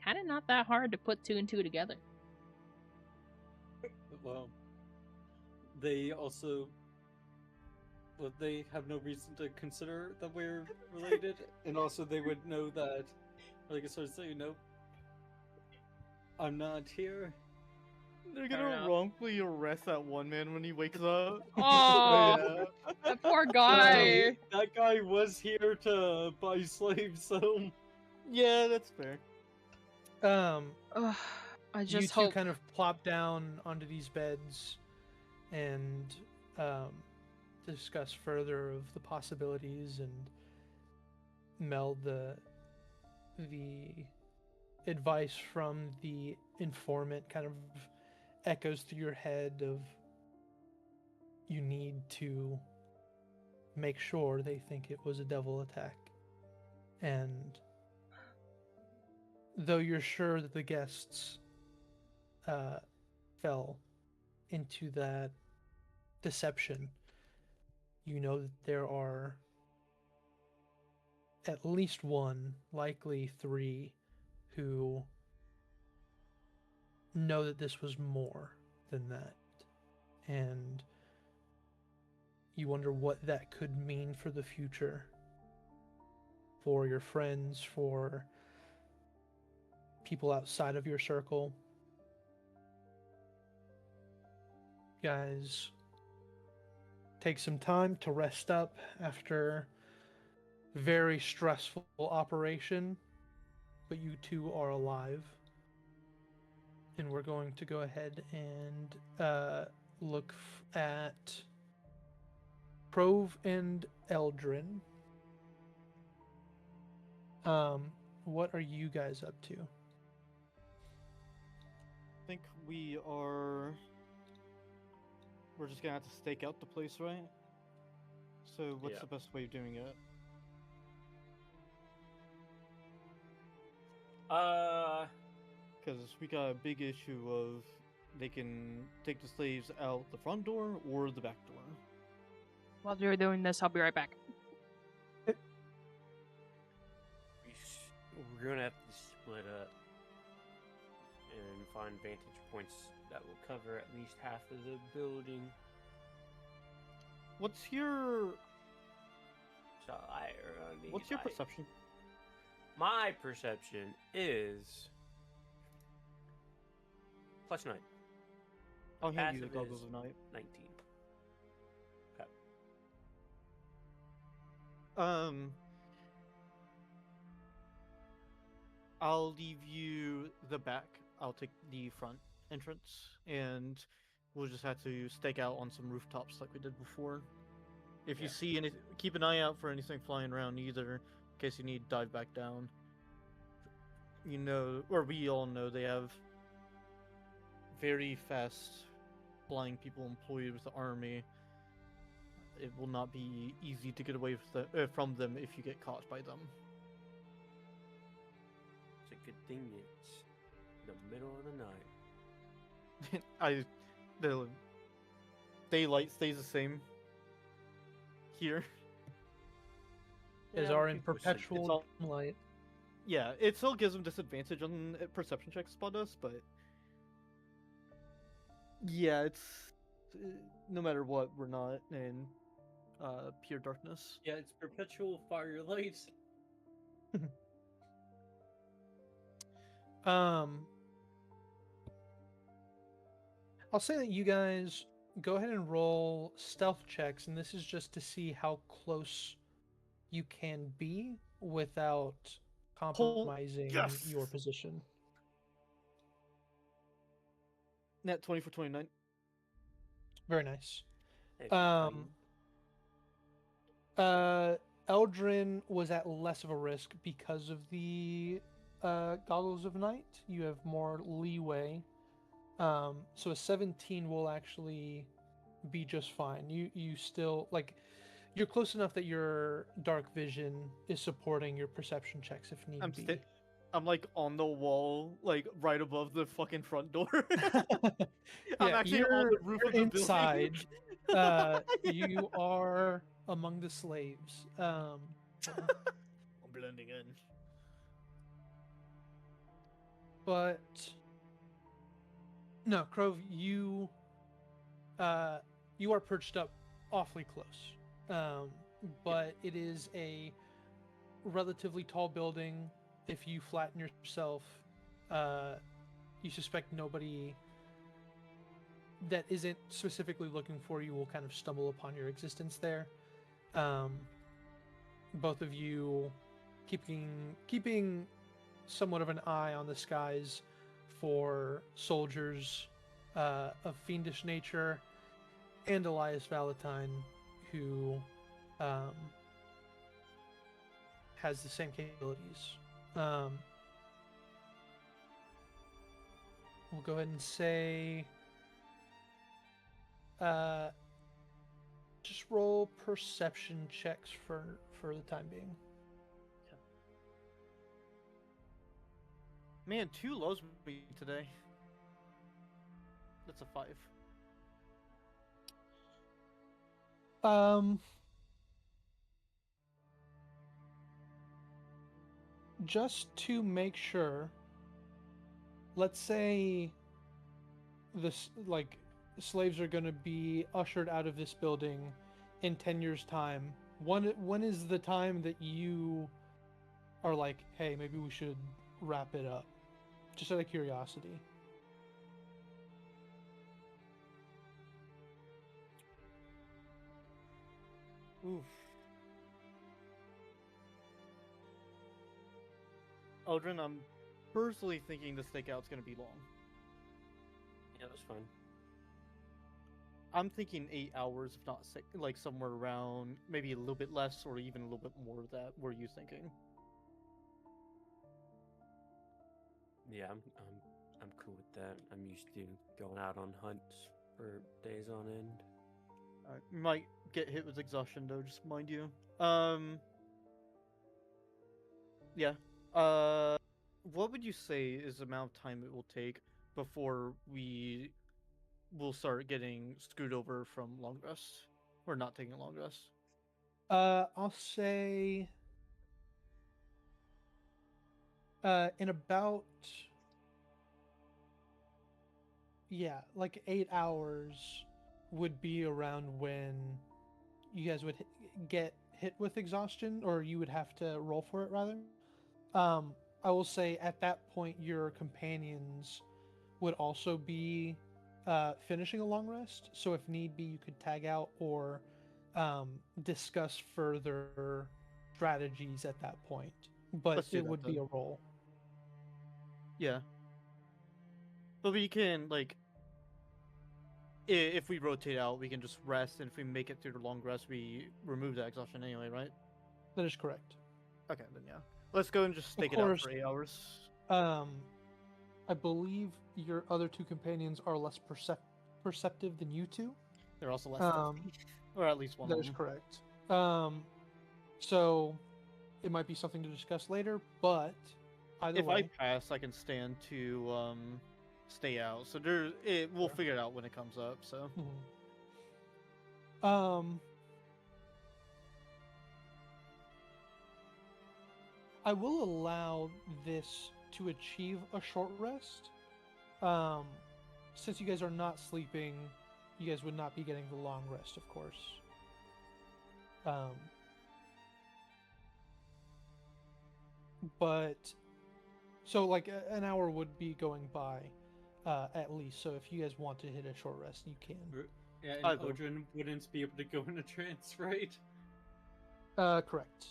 kinda not that hard to put two and two together. Well, they also. Well, they have no reason to consider that we're related, and also they would know that, like I sort of say, no, I'm not here. They're Fair gonna enough. wrongfully arrest that one man when he wakes up. Oh, Yeah. that poor guy. That guy was here to buy slaves, so. Yeah, that's fair. Ugh, I You just two hope. kind of plop down onto these beds and discuss further of the possibilities and meld the advice from the informant kind of echoes through your head of you need to make sure they think it was a devil attack. And though you're sure that the guests fell into that deception, you know that there are at least one, likely three, who know that this was more than that. And you wonder what that could mean for the future, for your friends, for people outside of your circle. Guys, take some time to rest up after a very stressful operation, but you two are alive. And we're going to go ahead and look at Prove and Eldrin. What are you guys up to? I think we're just gonna have to stake out the place, right? So what's Yeah. the best way of doing it? Because we got a big issue of they can take the slaves out the front door or the back door. While you're doing this, I'll be right back. We're gonna have to split up and find vantage points that will cover at least half of the building. What's your So what's your perception? My perception is +9. I'll hand you the Passive goggles is of night. 19. Okay. I'll leave you the back. I'll take the front entrance, and we'll just have to stake out on some rooftops like we did before. If you Yeah. see any, keep an eye out for anything flying around either, in case you need to dive back down. You know, or we all know they have very fast flying people employed with the army. It will not be easy to get away from them if you get caught by them. It's a good thing it's the middle of the night. The daylight stays the same here. Is Yeah, are in people should- it's perpetual all- light. Yeah, it still gives them disadvantage on perception checks about us, but yeah, it's no matter what, we're not, and pure darkness. Yeah, it's perpetual firelight. I'll say that you guys go ahead and roll stealth checks, and this is just to see how close you can be without compromising yes! your position. Net 20 for 29. Very nice. Hey, fine. Eldrin was at less of a risk because of the goggles of night. You have more leeway. So a 17 will actually be just fine. You still like you're close enough that your dark vision is supporting your perception checks if need be. I'm like on the wall, like right above the fucking front door. I'm Yeah, actually on the roof of the inside. building. You are among the slaves. I'm blending in. But no, Crove, you are perched up awfully close. But it is a relatively tall building. If you flatten yourself, you suspect nobody that isn't specifically looking for you will kind of stumble upon your existence there. Both of you keeping somewhat of an eye on the skies for soldiers of fiendish nature, and Elias Valentine, who has the same capabilities. We'll go ahead and say just roll perception checks for the time being. Man, 2 lows me today. That's a 5. Just to make sure, let's say slaves are going to be ushered out of this building in 10 years' time. When is the time that you are like, hey, maybe we should wrap it up? Just out of curiosity. Oof. Eldrin, I'm personally thinking the stakeout's gonna be long. Yeah, that's fine. I'm thinking 8 hours, if not like somewhere around, maybe a little bit less or even a little bit more of that. What are you thinking? Yeah, I'm cool with that. I'm used to going out on hunts for days on end. You might get hit with exhaustion though, just mind you. Yeah. What would you say is the amount of time it will take before we will start getting screwed over from long rest? Or not taking a long rest? I'll say in about like 8 hours would be around when you guys would get hit with exhaustion, or you would have to roll for it rather. I will say at that point your companions would also be finishing a long rest, so if need be you could tag out or discuss further strategies at that point, but it would be a roll. Yeah. But we can, like, if we rotate out, we can just rest, and if we make it through the long rest, we remove that exhaustion anyway, right? That is correct. Okay, then yeah. Let's go and just stake it out for 8 hours. I believe your other two companions are less perceptive than you two. They're also less stealthy. Or at least one that of is them. correct. So it might be something to discuss later, but either way. If I pass, I can stand to stay out. So we'll figure it out when it comes up, so. I will allow this to achieve a short rest. Since you guys are not sleeping, you guys would not be getting the long rest, of course. Um, but so like an hour would be going by, at least. So if you guys want to hit a short rest, you can. Yeah, and I will. Odrin wouldn't be able to go in a trance, right? Correct.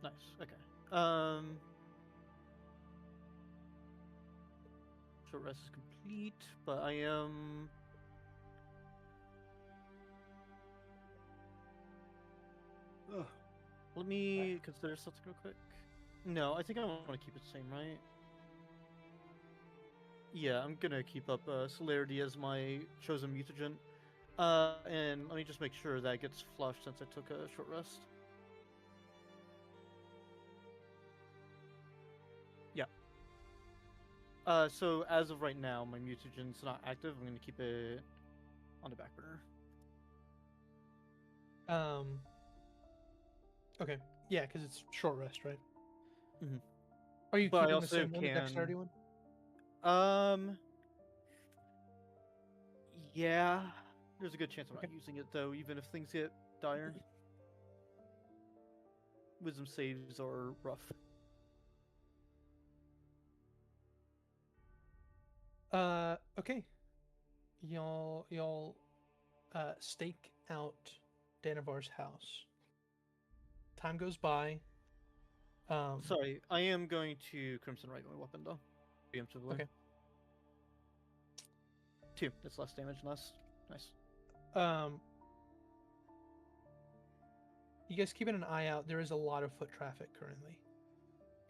Nice. Okay. Short rest is complete, but I am. Ugh. Let me consider something real quick. No, I think I want to keep it the same, right? Yeah, I'm gonna keep up Celerity as my chosen mutagen. And let me just make sure that gets flushed since I took a short rest. Yeah. So as of right now, my mutagen's not active. I'm gonna keep it on the back burner. Okay. Yeah, because it's short rest, right? Mhm. Are you But I keeping the also same one, the dexterity one? Um. Yeah. There's a good chance I'm Okay. not using it though, even if things get dire. Wisdom saves are rough. Okay. Y'all stake out Danavar's house. Time goes by. Sorry, I am going to Crimson Right my weapon though. Preemptively. Okay. 2. That's less damage, less. Nice. You guys keeping an eye out. There is a lot of foot traffic currently.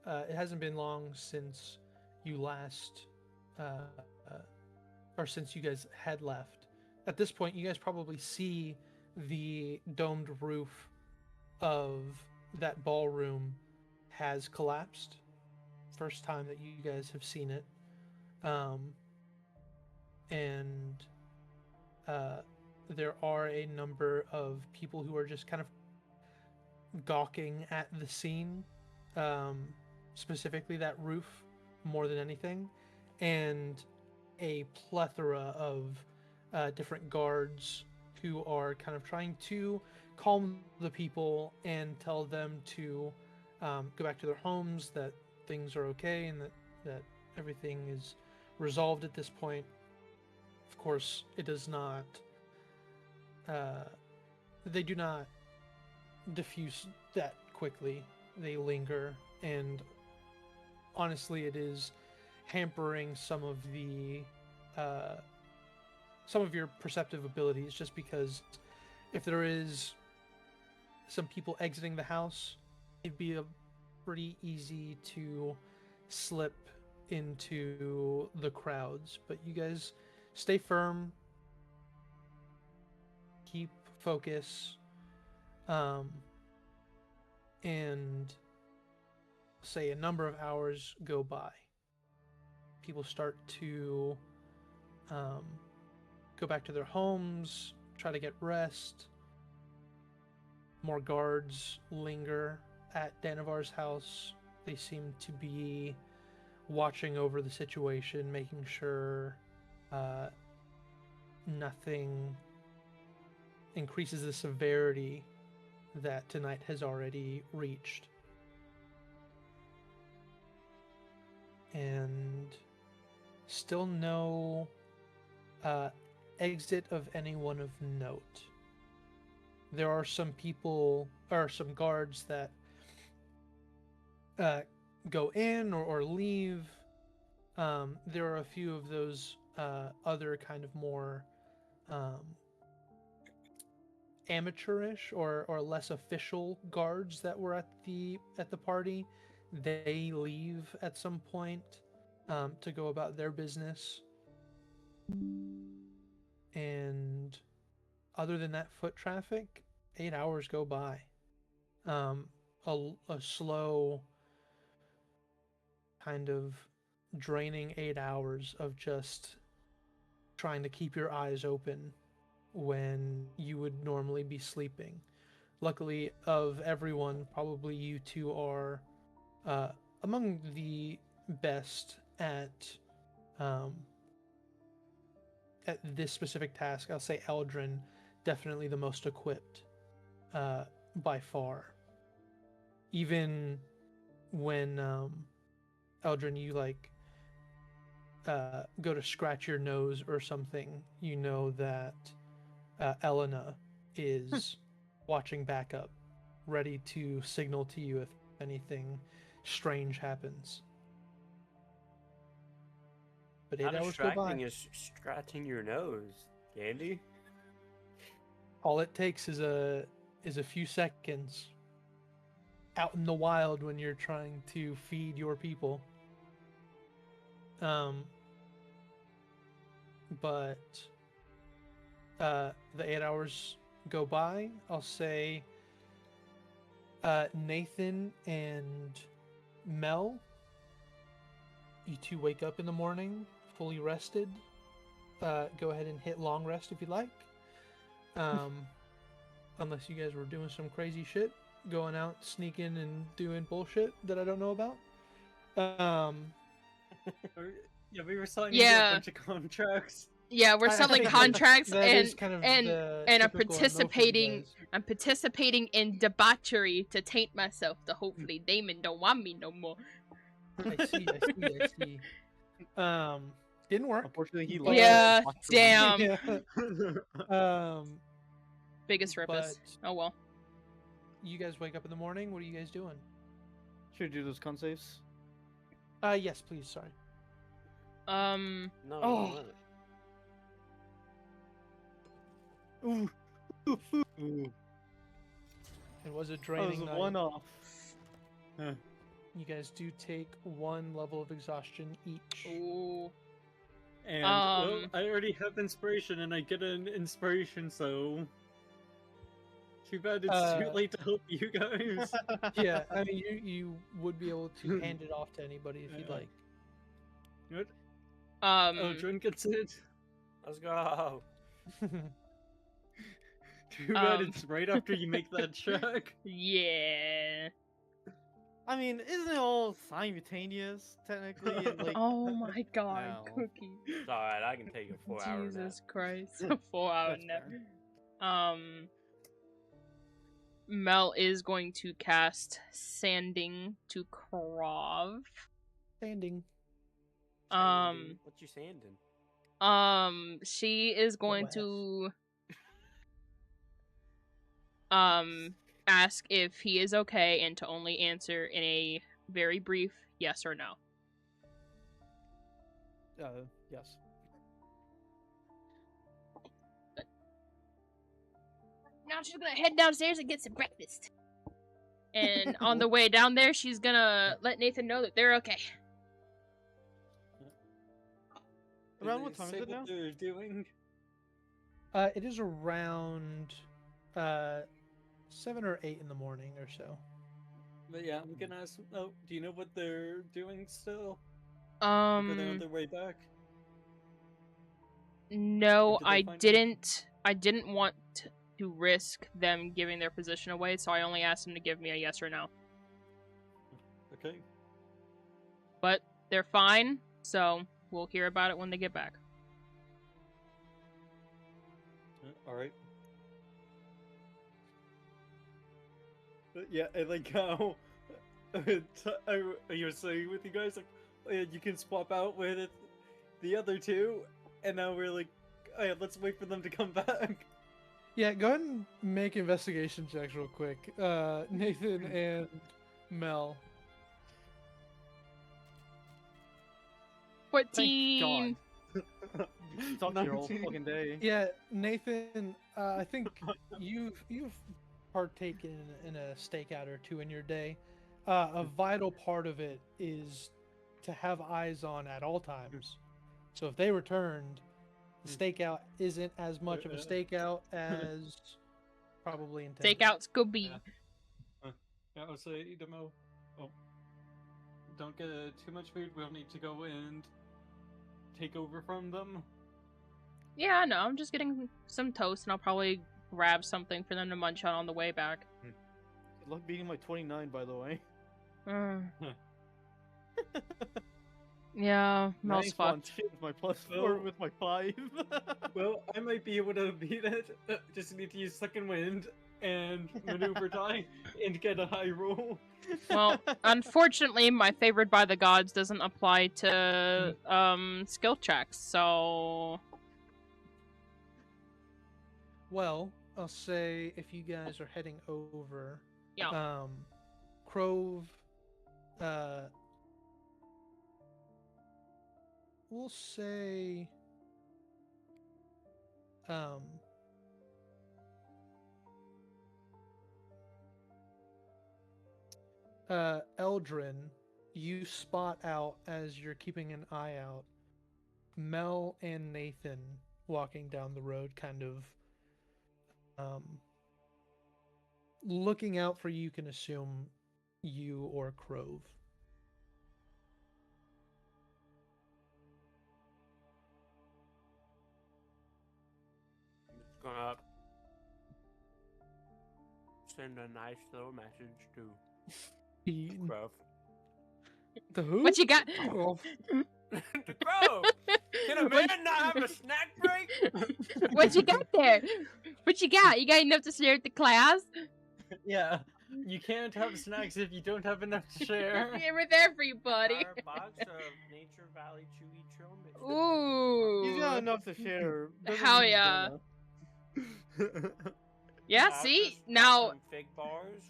It hasn't been long since you last, or since you guys had left. At this point, you guys probably see the domed roof of that ballroom has collapsed. First time that you guys have seen it. And there are a number of people who are just kind of gawking at the scene, specifically that roof more than anything, and a plethora of different guards who are kind of trying to calm the people and tell them to go back to their homes, that things are okay, and that everything is resolved at this point. Of course, it does not. They do not diffuse that quickly. They linger, and honestly, it is hampering some of your perceptive abilities. Just because if there is some people exiting the house, it'd be pretty easy to slip into the crowds. But you guys stay firm, keep focus, and say a number of hours go by. People start to go back to their homes, try to get rest. More guards linger at Danavar's house. They seem to be watching over the situation, making sure nothing increases the severity that tonight has already reached. And still no exit of anyone of note. There are some people, or some guards that go in or leave. There are a few of those other kind of more amateurish or less official guards that were at the party. They leave at some point to go about their business. And other than that foot traffic, 8 hours go by. A slow kind of draining 8 hours of just trying to keep your eyes open when you would normally be sleeping. Luckily, of everyone, probably you two are among the best at at this specific task, I'll say Eldrin definitely the most equipped by far. Even when Eldrin, you like go to scratch your nose or something, you know that Elena is watching back up, ready to signal to you if anything strange happens. But 8 How hours go by. distracting is scratching your nose, Candy? All it takes is a few seconds out in the wild when you're trying to feed your people. But the 8 hours go by. I'll say Nathan and Mel, you two wake up in the morning fully rested. Go ahead and hit long rest if you'd like. Unless you guys were doing some crazy shit, going out, sneaking, and doing bullshit that I don't know about. Yeah, we were signing Yeah. a bunch of contracts. Yeah, we're I selling think contracts that is kind of and the I'm typical MO for you participating. guys. I'm participating in debauchery to taint myself. To hopefully Damon don't want me no more. I see. Didn't work. Unfortunately, he But- loves Yeah, debauchery. damn. Yeah. Biggest rapist. But Oh well. you guys wake up in the morning. What are you guys doing? Should we do those con saves? Yes, please. Sorry. No. Oh. no. Ooh. Ooh. It was a That was draining a night. one-off. You guys do take 1 level of exhaustion each. Ooh. And well, Um. I already have inspiration, and I get an inspiration, so too bad it's too late to help you guys. Yeah, I mean, you would be able to hand it off to anybody if you'd Yeah. like. What? Um. Oh, Jordan gets it. Let's go. Too bad Um. it's right after you make that check. Yeah. I mean, isn't it all simultaneous, technically? And, like, Oh my God, No. Cookie. It's alright, I can take a 4-hour nap. Jesus Christ. A 4-hour That's nap. fair. Mel is going to cast Sanding to Krav. Standing. Um, What you sanding? She is going West. to ask if he is okay and to only answer in a very brief yes or no. Yes. Now she's gonna head downstairs and get some breakfast. And on the way down there, she's gonna let Nathan know that they're okay. Around Did what they time is say it now? what they're doing? It is around 7 or 8 in the morning or so. But yeah, I'm gonna ask. Oh, do you know what they're doing still? Are they on their way back? No, Or did they I find didn't. I didn't want to risk them giving their position away, so I only asked them to give me a yes or no. Okay. But they're fine, so we'll hear about it when they get back. All right. Yeah, I like how you were saying with you guys, like, oh, yeah, you can swap out with the other two, and now we're like, oh, yeah, let's wait for them to come back. Yeah, go ahead and make investigation checks real quick. Nathan and Mel. 14. Talk to your whole 19. fucking day. Yeah, Nathan. I think you've partaken in a stakeout or two in your day. A vital part of it is to have eyes on at all times. So if they returned, the stakeout isn't as much of a stakeout as probably intended. Stakeouts could be. Yeah, I would say, Demo, don't get too much food. We'll need to go and take over from them. Yeah, no, I'm just getting some toast, and I'll probably grab something for them to munch on the way back. Good luck beating my 29, by the way. Yeah, Mel's Nice one. fucked. Shit, my +4 Well- with my 5. Well, I might be able to beat it. Just need to use second wind and maneuver die and get a high roll. Well, unfortunately, my favored by the gods doesn't apply to skill checks, so Well, I'll say if you guys are heading over, yeah. Crove, we'll say, Eldrin, you spot out as you're keeping an eye out, Mel and Nathan walking down the road, kind of looking out for you, can assume you or Crove. I'm just gonna send a nice little message to Grove. The who? What you got? Crove. To Grove! Can a man not have a snack break? What you got there? What you got? You got enough to share with the class? Yeah, you can't have snacks if you don't have enough to share. Yeah, we're there for you, buddy. Our box of Nature Valley Chewy Trail mix. Ooh. He's got enough to share. Doesn't Hell mean he's yeah. gonna. Yeah, I see? just bought Now, some fig bars.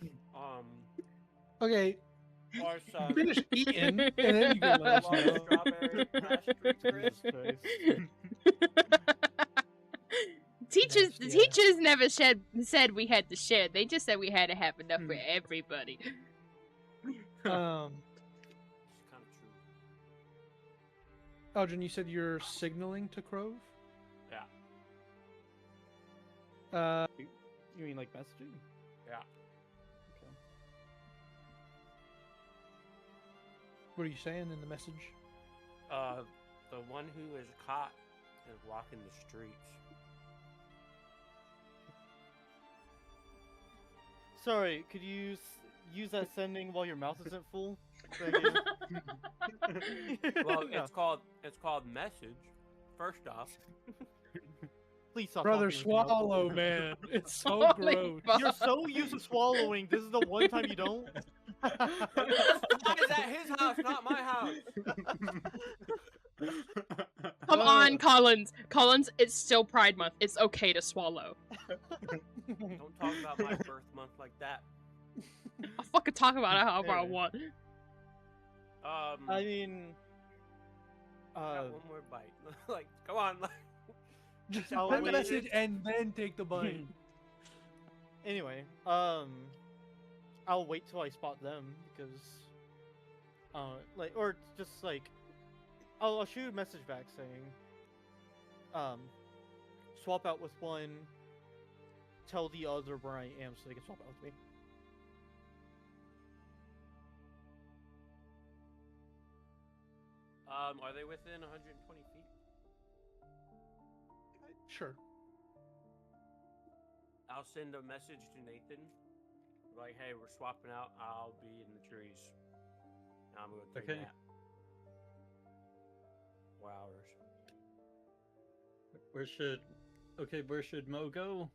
Okay, Or some finish eating, and then you can let us large know. strawberry pastry crisp. Jesus Christ. teachers Nice, the yeah. teachers never said we had to share. They just said we had to have enough for everybody. It's kind of true. Eldrin, you said you're signaling to Crove? Yeah. You mean like messaging? Yeah. Okay. What are you saying in the message? The one who is caught is walking the streets. Sorry, could you use that sending while your mouth isn't full? Thank you. Well, No. it's called message. First off, Please stop. Brother, talking with your mouth full. swallow, man. It's so Holy gross. fuck. You're so used to swallowing. This is the one time you don't. that is at his house, not my house. Come on, Collins. Collins, it's still Pride Month. It's okay to swallow. Don't talk about my birth month like that. I'll fucking talk about it however I want. I mean, got one more bite. Like, come on. Like, Just I'll send the wait. message and then take the bite. anyway, I'll wait till I spot them because, like, or just like, I'll shoot a message back saying, swap out with one, tell the other where I am so they can swap out with me. are they within 120 feet? Sure. I'll send a message to Nathan. Like, hey, we're swapping out. I'll be in the trees. I'm going to take Okay. a nap. 4 hours. Where should Mo go?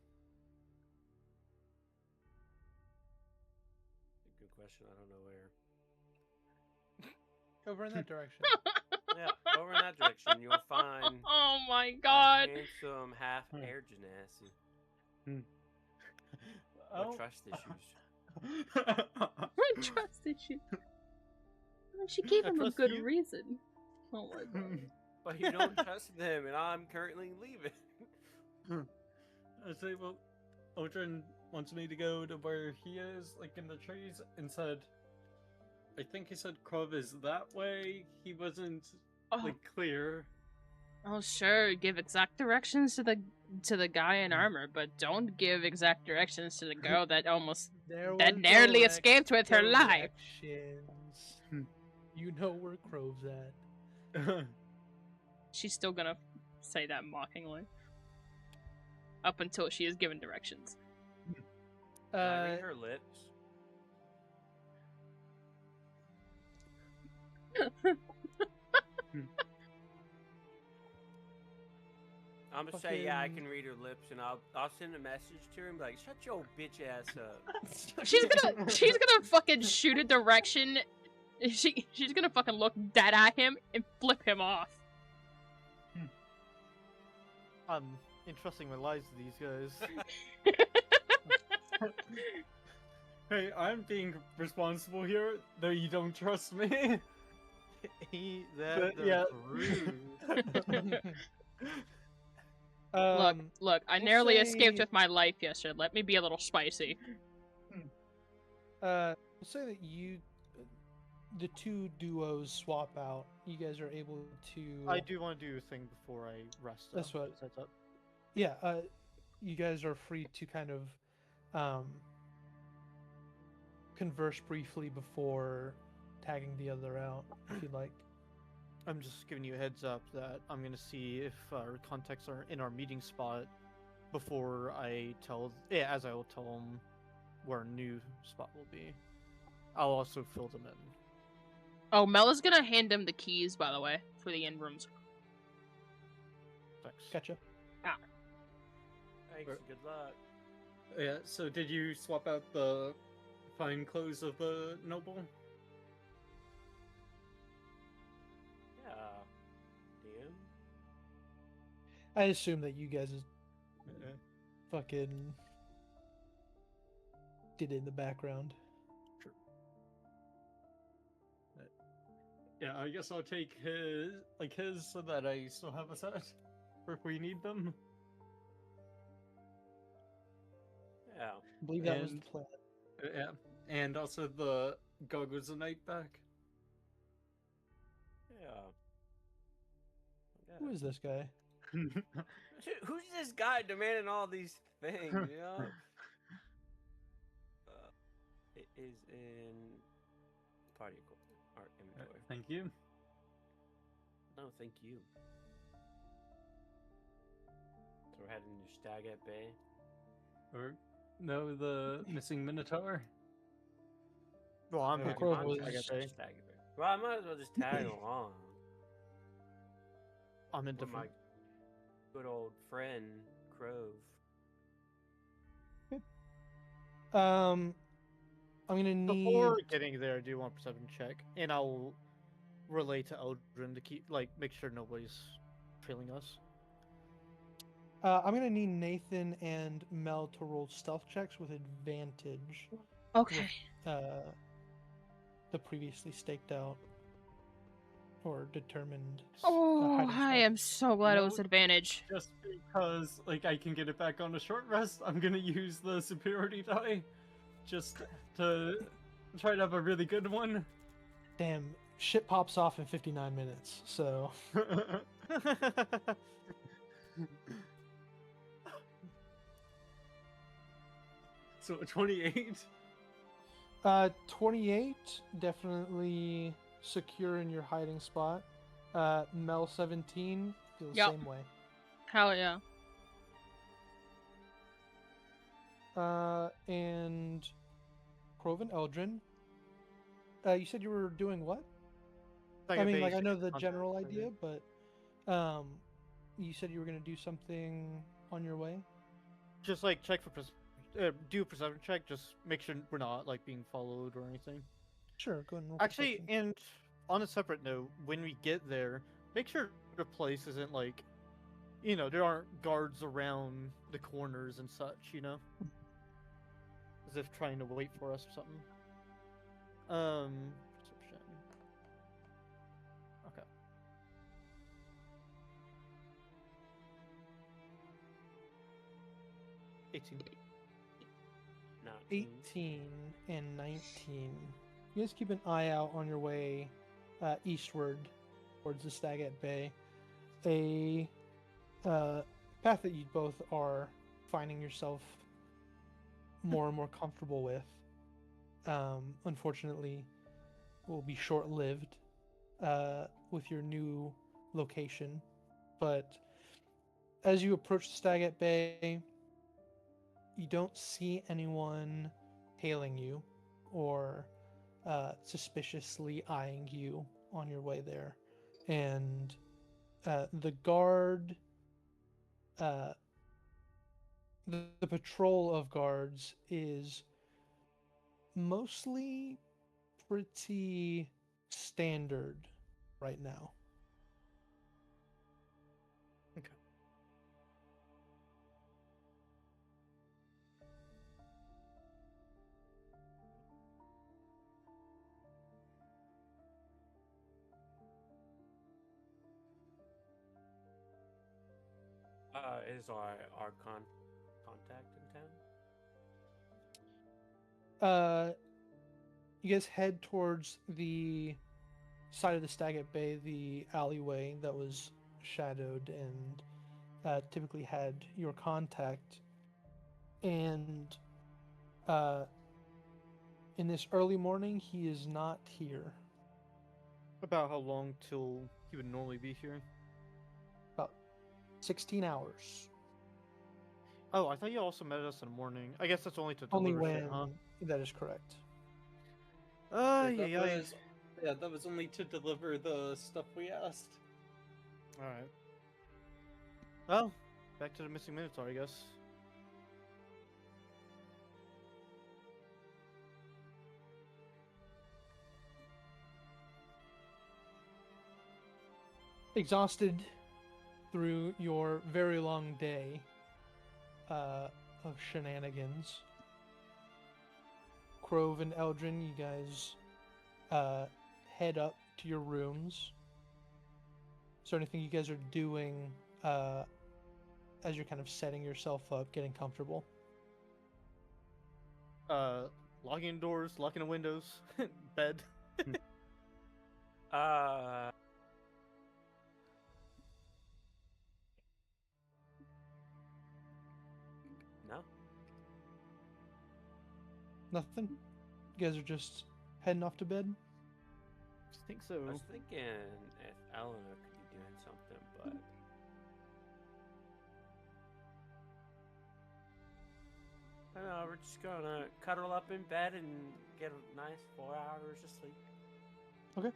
Good question. I don't know where. Over in that direction. Yeah, over in that direction, you'll find Oh my a god. handsome half-air genasi with Oh. trust issues. What trust issue? She gave I him a trust good you. reason. Oh my god. But you don't trust them, and I'm currently leaving. I say, well, Odrin wants me to go to where he is, like in the trees, and said, I think he said Krov is that way. He wasn't like clear. Oh sure, give exact directions to the guy in armor, but don't give exact directions to the girl that that narrowly escaped with her life. Directions. You know where Crove's at. She's still gonna say that mockingly. Up until she is given directions. Can I read her lips? I'm gonna say, yeah, I Fucking- can read her lips, and I'll send a message to her and be like, shut your bitch ass up. She's gonna fucking shoot a direction. She's gonna fucking look dead at him and flip him off. I'm entrusting my lives to these guys. Hey, I'm being responsible here, though you don't trust me. Ain't that But, the yeah. Look, Um, I we'll narrowly escaped say- with my life yesterday. Let me be a little spicy. we'll say that the two duos swap out. You guys are able to. I do want to do a thing before I rest. Though, That's what- just heads up. Yeah, you guys are free to kind of converse briefly before tagging the other out, if you'd like. I'm just giving you a heads up that I'm gonna see if our contacts are in our meeting spot before I tell. Yeah, as I will tell them where our new spot will be. I'll also fill them in. Oh, Mella's gonna hand him the keys, by the way, for the inn rooms. Thanks. Gotcha. Thanks, good luck. Yeah, so did you swap out the fine clothes of the noble? Yeah. DM? I assume that you guys fucking did it in the background. Yeah, I guess I'll take his so that I still have a set for if we need them. Yeah. I believe that was the And- plan. Yeah, and also the goggles of night back. Yeah. Who is this guy? Who's this guy demanding all these things, you know? It is in party equipment, art inventory. Thank you. No, thank you. So we're heading to Stagette Bay. Or no, the missing Minotaur. Well, I'm Oh, heading Crow to was- Stagette Bay. Stagette Bay. Well, I might as well just tag along I'm in with my different. good old friend Crove. I'm gonna need. Before getting there, I do want a perception check, and I'll relay to Eldrin to make sure nobody's trailing us. I'm gonna need Nathan and Mel to roll stealth checks with advantage. Okay. The previously staked out or determined. Oh, hiding I spot. am so glad it No. was advantage. Just because, I can get it back on a short rest, I'm gonna use the superiority die, just to try to have a really good one. Damn, shit pops off in 59 minutes. So So 28. 28, definitely secure in your hiding spot. Mel 17, feel the Yup. same way. Hell yeah. And Proven Eldrin. You said you were doing what? I mean, like I know the general idea, but you said you were gonna do something on your way. Just check for do a perception check. Just make sure we're not being followed or anything. Sure, go ahead and roll Actually, perception. and on a separate note, when we get there, make sure the place isn't there aren't guards around the corners and such, as if trying to wait for us or something. Perception. Okay. $18. 18 and 19. You guys keep an eye out on your way eastward towards the Stagette Bay. A path that you both are finding yourself more and more comfortable with. Unfortunately, will be short-lived with your new location. But as you approach the Stagette Bay, you don't see anyone hailing you or suspiciously eyeing you on your way there. And the guard the patrol of guards is mostly pretty standard right now. Okay. Is our contact in town? You guys head towards the side of the Stagget Bay, the alleyway that was shadowed and typically had your contact. And in this early morning, he is not here. About how long till he would normally be here? About 16 hours. Oh, I thought you also met us in the morning. I guess that's only to Only deliver when shit, huh? that is correct. Yeah. Yeah, that was only to deliver the stuff we asked. Alright. Well, back to the missing Minotaur, I guess. Exhausted through your very long day of shenanigans, Crove and Eldrin, you guys head up to your rooms. Is there anything you guys are doing as you're kind of setting yourself up, getting comfortable? Locking doors, locking the windows, bed. No. Nothing? You guys are just heading off to bed? I think so. I was thinking if Eleanor could be doing something, but I don't know. We're just gonna cuddle up in bed and get a nice 4 hours of sleep. Okay.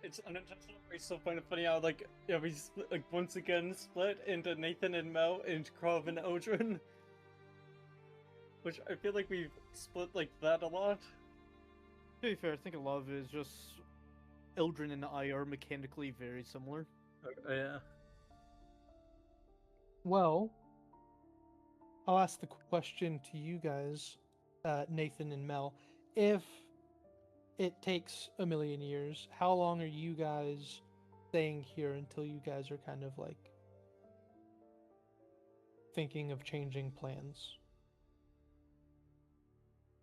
It's unintentional. It's so funny how we split, once again split into Nathan and Mel and Krov and Eldrin. Which I feel like we've split like that a lot. To be fair, I think a lot of it is just Eldrin and I are mechanically very similar. Yeah. Well, I'll ask the question to you guys, Nathan and Mel. If it takes a million years, how long are you guys staying here until you guys are kind of like thinking of changing plans?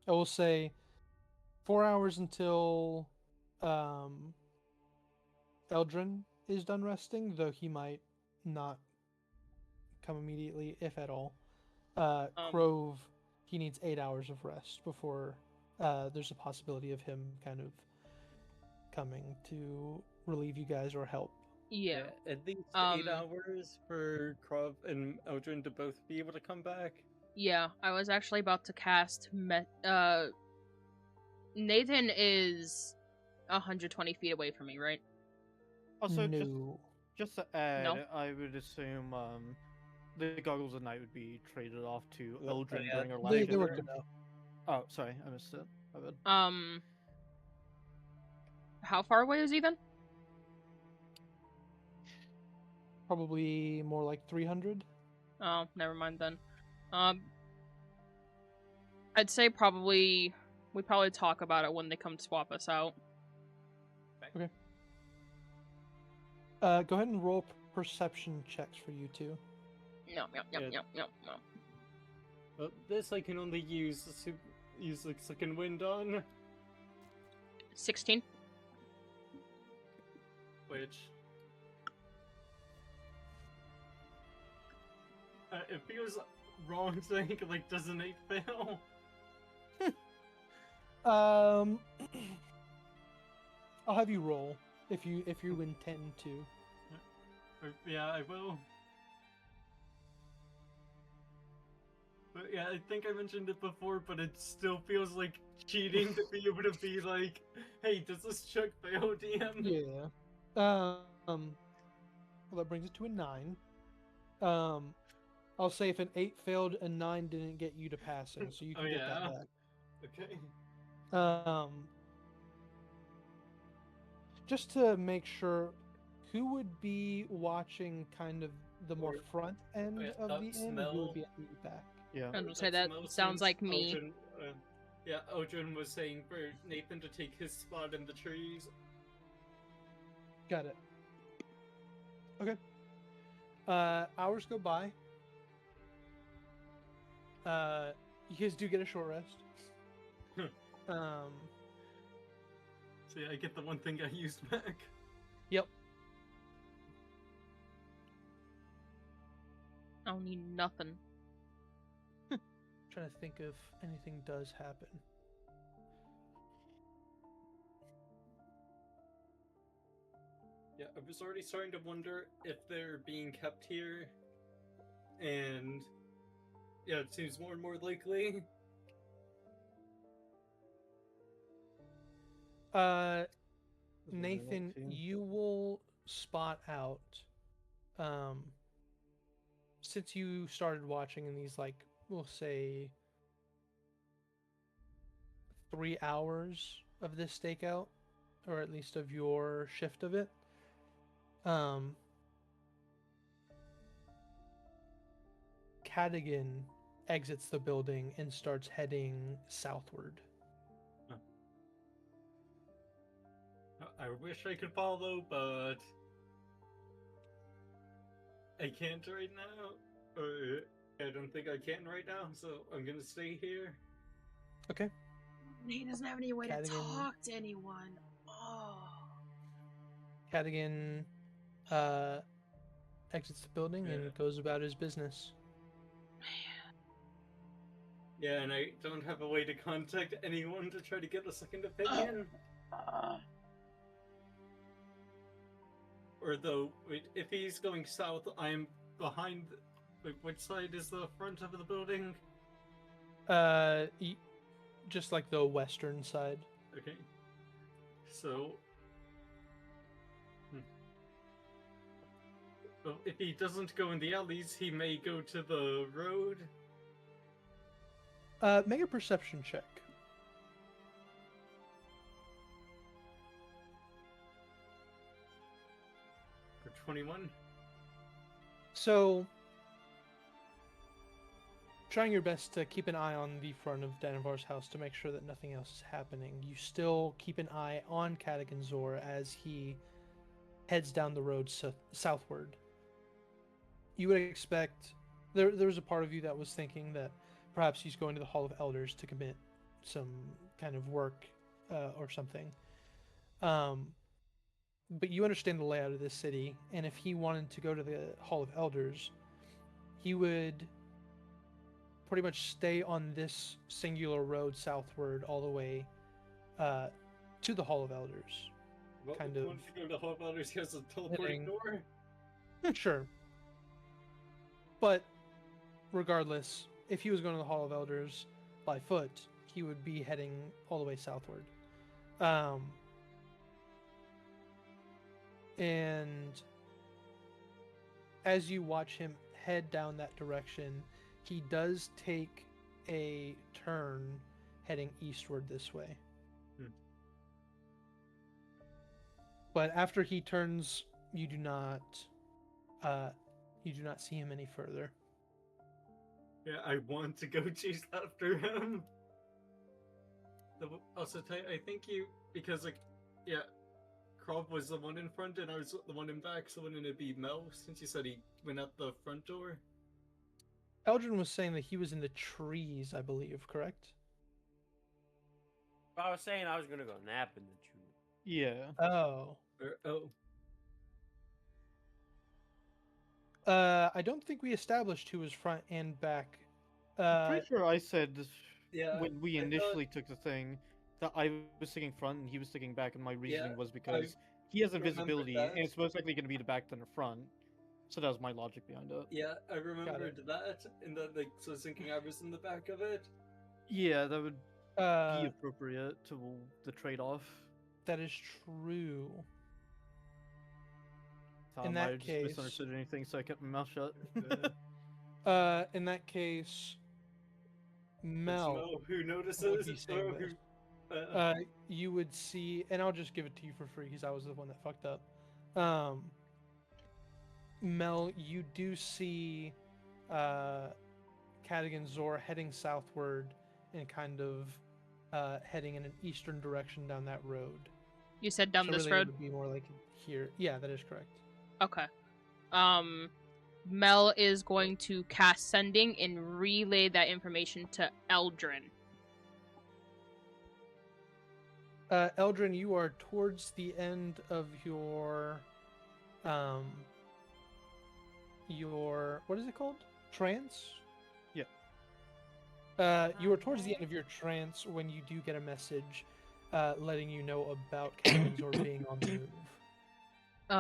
I will say 4 hours until Eldrin is done resting, though he might not come immediately, if at all. Crove, he needs 8 hours of rest before there's a possibility of him kind of coming to relieve you guys or help. Yeah. At least 8 hours for Krov and Eldrin to both be able to come back. Yeah, I was actually about to cast Nathan is 120 feet away from me, right? Also, No. just to add, No? I would assume the goggles of night would be traded off to Oh, Eldrin yeah. during our last They visit. were good enough. Oh, sorry, I missed it. My bad. How far away is Ethan? Probably more like 300. Oh, never mind then. I'd say we probably talk about it when they come swap us out. Okay. Go ahead and roll perception checks for you two. No. Well, this I can only use like second wind on. 16. Which it feels wrong saying like doesn't it fail? I'll have you roll if you intend to. Yeah, I will. But yeah, I think I mentioned it before, but it still feels like cheating to be able to be like, hey, does this check fail, DM? Yeah. Well, that brings it to a 9. I'll say if an 8 failed, a 9 didn't get you to passing, so you can get that back. Okay. Just to make sure, who would be watching kind of the more front end yeah, of that the inn, and who smell. would be at the back? Yeah. I was gonna say that smell sounds since like me. Odrin was saying for Nathan to take his spot in the trees. Got it. Okay. Hours go by. You guys do get a short rest. So yeah, I get the one thing I used back. Yep. I don't need nothing. Trying to think if anything does happen. Yeah, I was already starting to wonder if they're being kept here, and yeah, it seems more and more likely. Nathan, you will spot out, since you started watching in these, like, we'll say 3 hours of this stakeout, or at least of your shift of it, Cadigan exits the building and starts heading southward. I wish I could follow, but I can't right now. Or I don't think I can right now, so I'm gonna stay here. Okay. He doesn't have any way to Cadigan- talk to anyone. Oh. Cadigan exits the building and goes about his business. Yeah, and I don't have a way to contact anyone to try to get a second opinion. Or though, wait, if he's going south, I'm behind. Wait, which side is the front of the building? Just like the western side. Okay. So. Well, if he doesn't go in the alleys, he may go to the road. Make a perception check. For 21. So, trying your best to keep an eye on the front of Danavar's house to make sure that nothing else is happening. You still keep an eye on Cadiganzor as he heads down the road southward. You would expect... There was a part of you that was thinking that perhaps he's going to the Hall of Elders to commit some kind of work or something. But you understand the layout of this city, and if he wanted to go to the Hall of Elders, he would pretty much stay on this singular road southward all the way to the Hall of Elders. Well, Kind of. Once you go to Hall of Elders, he has a teleporting door. Sure. But regardless, if he was going to the Hall of Elders by foot, he would be heading all the way southward. And as you watch him head down that direction, he does take a turn heading eastward this way. But after he turns, you do not see him any further. Yeah, I want to go chase after him. Also, I think because Krob was the one in front and I was the one in back, so wouldn't it be Mel, since you said he went out the front door? Eldrin was saying that he was in the trees, I believe, correct? I was saying I was gonna go nap in the tree. Yeah. Oh. I don't think we established who was front and back. I'm pretty sure I said when we I initially took the thing that I was sitting front and he was sitting back, and my reasoning was because he has remember invisibility that. and it's most likely going to be the back than the front. So that was my logic behind it. Yeah, I remembered that, and then so I was thinking I was in the back of it. Yeah, that would be appropriate to the trade-off. That is true. Thought In I might that have just case- misunderstood anything, so I kept my mouth shut. In that case, Mel, who notices would be saying or this. who You would see, and I'll just give it to you for free because I was the one that fucked up. Mel, you do see Cadigan Zor heading southward and kind of heading in an eastern direction down that road. You said down So this really, road? it would be more like here. Yeah, that is correct. Okay. Mel is going to cast Sending and relay that information to Eldrin. Eldrin, you are towards the end of your what is it called? Trance? Yeah. You are towards the end of your trance when you do get a message letting you know about Cadigan Zor being on the move.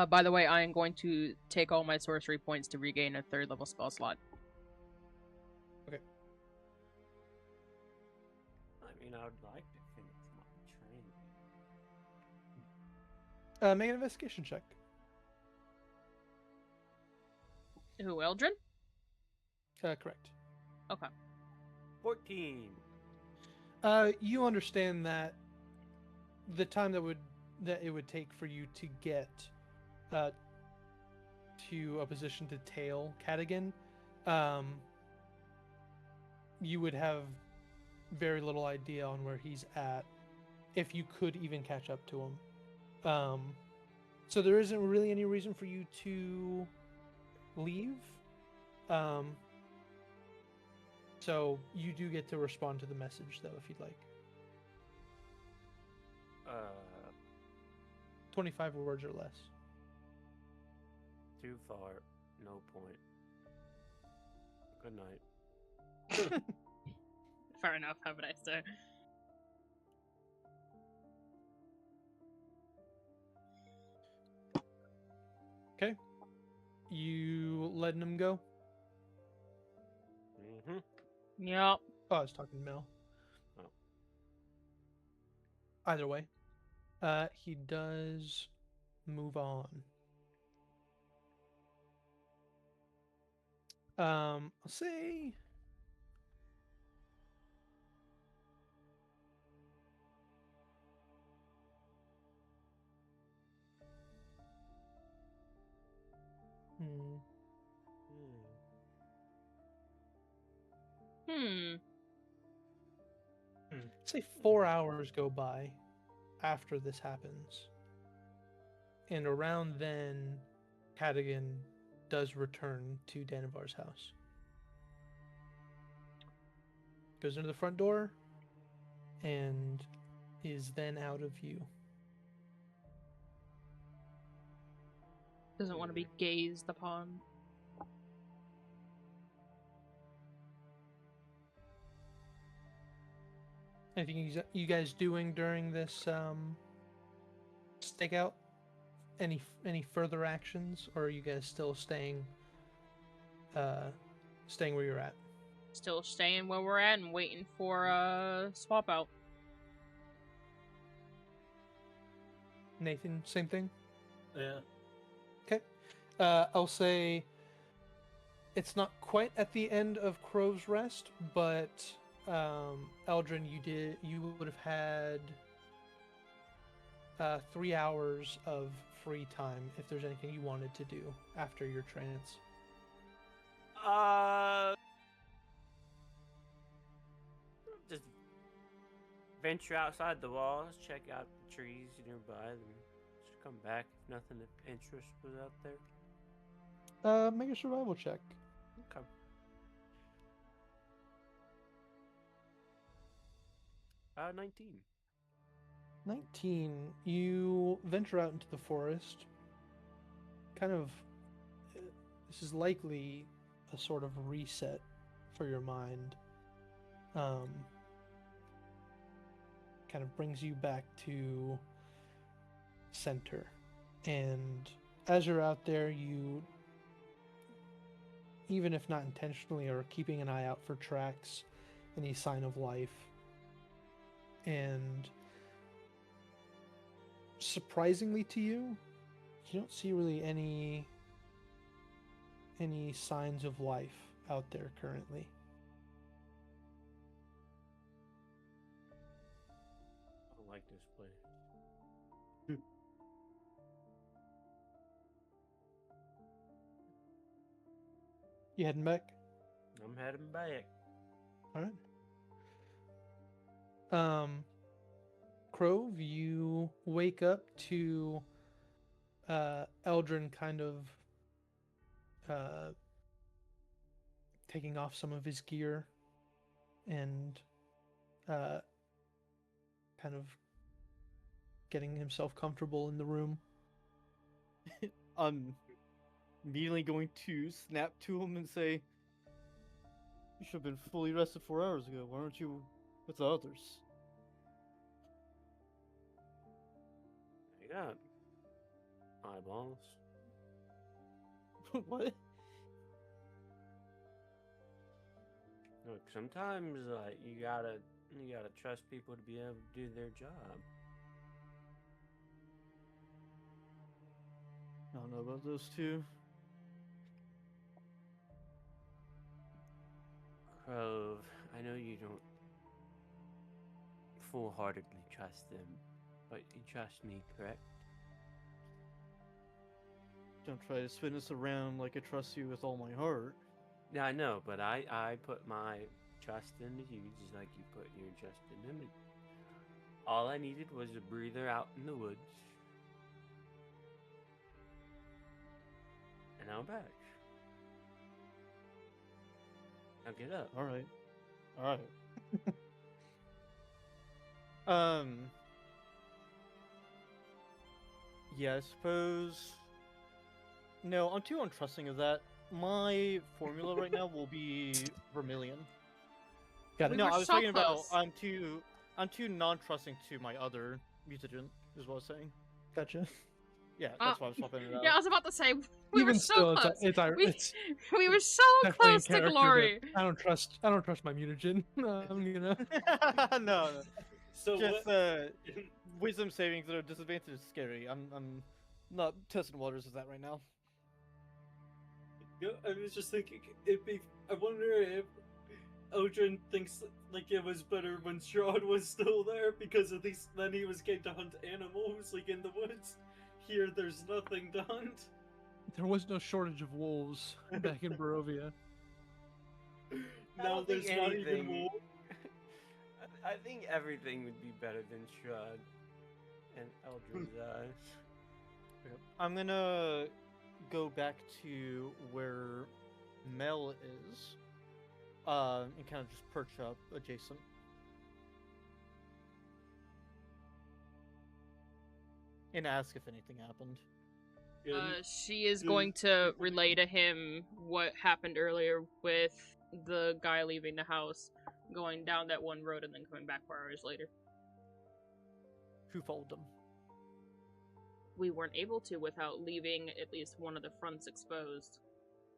By the way, I am going to take all my sorcery points to regain a 3rd level spell slot. Okay. I mean, I would like to finish my training. Make an investigation check. Who, Eldrin? Correct. Okay. 14. You understand that the time that it would take for you to get to a position to tail Cadigan, you would have very little idea on where he's at, if you could even catch up to him. So there isn't really any reason for you to leave. So you do get to respond to the message, though, if you'd like. 25 words or less. Too far. No point. Good night. Fair enough, have a nice day. Okay. You letting him go? Mm-hmm. Yep. Oh, I was talking to Mel. Oh. Either way, he does move on. I'll say. Say 4 hours go by after this happens. And around then, Cadigan does return to Danivar's house. Goes into the front door and is then out of view. Doesn't want to be gazed upon. Anything you guys doing during this stakeout? Any further actions, or are you guys still staying where you're at? Still staying where we're at and waiting for swap out. Nathan, same thing? Yeah. Okay. I'll say it's not quite at the end of Crow's Rest, but Eldrin, you would have had 3 hours of free time if there's anything you wanted to do after your trance. Just venture outside the walls, check out the trees nearby, then just come back if nothing of interest was out there. Make a survival check. Okay. Uh, 19. 19. You venture out into the forest. Kind of. This is likely a sort of reset for your mind. Kind of brings you back to center. And as you're out there, you, even if not intentionally, are keeping an eye out for tracks, any sign of life. And surprisingly to you, you don't see really any signs of life out there currently. I don't like this place. You heading back? I'm heading back. All right. Crove, you wake up to Eldrin kind of taking off some of his gear and kind of getting himself comfortable in the room. I'm immediately going to snap to him and say, "You should have been fully rested 4 hours ago. Why aren't you with the others?" I got eyeballs. What? Look, sometimes you gotta trust people to be able to do their job. I don't know about those two. Crove, I know you don't full-heartedly trust them, but you trust me, correct? Don't try to spin this around like I trust you with all my heart. Yeah, I know, but I put my trust into you just like you put your trust into me. All I needed was a breather out in the woods. And I'm back. Now get up. Alright. Alright. Yeah, I suppose. No, I'm too untrusting of that. My formula right now will be Vermilion. Got it. No, were I was so talking about close. I'm too non-trusting to my other mutagen, is what I was saying. Gotcha. Yeah, that's why I'm swapping it out. Yeah, I was about to say we Even were so still, close. it's We were so definitely in close to character glory. I don't trust my mutagen. I'm gonna. No. So Just what? wisdom savings that are disadvantaged is scary. I'm not testing waters with that right now. I was just thinking, I wonder if Odrin thinks like it was better when Strahd was still there, because at least then he was getting to hunt animals like in the woods. Here, there's nothing to hunt. There was no shortage of wolves back in Barovia. I Now don't think there's not even anything- wolves. I think everything would be better than Shrud and Eldrin's eyes. I'm gonna go back to where Mel is, and kind of just perch up adjacent. And ask if anything happened. She is going to relay to him what happened earlier with the guy leaving the house, going down that one road and then coming back 4 hours later. Who followed them? We weren't able to without leaving at least one of the fronts exposed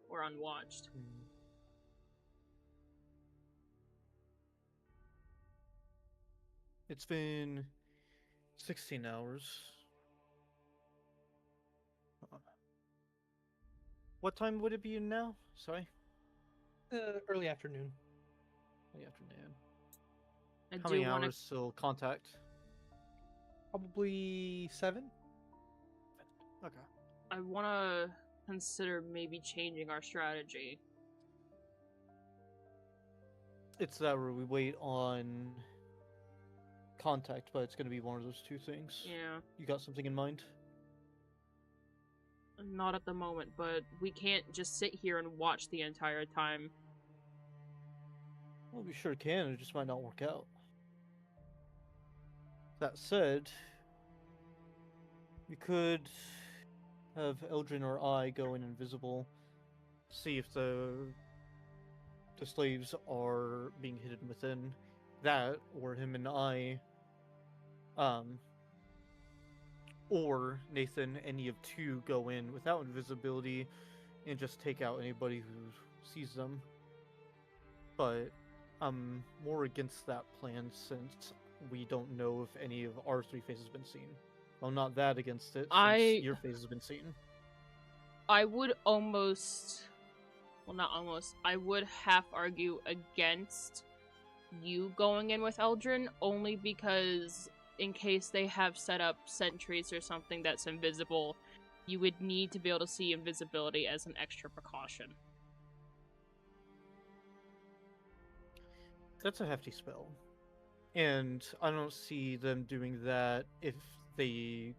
or unwatched. It's been 16 hours. What time would it be now? Sorry? Early afternoon. The afternoon. I How do many want hours till contact? Probably 7. Okay. I want to consider maybe changing our strategy. It's that where we wait on contact, but it's going to be one of those two things. Yeah, You got something in mind? not at the moment, but we can't just sit here and watch the entire time. Well, we sure can. It just might not work out. That said, we could have Eldrin or I go in invisible, see if the slaves are being hidden within that, or him and I, or Nathan, any of two go in without invisibility and just take out anybody who sees them. But I'm more against that plan since we don't know if any of our three faces have been seen Well, not that against it, since I- your face has been seen. I would almost, well, not almost, I would half argue against you going in with Eldrin, only because in case they have set up sentries or something that's invisible, you would need to be able to see invisibility as an extra precaution. That's a hefty spell. And I don't see them doing that if they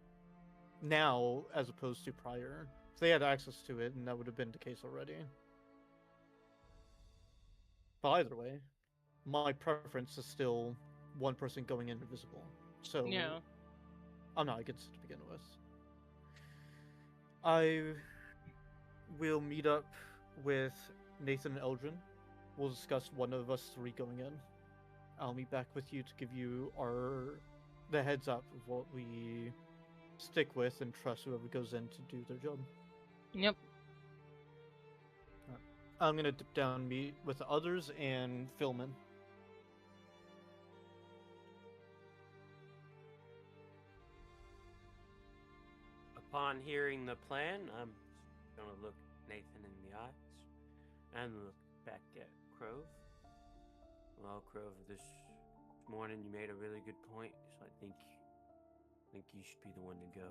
now as opposed to prior. If they had access to it, and that would have been the case already. But either way, my preference is still one person going in invisible. So Yeah. I'm not against it to begin with. I will meet up with Nathan and Eldrin. We'll discuss one of us three going in. I'll meet back with you to give you the heads up of what we stick with and trust whoever goes in to do their job. Yep. I'm gonna dip down and meet with the others and Philman. Upon hearing the plan, I'm gonna look Nathan in the eyes and look back at Crove. Well, Crove, this morning you made a really good point, so I think you should be the one to go.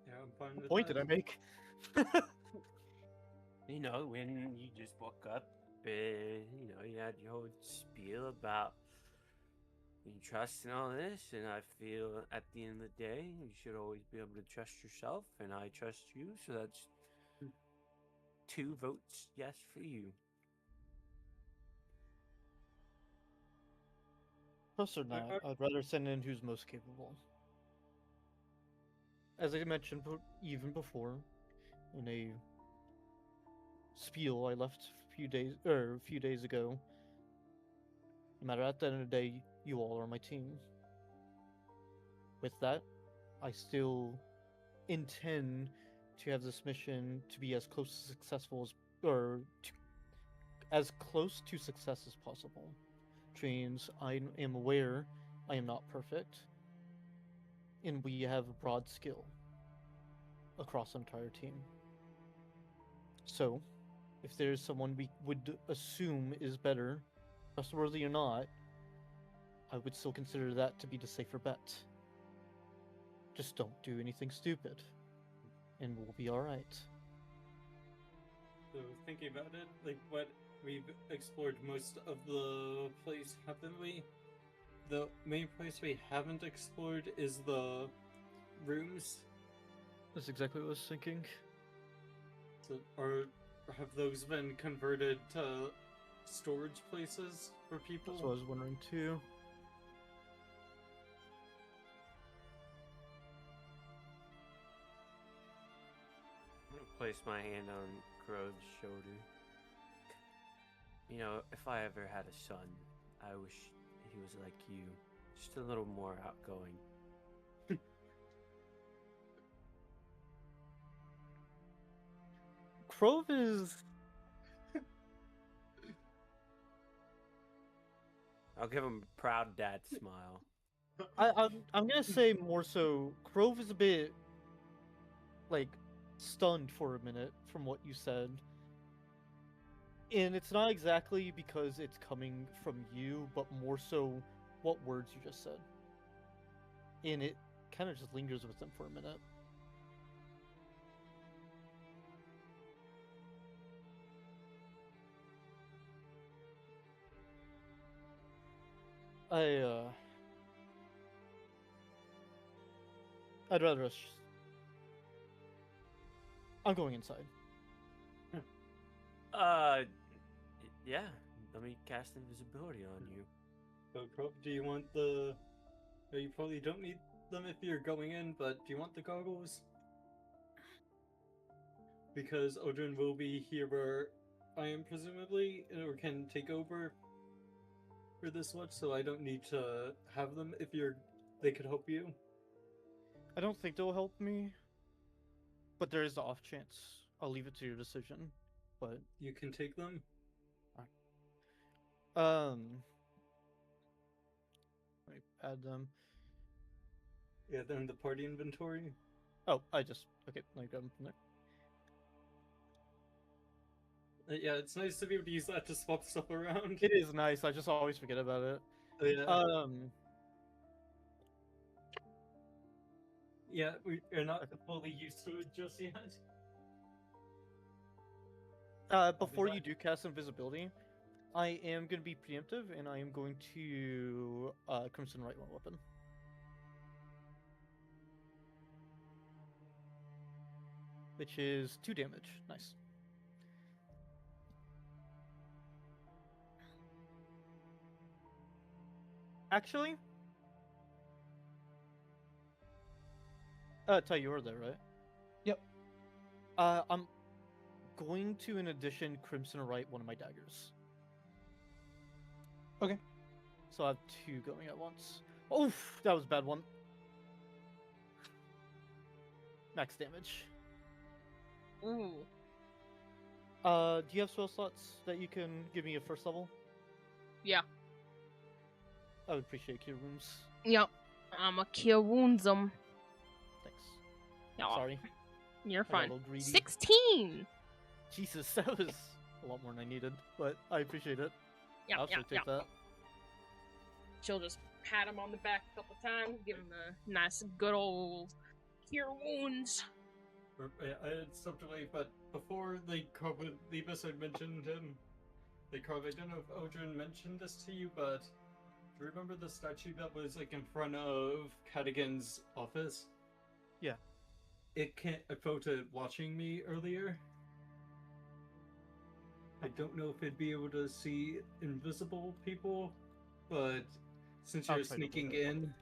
Yeah, I'm fine with Point that. did I make? You know, when you just woke up and, you had your whole spiel about you trust and all this, and I feel at the end of the day, you should always be able to trust yourself, and I trust you, so that's 2 votes yes for you. Plus or not, I'd rather send in who's most capable. As I mentioned even before, in a spiel I left a few days ago, no matter at the end of the day, you all are my team. With that, I still intend to have this mission to be as close to successful as close to success as possible. Means I am aware I am not perfect, and we have a broad skill across the entire team. So, if there's someone we would assume is better, trustworthy or not, I would still consider that to be the safer bet. Just don't do anything stupid, and we'll be alright. So thinking about it, like what we've explored most of the place, haven't we? The main place we haven't explored is the rooms. That's exactly what I was thinking. So, or have those been converted to storage places for people? That's what I was wondering too. I'm gonna place my hand on Crove's shoulder. If I ever had a son, I wish he was like you, just a little more outgoing. Crove is... I'll give him a proud dad smile. I'm gonna say more so, Crove is a bit, like, stunned for a minute from what you said. And it's not exactly because it's coming from you, but more so what words you just said. And it kind of just lingers with him for a minute. I'd rather us... I'm going inside. Yeah. Let me cast invisibility on you. So, do you want the... You probably don't need them if you're going in, but do you want the goggles? Because Odrin will be here where I am presumably, or can take over for this much, so I don't need to have them if they could help you. I don't think they'll help me, but there is the off chance. I'll leave it to your decision, but... You can take them? Let me add them. Yeah, they're in the party inventory. Oh, okay. Let me grab them from there. Yeah, it's nice to be able to use that to swap stuff around. It is nice. I just always forget about it. Yeah. Yeah, we're not Okay. fully used to it just yet. Before you do cast invisibility, I am going to be preemptive, and I am going to Crimson Right one weapon. Which is 2 damage. Nice. Actually, Ty, you were there, right? Yep. I'm going to, in addition, Crimson Right one of my daggers. Okay. So I have 2 going at once. Oof, that was a bad one. Max damage. Ooh. Do you have spell slots that you can give me a first level? Yeah. I would appreciate Cure Wounds. Yep. I'ma cure wounds 'em. Thanks. Yeah. Sorry. You're I got a fine. little greedy. 16! Jesus, that was a lot more than I needed, but I appreciate it. Yeah, I'll yeah, take yeah. that. She'll just pat him on the back a couple times, give him a nice, good old cure wounds. I had stepped away, but before they covered the episode mentioned him. I don't know if Odrin mentioned this to you, but do you remember the statue that was like in front of Cadigan's office? Yeah. It felt it watching me earlier. I don't know if it'd be able to see invisible people, but since I'll you're try to sneaking avoid it. in,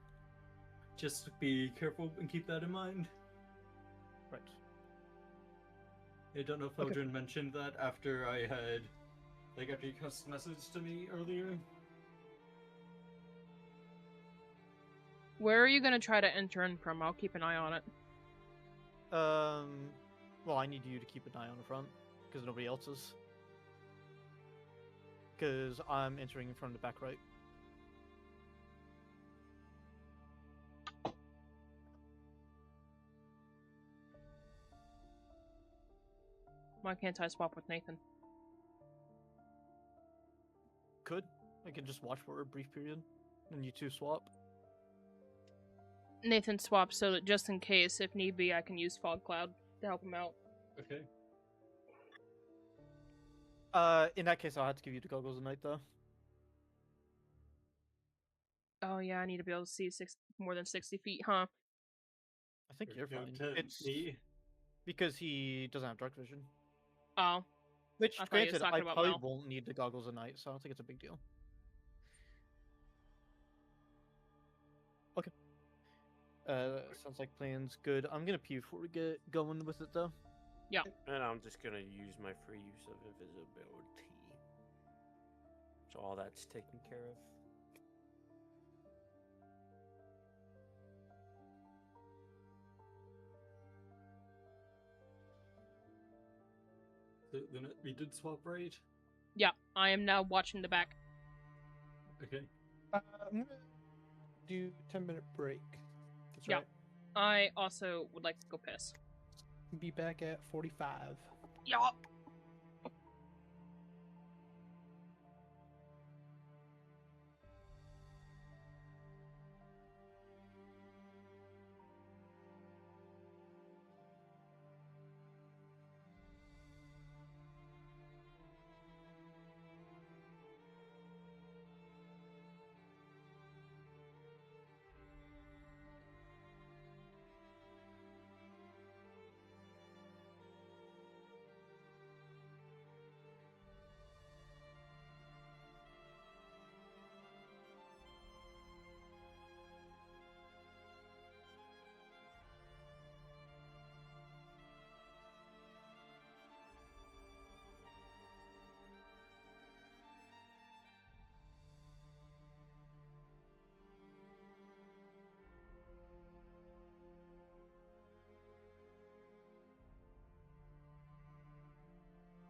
just be careful and keep that in mind. Right. I don't know if Okay. Odrin mentioned that after after you cast a message to me earlier. Where are you gonna try to enter in from? I'll keep an eye on it. Well, I need you to keep an eye on the front, because nobody else is. Because I'm entering from the back right. Why can't I swap with Nathan? Could. I can just watch for a brief period, and you 2 swap. Nathan swaps so that just in case, if need be, I can use Fog Cloud to help him out. Okay. In that case, I'll have to give you the goggles of night, though. Oh yeah, I need to be able to see more than 60 feet, huh? I think you're fine. To It's me. because he doesn't have dark vision. Oh. Which, I thought he was granted, I talking about probably Mel. won't need the goggles of night, so I don't think it's a big deal. Okay. Sounds like plan's good. I'm gonna pee before we get going with it, though. Yeah. And I'm just gonna use my free use of invisibility. So all that's taken care of. So then we did swap, right? Yeah, I am now watching the back. Okay. I'm gonna do 10-minute break. That's Yeah. right. I also would like to go piss. Be back at 45. Yeah.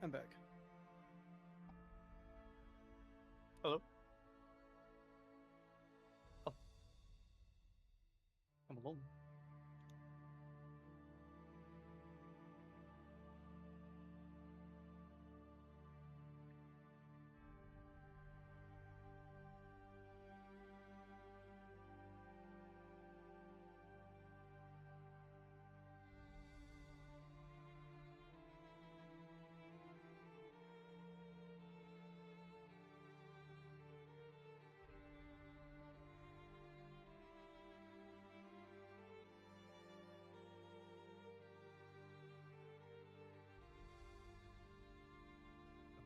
I'm back. Hello? Oh. I'm alone. problem.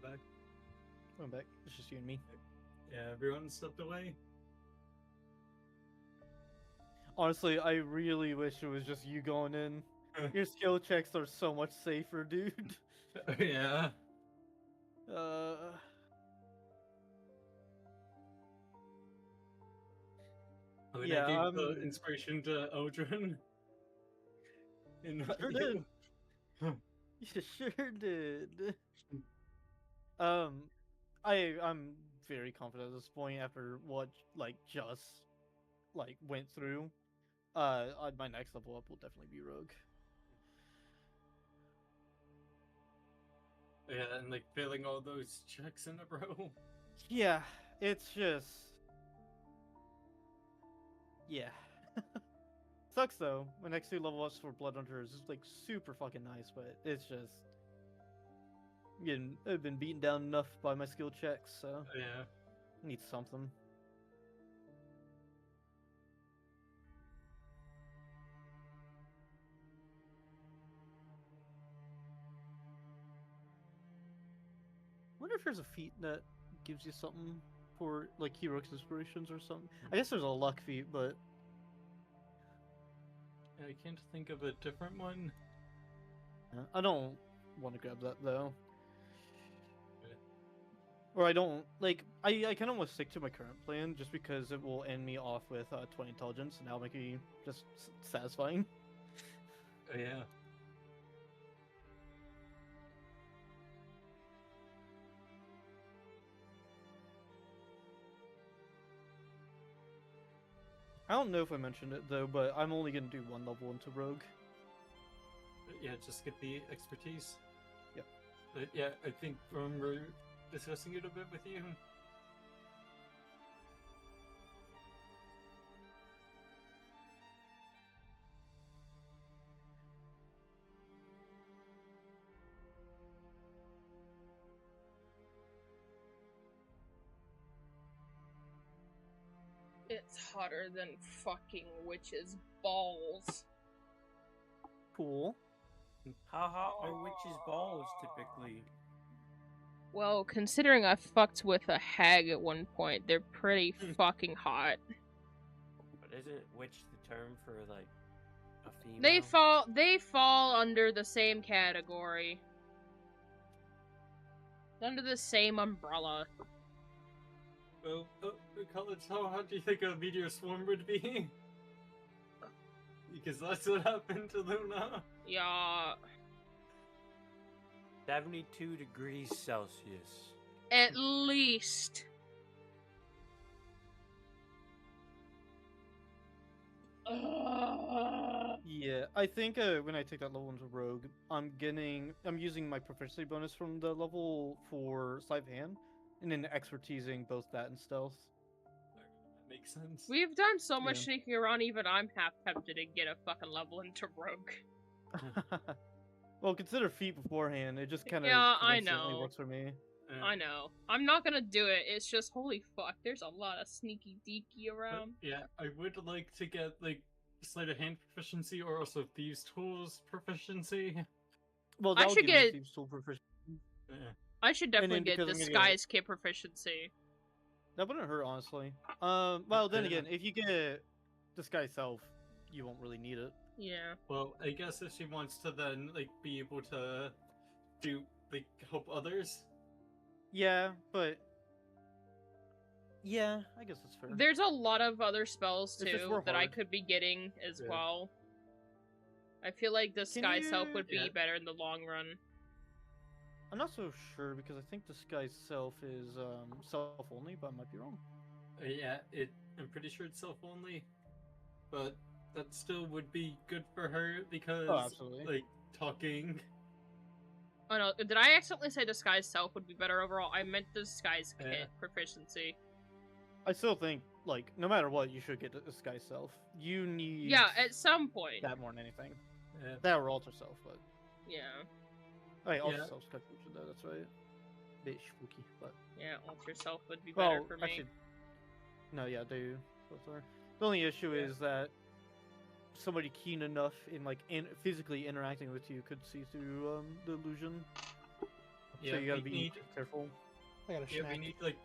I'm back. I'm back. It's just you and me. Yeah, everyone stepped away. Honestly, I really wish it was just you going in. Your skill checks are so much safer, dude. Yeah. I mean, Yeah, I gave the inspiration to Eldrin. And not Sure you. did. You sure did. I'm very confident at this point after what just went through. My next level up will definitely be Rogue. Yeah, and like failing all those checks in a row. Yeah, it's just yeah. Sucks though. My next two level ups for Blood Hunters is like super fucking nice, but it's just I've been beaten down enough by my skill checks, so Yeah. I need something. Wonder if there's a feat that gives you something for like heroic inspirations or something. I guess there's a luck feat, but I can't think of a different one. I don't want to grab that though. Or I don't like. I kind of want to stick to my current plan just because it will end me off with 20 intelligence, and that'll make me just satisfying. Yeah. I don't know if I mentioned it though, but I'm only gonna do one level into Rogue. Yeah, just get the expertise. Yep. But yeah, I think I remember discussing it a bit with you. It's hotter than fucking witches' balls. Cool. How hot are witches' balls typically? Well, considering I fucked with a hag at one point, they're pretty fucking hot. But isn't witch the term for like a female? They fall under the same category. Under the same umbrella. Well, college, how hot do you think a meteor swarm would be? Because that's what happened to Luna. Yeah. 72 degrees Celsius. At least. Yeah, I think when I take that level into Rogue, I'm using my proficiency bonus from the level for sleight of hand, and then expertising both that and stealth. That makes sense. We've done so much Yeah. sneaking around, even I'm half tempted to get a fucking level into Rogue. Well, consider feet beforehand. It just kind of Yeah, I know. works for me. I know. I'm not gonna do it. It's just, holy fuck, there's a lot of sneaky deaky around. Yeah, I would like to get like sleight of hand proficiency or also thieves tools proficiency. Well, I that should give me get- Thieves' Tool proficiency. Yeah. I should definitely get because I'm gonna Disguise Kit proficiency. That wouldn't hurt, honestly. Well, then Yeah. again, if you get Disguise Self, you won't really need it. Yeah. Well, I guess if she wants to then like be able to do like help others. Yeah, but yeah, I guess that's fair. There's a lot of other spells It's just too more that I hard. could be getting as Yeah. well. I feel like Disguise Self you- would be Yeah. better in the long run. I'm not so sure because I think Disguise Self is self only, but I might be wrong. Yeah, I'm pretty sure it's self only, but that still would be good for her because, absolutely. like, talking. Oh no, did I accidentally say disguise self would be better overall? I meant disguise kit proficiency. I still think, like, no matter what, you should get a disguise self. You need... Yeah, at some point. that more than anything. Yeah. That or alter self, but... Yeah. Wait, alter Yeah. self's contribution though, that's right. Bit spooky, but... Yeah, alter self would be better for me. Actually... No, yeah, they both are. The only issue is that somebody keen enough in, like, physically interacting with you could see through, the illusion. Yeah, So you gotta we be need, careful. I got a yeah, snack. we need, like,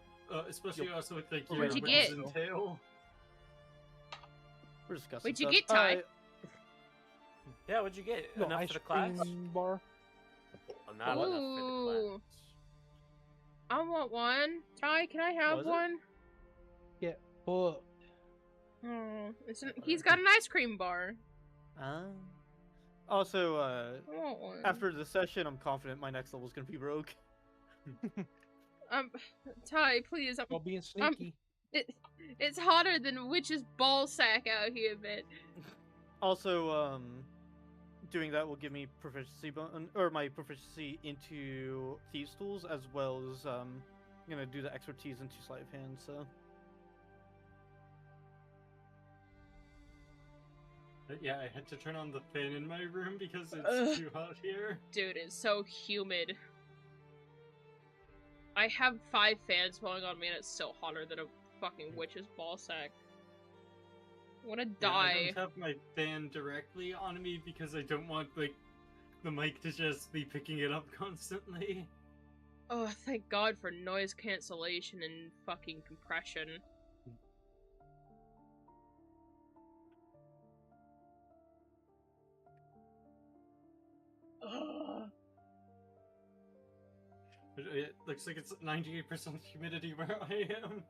especially also with, like, What'd your you witches get? and tail. We're discussing What'd you stuff. get, Ty? Yeah, what'd you get? No, Enough ice for the class? cream bar. Oh, not enough for the Ooh. class. I want one. Ty, can I have Was it? one? Fuck. Oh, he's got an ice cream bar. Also, I want one. after the session, I'm confident my next level's gonna be rogue. Ty, please. While being sneaky. It's hotter than witch's ball sack out here, man. Also, doing that will give me proficiency my proficiency into thieves tools, as well as I'm gonna do the expertise into sleight of hand. So But yeah, I had to turn on the fan in my room because it's too hot here. Dude, it's so humid. I have 5 fans blowing on me and it's still hotter than a fucking witch's ball sack. I wanna Yeah, I die. don't have my fan directly on me because I don't want, like, the mic to just be picking it up constantly. Oh, thank God for noise cancellation and fucking compression. Ugh. It looks like it's 98% humidity where I am.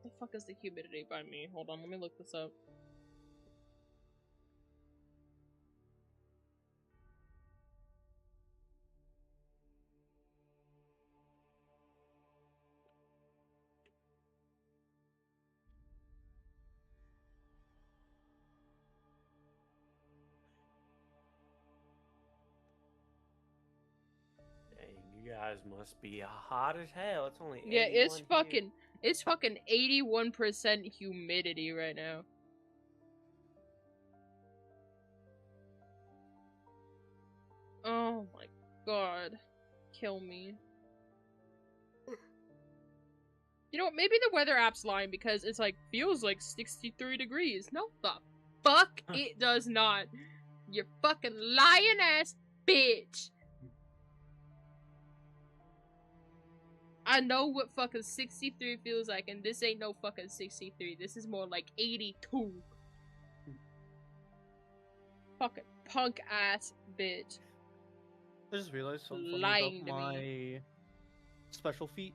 The fuck is the humidity by me? Hold on, let me look this up. Dang, you guys must be hot as hell. It's only Yeah, 81 here. it's fucking 81% humidity right now. Oh my god. Kill me. You know what, maybe the weather app's lying because it's like, feels like 63 degrees. No, the fuck it does not. You fucking lying ass bitch. I know what fucking 63 feels like, and this ain't no fucking 63. This is more like 82. Fucking punk ass bitch. I just realized something funny Lying about to me. my special feat.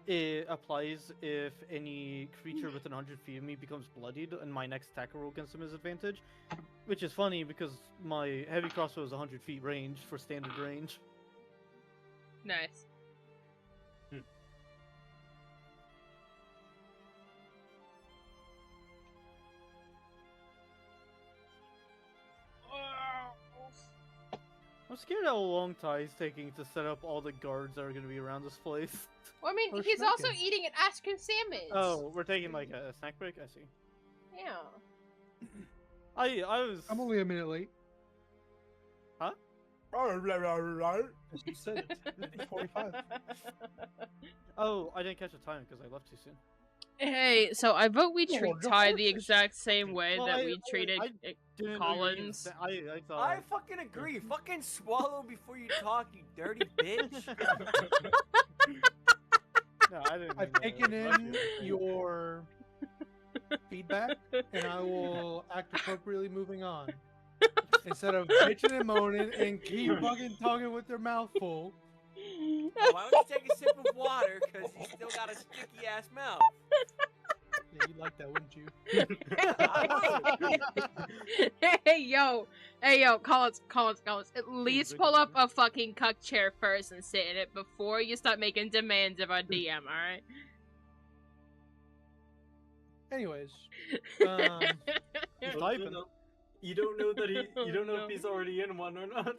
It applies if any creature within 100 feet of me becomes bloodied, and my next attack roll against them is advantage. Which is funny because my heavy crossbow is 100 feet range for standard range. Nice. I'm scared how long Ty's taking to set up all the guards that are going to be around this place. Well, I mean, Or he's also smoking. eating an ice cream sandwich. Oh, we're taking like a snack break? I see. Yeah. I was... I'm only a minute late. Huh? As you said it. It's 45. Oh, I didn't catch the time because I left too soon. Hey, so I vote we Oh, treat of Ty course the it's- exact same way Well, that I- we I- treated I Didn't Collins. I thought... I fucking agree. Fucking swallow before you talk, you dirty bitch. No, I didn't I've mean taken that. in your feedback, and I will act appropriately moving on. Instead of bitching and moaning and keep fucking talking with their mouth full. Oh, why don't you take a sip of water? Because you still got a sticky ass mouth. Yeah, you'd like that, wouldn't you? Hey yo, Collins, at least pull up a fucking cuck chair first and sit in it before you start making demands of our DM, alright? Anyways, He's Oh, no, typing. no. You don't know that he. You don't know No. if he's already in one or not.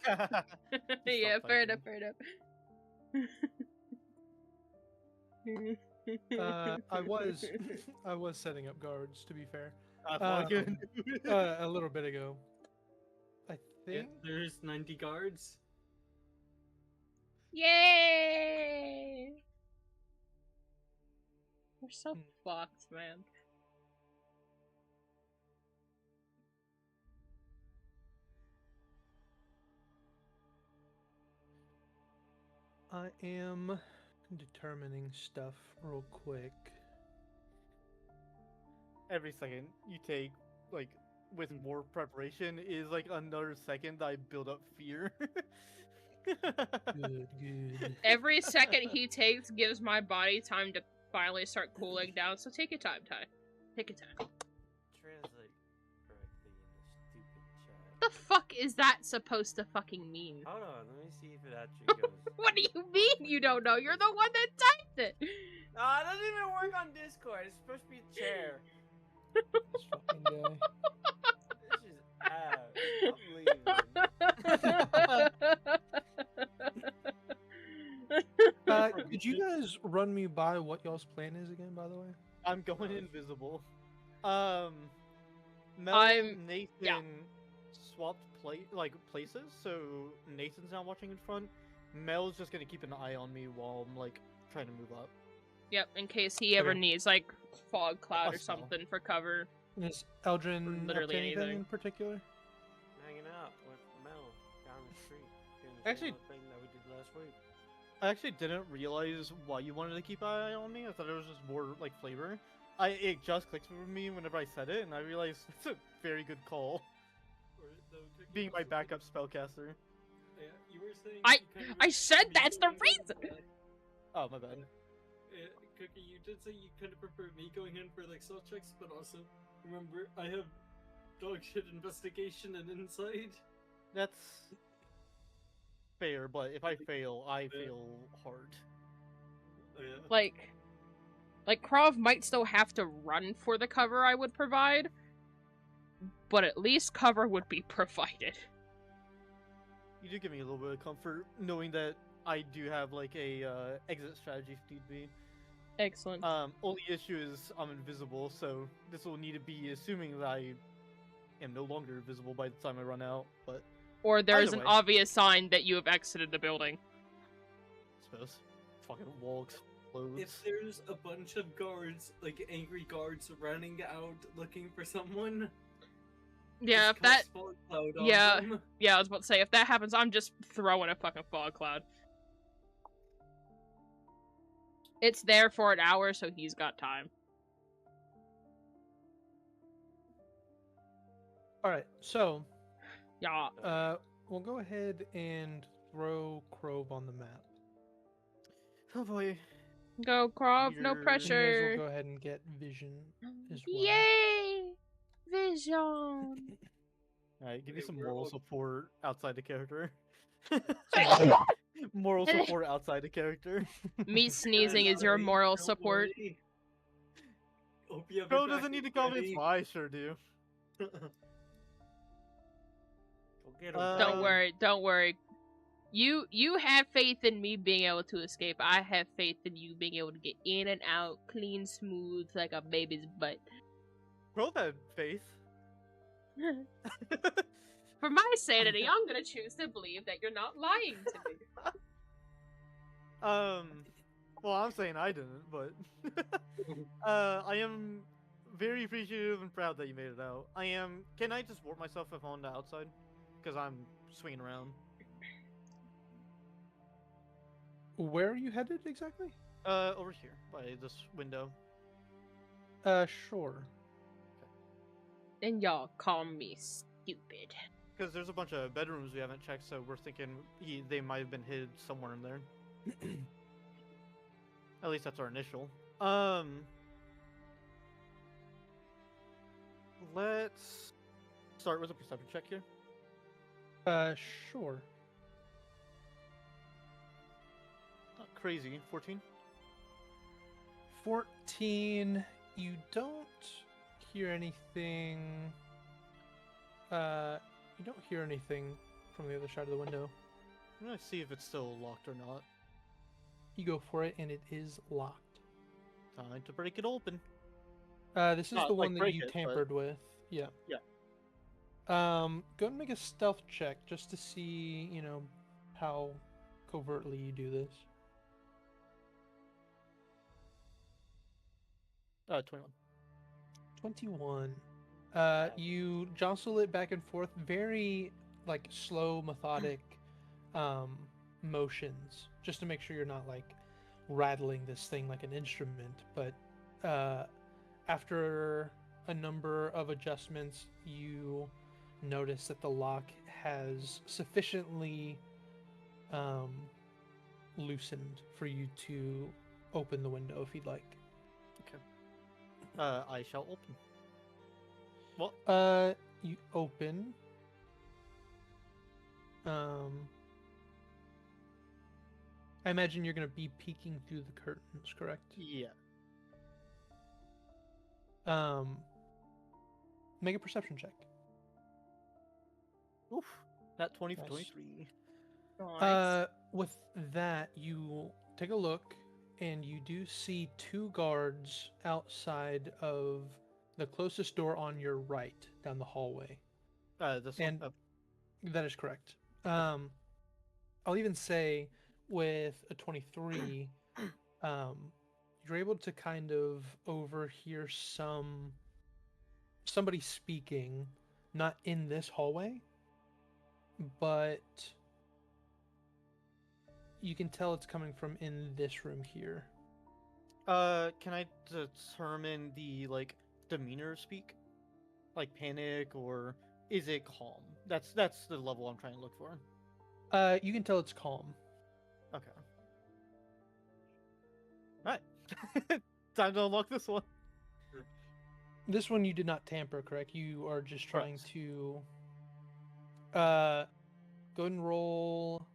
Yeah, Stop fair typing. enough, fair enough. I was setting up guards. To be fair, I fucking knew it. a little bit ago. I Yeah, think. there's 90 guards. Yay! We're so Hmm. fucked, man. I am determining stuff real quick. Every second you take, like, with more preparation is like another second that I build up fear. Good, good. Every second he takes gives my body time to finally start cooling down, so take your time, Ty. Take your time. Translate correctly in the stupid chat. The fuck is that supposed to fucking mean? Hold on, let me see if it actually goes. What do you mean you don't know? You're the one that typed it! It doesn't even work on Discord. It's supposed to be a chair. This fucking guy. This is ass. I'm leaving. Could you guys run me by what y'all's plan is again, by the way? I'm going invisible. Mel I'm- and Nathan yeah. swapped places, so Nathan's now watching in front. Mel's just gonna keep an eye on me while I'm like trying to move up. Yep, in case he ever Okay. needs, like, fog cloud or Awesome. something for cover. Is Eldrin up to Literally anything anything. in particular? Hanging out with Mel down the street. Doing the Actually- same thing that we did last week. I actually didn't realize why you wanted to keep an eye on me. I thought it was just more like flavor. It just clicked with me whenever I said it, and I realized it's a very good call. Being my backup spellcaster. Yeah, you were saying. I- you kind of I said prefer me that's the going in, reason! Oh, my bad. Cookie, you did say you kind of prefer me going in for like stealth checks, but also remember I have dog shit investigation and insight. That's fair, but if I fail, I fail hard. Oh, yeah. Like, Krav might still have to run for the cover I would provide, but at least cover would be provided. You do give me a little bit of comfort knowing that I do have like a exit strategy if need be. Excellent. Only issue is I'm invisible, so this will need to be assuming that I am no longer visible by the time I run out. But Or there's either an way. obvious sign that you have exited the building. I suppose fucking wall explodes. If there's a bunch of guards, like angry guards, running out looking for someone, Yeah, just if that. cast fog cloud on Yeah. them. Yeah, I was about to say, if that happens, I'm just throwing a fucking fog cloud. It's there for an hour, so he's got time. All right, so Yeah. we'll go ahead and throw Krove on the map. Oh boy. Go, Krav, no You're- And you guys pressure. will go ahead and get vision as well. Yay! Vision! Alright, give me Okay, some we're moral all- support outside the character. Moral support outside the character. Me sneezing is your Sorry, moral don't support. worry. Hope you have Bro your doesn't need to backup comment. ready. I sure do. Go get him. Don't Um, worry, don't worry. You have faith in me being able to escape. I have faith in you being able to get in and out, clean, smooth, like a baby's butt. Bro had faith. For my sanity, I'm gonna choose to believe that you're not lying to me. Well, I'm saying I didn't, but I am very appreciative and proud that you made it out. I am. Can I just warp myself if I'm on the outside? Because I'm swinging around. Where are you headed exactly? Over here by this window. Sure. And y'all call me stupid. Because there's a bunch of bedrooms we haven't checked, so we're thinking they might have been hid somewhere in there. At least that's our initial. Let's start with a perception check here. Sure. Not crazy. 14. 14. You don't hear anything. You don't hear anything from the other side of the window. I'm gonna see if it's still locked or not. You go for it, and it is locked. Time to break it open. This is Not, the like, one that break you it, but- tampered with. Yeah. Yeah. Go ahead and make a stealth check just to see, how covertly you do this. 21. 21. You jostle it back and forth, very like slow, methodic motions, just to make sure you're not like rattling this thing like an instrument. But after a number of adjustments, you notice that the lock has sufficiently loosened for you to open the window if you'd like. I shall open. What? You open. I imagine you're gonna be peeking through the curtains, correct? Yeah. Make a perception check. Oof. That 20 for Nice. 23. Nice. With that, you take a look, and you do see 2 guards outside of the closest door on your right down the hallway. This And one. that is correct. I'll even say with a 23, you're able to kind of overhear somebody speaking, not in this hallway, but you can tell it's coming from in this room here. Can I determine the like demeanor speak? Like panic, or is it calm? That's the level I'm trying to look for. You can tell it's calm. Okay. Alright. Time to unlock this one. This one you did not tamper, correct? You are just trying Correct. to go ahead and roll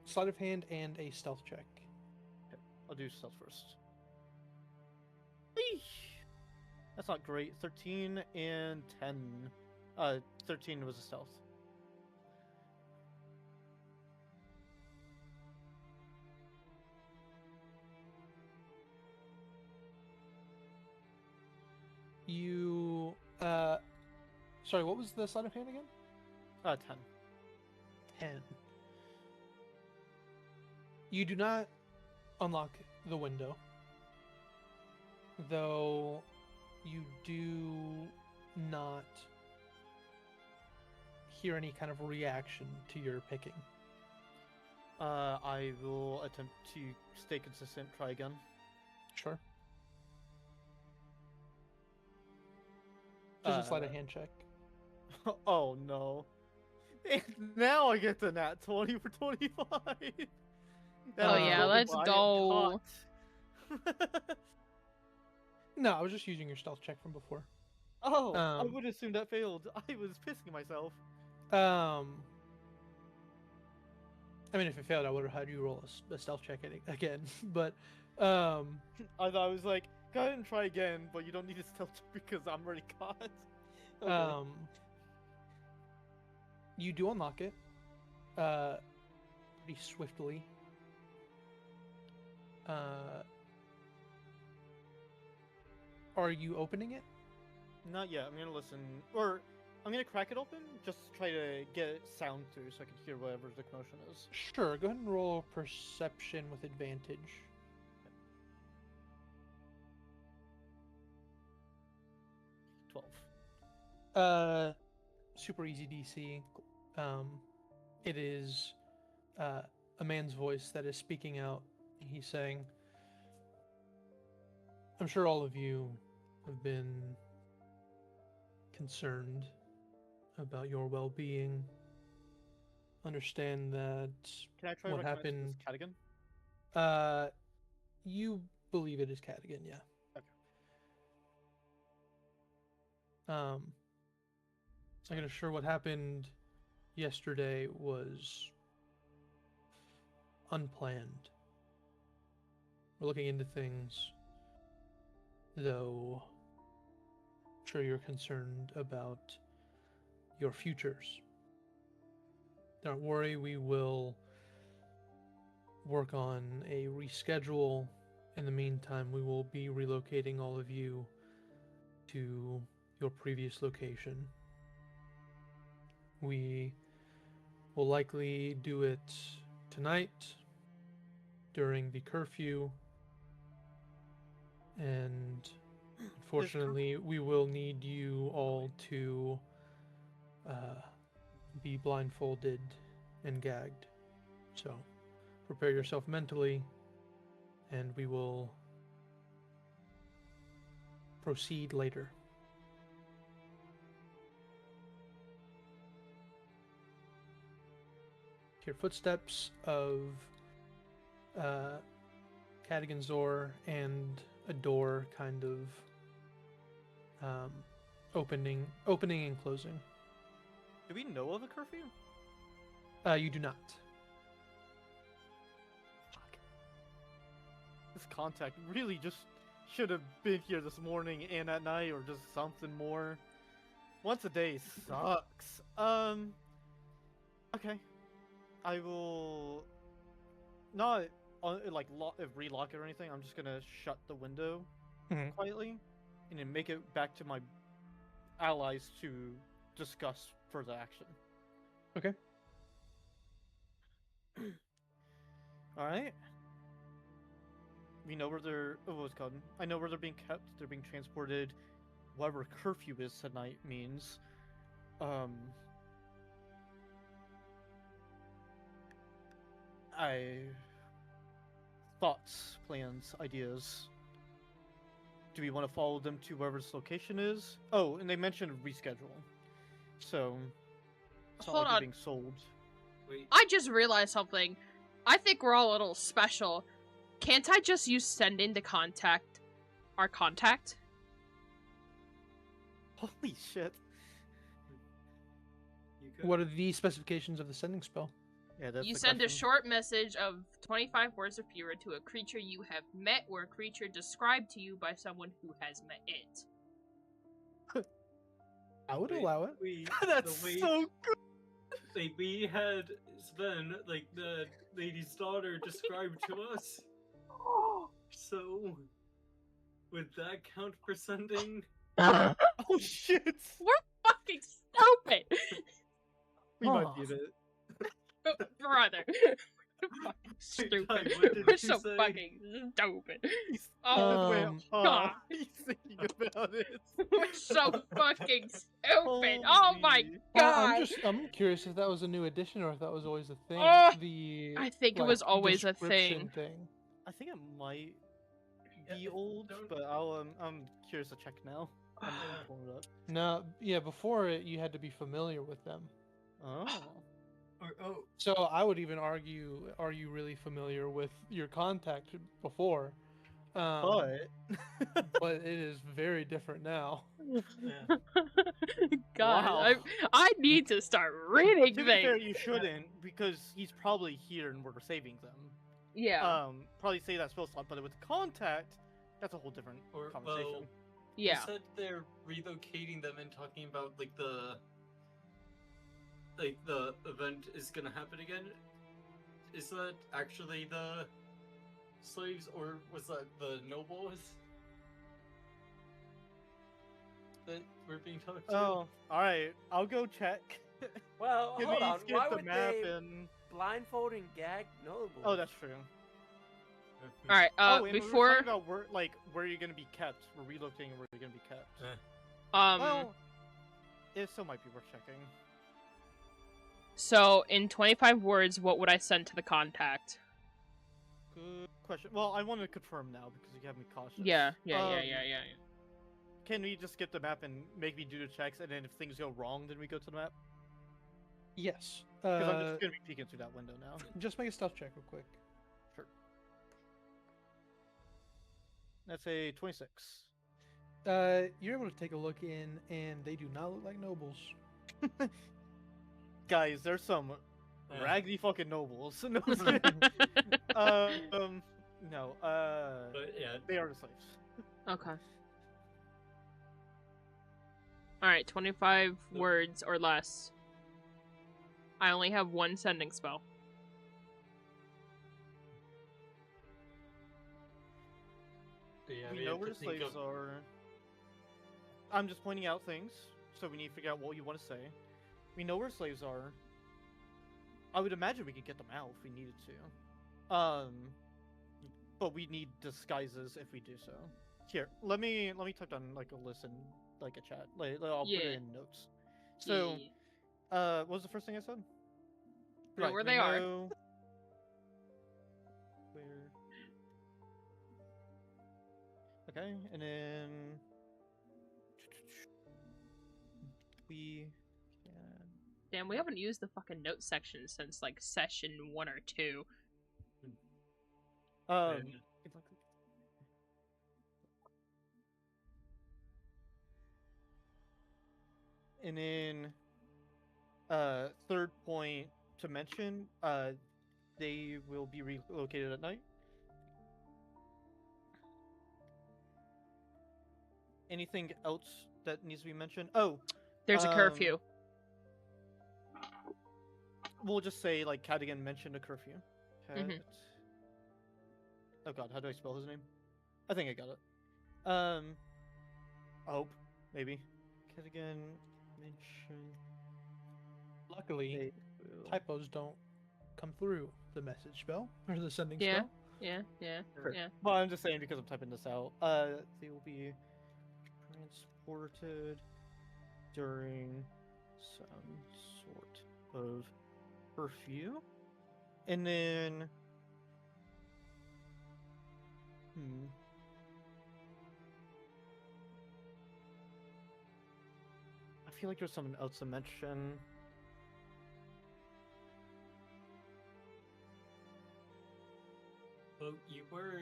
sleight of hand and a stealth check. I'll do stealth first. Eesh. That's not great. 13 and 10. 13 was a stealth. You sorry, what was the sleight of hand again? 10. 10. You do not unlock the window, though you do not hear any kind of reaction to your picking. I will attempt to stay consistent. Try again. Sure. Just a sleight of hand check. Oh no. And now I get the nat 20 for 25. Oh, yeah, let's go. No, I was just using your stealth check from before. Oh, I Um, would assume that failed. I was pissing myself. I mean, if it failed, I would have had you roll a stealth check again. But I thought I was like, go ahead and try again, but you don't need a stealth check because I'm already caught. Okay. You do unlock it pretty swiftly. Are you opening it? Not yet. I'm gonna listen, or I'm gonna crack it open just to try to get sound through so I can hear whatever the commotion is. Sure. Go ahead and roll perception with advantage. 12. Super easy DC. It is a man's voice that is speaking out. He's saying, I'm sure all of you have been concerned about your well-being. Understand that Can I try what to recognize happened. this cat again? You believe it is Cadigan, yeah. Okay. I can assure what happened yesterday was unplanned. We're looking into things, though I'm sure you're concerned about your futures. Don't worry, we will work on a reschedule. In the meantime, we will be relocating all of you to your previous location. We will likely do it tonight during the curfew, and unfortunately, we will need you all to be blindfolded and gagged. So prepare yourself mentally, and we will proceed later. Hear footsteps of Cadigan's door and a door kind of opening and closing. Do we know of a curfew? You do not. Fuck. This contact really just should have been here this morning and at night, or just something more. Once a day sucks. Okay. I will not relock it or anything. I'm just gonna shut the window quietly, and then make it back to my allies to discuss further action. Okay. All right. We know where they're. Oh, what's it called? I know where they're being kept. They're being transported. Whatever curfew is tonight means. Thoughts, plans, ideas. Do we want to follow them to wherever this location is? Oh, and they mentioned reschedule. So, it's not Hold like they're on. being sold. Wait. I just realized something. I think we're all a little special. Can't I just use sending to contact our contact? Holy shit. You could. What are the specifications of the sending spell? Yeah, that's You the send a question. short message of 25 words or fewer to a creature you have met or a creature described to you by someone who has met it. I would Wait, allow it. That's the way so good. like, we had Sven, like the lady's daughter, described to us. So, would that count for sending? Oh shit. We're fucking stupid! We might be it. Brother. Fucking stupid. Ty, what did We're you so say? fucking stupid. He's Oh, went, he's thinking about it. we're so fucking stupid. Oh my Holy- god. I'm curious if that was a new addition or if that was always a thing. Oh, The I think it was always a description thing. I think it might be Yeah, old, don't- but I'm curious to check now. I'm pulling it up. No, yeah, before it, you had to be familiar with them. Oh. Oh, So I would even argue, are you really familiar with your contact before? But But it is very different now. yeah. God, Wow. I need to start reading to be fair, things. you shouldn't, because he's probably here and we're saving them. Yeah, Probably say that spell slot, but with contact, that's a whole different Or, conversation. well, yeah. You said they're relocating them and talking about like the event is gonna happen again. Is that actually the slaves, or was that the nobles that were being talked to? Oh, alright. I'll go check. Well, Can hold we on. skip Why the would map they and... blindfold and gag nobles? Oh, that's true. All right. oh, and we were Before, talking about where you're gonna be kept. We're relocating where you're gonna be kept. Well, it still might be worth checking. so in 25 words, what would I send to the contact? Good question. Well, I want to confirm now because you have me cautious. Yeah. Can we just get the map and make me do the checks, and then if things go wrong, then we go to the map? Yes. Because I'm just gonna be peeking through that window now. Just make a stealth check real quick. Sure. That's a 26. You're able to take a look in, and they do not look like nobles. Guys, there's some Yeah. raggedy fucking nobles. No, I'm just kidding. No, But yeah, they are the slaves. Okay. Alright, 25 words or less. I only have one sending spell. yeah, We we know have where to the think slaves of. are. I'm just pointing out things, so we need to figure out what you want to say. We know where slaves are. I would imagine we could get them out if we needed to. But we need disguises if we do so. Here, let me type down like a list in like a chat. I'll put Yeah. it in notes. So, Yeah. what was the first thing I said? Know where we they are. know where. Okay, and then we can. Damn, we haven't used the fucking notes section since like session 1 or 2. And then third point to mention, they will be relocated at night. Anything else that needs to be mentioned? Oh, There's a curfew. We'll just say like Cadigan mentioned a curfew. Mhm. Oh god, how do I spell his name? I think I got it. I hope, maybe. Cadigan mentioned. Luckily, will... typos don't come through the message spell or the sending Yeah. spell. Yeah. Sure. Yeah. Well, I'm just saying because I'm typing this out. They will be transported during some sort of curfew, and then I feel like there's something else to mention. Well, you were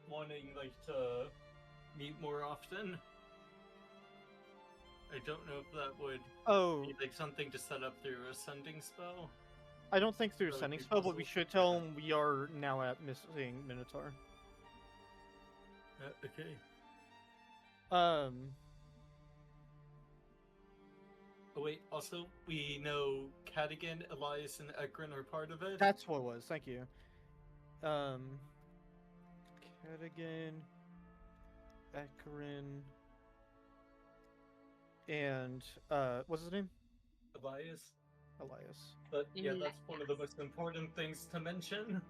wanting like to meet more often. I don't know if that would Oh, be like something to set up through a sending spell. I don't think through That would sending be spell, but we possible. should tell them we are now at missing Minotaur. Okay. Um. Oh wait, also we know Cadigan, Elias, and Ekron are part of it. That's what it was. Thank you. Cadigan, Ekrin, and what's his name? Elias. Elias. But yeah, that's one of the most important things to mention.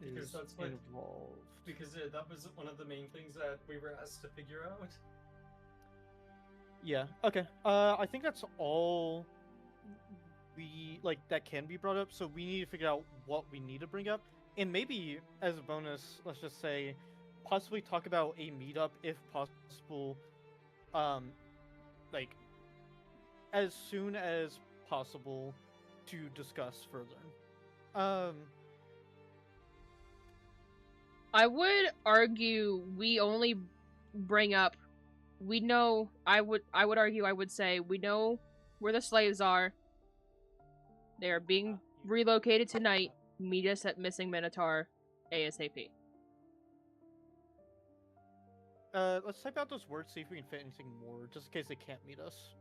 Because Is that's what involved. Because that was one of the main things that we were asked to figure out. Yeah. Okay. I think that's all we like that can be brought up. So we need to figure out what we need to bring up, and maybe as a bonus, let's just say, possibly talk about a meetup if possible. Like as soon as possible to discuss further. I would argue we only bring up. We know. I would argue. I would say we know where the slaves are. They are being relocated tonight. Meet us at Missing Minotaur, ASAP. Let's type out those words, see if we can fit anything more, just in case they can't meet us.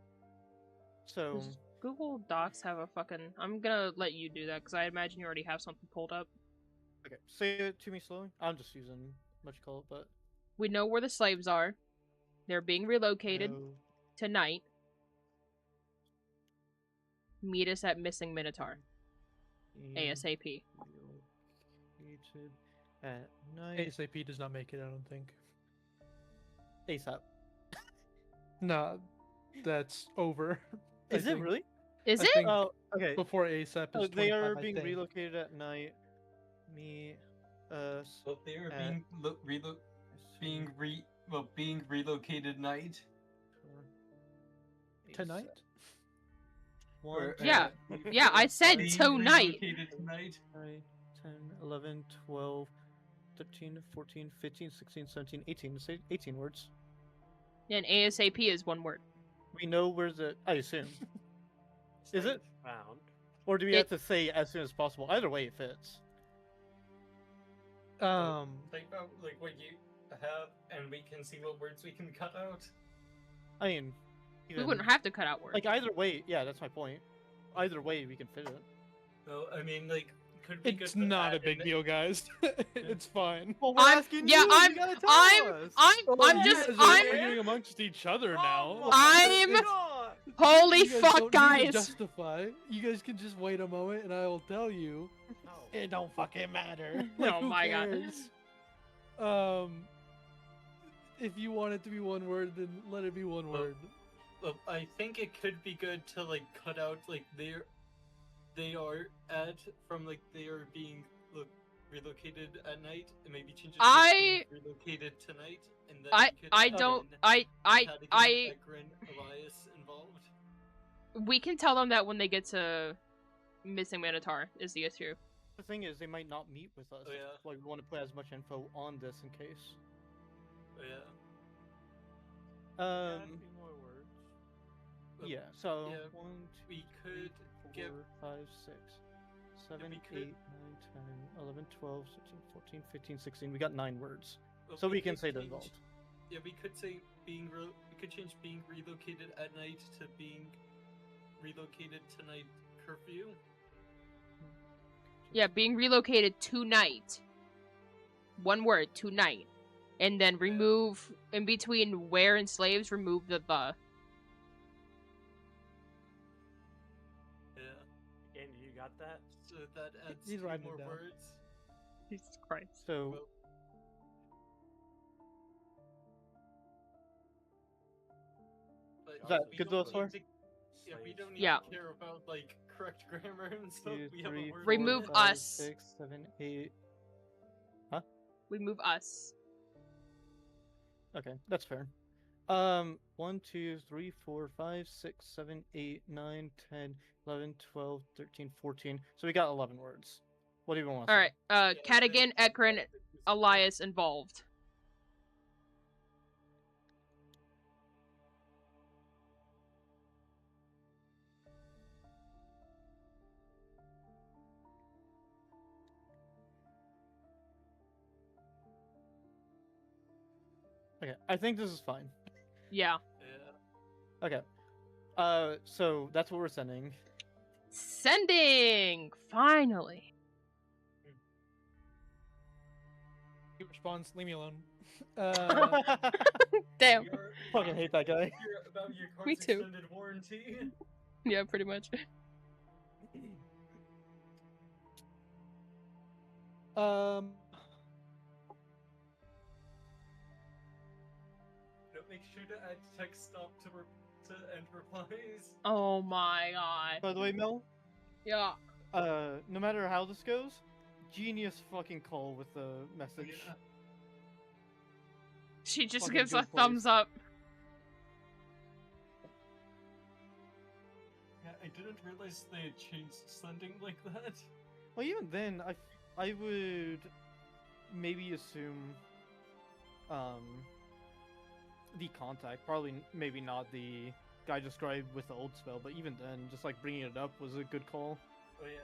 So Does Google Docs have a fucking? I'm gonna let you do that because I imagine you already have something pulled up. okay, say it to me slowly. I'm just using what you call it, but We know where the slaves are. They're being relocated no. tonight. Meet us at Missing Minotaur, ASAP. Relocated at night. ASAP does not make it, I don't think. ASAP. No, that's over. I Is it think. really? Is I it? think Oh, okay. before ASAP is They 25, are I being think. relocated at night. Meet us. Well, they are at being relocated night. Tonight? Or, Yeah. Yeah, I said being tonight. relocated tonight. 10, 11, 12, 13, 14, 15, 16, 17, 18. Say 18 words. And ASAP is one word. We know where's the. I assume. Is it? Found. Or do we have to say as soon as possible? Either way, it fits. Think about like what you have, and we can see what words we can cut out. I mean, We even, wouldn't have to cut out words. like either way. Yeah, that's my point. Either way, we can fit it. No, I mean like could be good. It's to not a add big in- deal, guys. It's fine. Well, I'm- asking yeah, you. I'm- You gotta tell us. I'm You just, guys are I'm, arguing amongst each other now. Oh I'm- my God. holy You guys fuck, don't need to guys! justify. You guys can just wait a moment, and I will tell you. No. It don't fucking matter. Oh Who my God. cares? If you want it to be one word, then let it be one Well, word. Well, I think it could be good to like cut out like they are at from like they are being relocated at night, and maybe change it to being relocated tonight, and then we could I add don't, in I, Cadigan, Ekron, Elias involved. we can tell them that when they get to Missing Minotaur is the issue. The thing is, they might not meet with us. Oh, yeah. Like, we want to put as much info on this in case. Oh, yeah. Add a few more words. Yeah. So yeah, 1, 2, we 3, could 4, give 5, 6, 7, we 8, could- 9, 10, 11, 12, 13, 14, 15, 16. We got 9 words. well, So we can could say they're change- involved. Yeah, we could say we could change being relocated at night to being relocated tonight curfew. Yeah, being relocated tonight. One word, tonight. And then remove, in between where and slaves, remove the. Yeah. Again, you got that? So that adds He's 3 writing it more down. words. Jesus Christ. So Well, but Is that we good don't so far? need to- Yeah, we don't need Yeah. to care about like correct grammar and stuff. 2, We have 3, a word. Remove for it. 5, us. 6, 7, 8. Remove us. Okay, that's fair. 1, 2, 3, 4, 5, 6, 7, 8, 9, 10, 11, 12, 13, 14. So we got 11 words. What do you want to say? Alright, Yeah, Cadigan, then- Ekron, Elias involved. Okay, I think this is fine. Yeah. Yeah. Okay. So that's what we're sending. Sending! Finally. He responds, "Leave me alone." Damn. You're- Fucking hate that guy. You're about your car's Me too. extended warranty. Yeah, pretty much. Um, Make sure to add text stop to end replies. Oh my god. By the way, Mel, Yeah. no matter how this goes, genius fucking call with the message. Yeah. She just Fucking gives a good place. thumbs up. Yeah, I didn't realize they had changed sending like that. Well, even then, I would maybe assume, the contact. Probably, maybe not the guy described with the old spell, but even then, just like bringing it up was a good call. Oh yeah.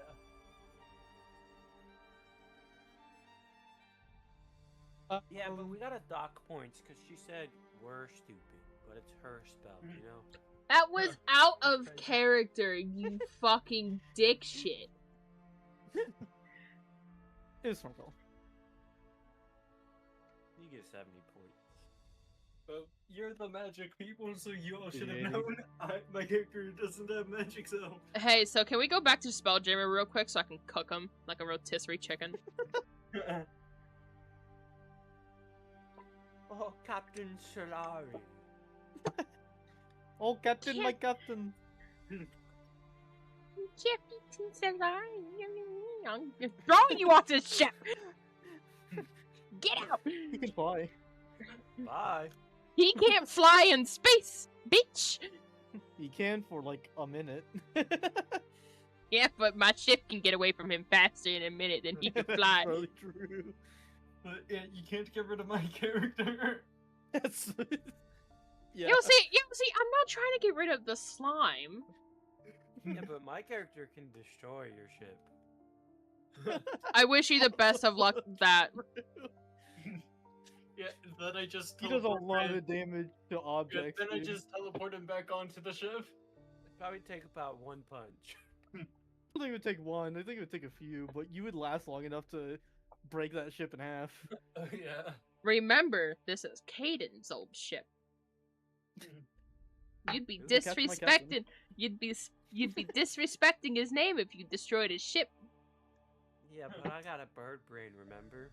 Yeah, but we gotta dock points because she said we're stupid, but it's her spell, you know? That was out of character, you fucking dick shit. It was fun call. You get 70 points. Well, you're the magic people, so you all should have Yeah. known. My character doesn't have magic, so. Hey, so can we go back to Spelljammer real quick so I can cook him like a rotisserie chicken? Oh, Captain Solari. Oh, Captain, my Captain! I'm throwing you off this ship! Get out! He can fly. Bye. He can't fly in space, bitch! He can for like a minute. Yeah, but my ship can get away from him faster in a minute than he can fly. That's really true. But yeah, you can't get rid of my character. That's yeah. You see, I'm not trying to get rid of the slime. Yeah, but my character can destroy your ship. I wish you the best of luck with that. Yeah, then I just He does a teleport lot him. of damage to Yeah, objects. then I dude. just teleport him back onto the ship. Probably take about one punch. I don't think it would take one. I think it would take a few, but you would last long enough to break that ship in half. Oh yeah. Remember, this is Caden's old ship. You'd be This is the captain, my captain. disrespecting. You'd be disrespecting his name if you destroyed his ship. Yeah, but I got a bird brain, remember?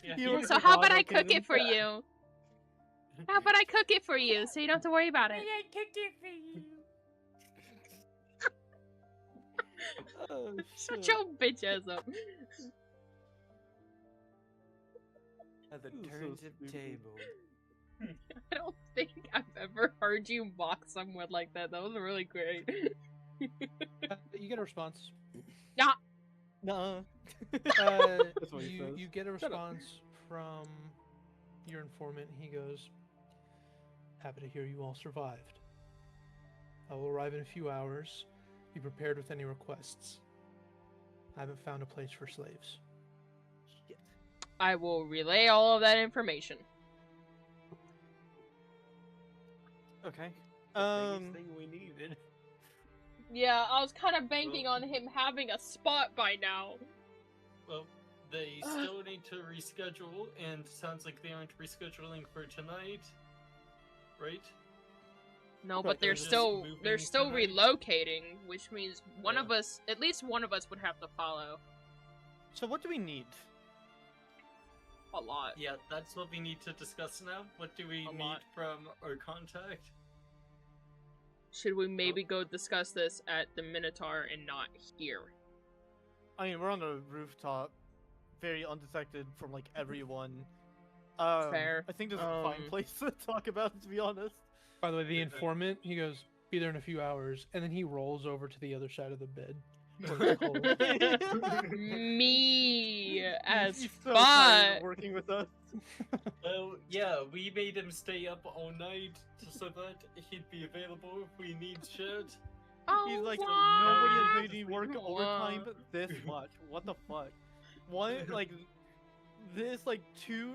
Yeah, You he were So was how God, about I okay, cook then. it for you? How about I cook it for you so you don't have to worry about it? I cooked it for you. Oh, Shut shit. your bitch ass up. At the This is so turns of stupid. table. I don't think I've ever heard you mock someone like that. That was really great. You get a response. Nuh-uh. That's what he says. You get a Shut up. response from your informant. He goes, "Happy to hear you all survived. I will arrive in a few hours. Be prepared with any requests. I haven't found a place for slaves." Shit. I will relay all of that information. Okay. The biggest thing we needed. Yeah, I was kind of banking on him having a spot by now. Well, they still need to reschedule, and sounds like they aren't rescheduling for tonight, right? No, Right, but they're they're just still moving tonight? relocating, which means one Yeah. of us, at least one of us, would have to follow. So what do we need? A lot. Yeah, that's what we need to discuss now. What do we A need lot. from our contact? Should we maybe go discuss this at the Minotaur and not here? I mean, we're on the rooftop, very undetected from like everyone. Fair. I think this is a fine place to talk about it, to be honest. By the way, the Yeah. informant, he goes, "Be there in a few hours," and then he rolls over to the other side of the bed. where it's cold. Me as He's so tired fuck. of working with us. Well, yeah, we made him stay up all night so that he'd be available if we need shit. Oh, He's like, what? nobody has made me work What? overtime this much. What the fuck? One like this like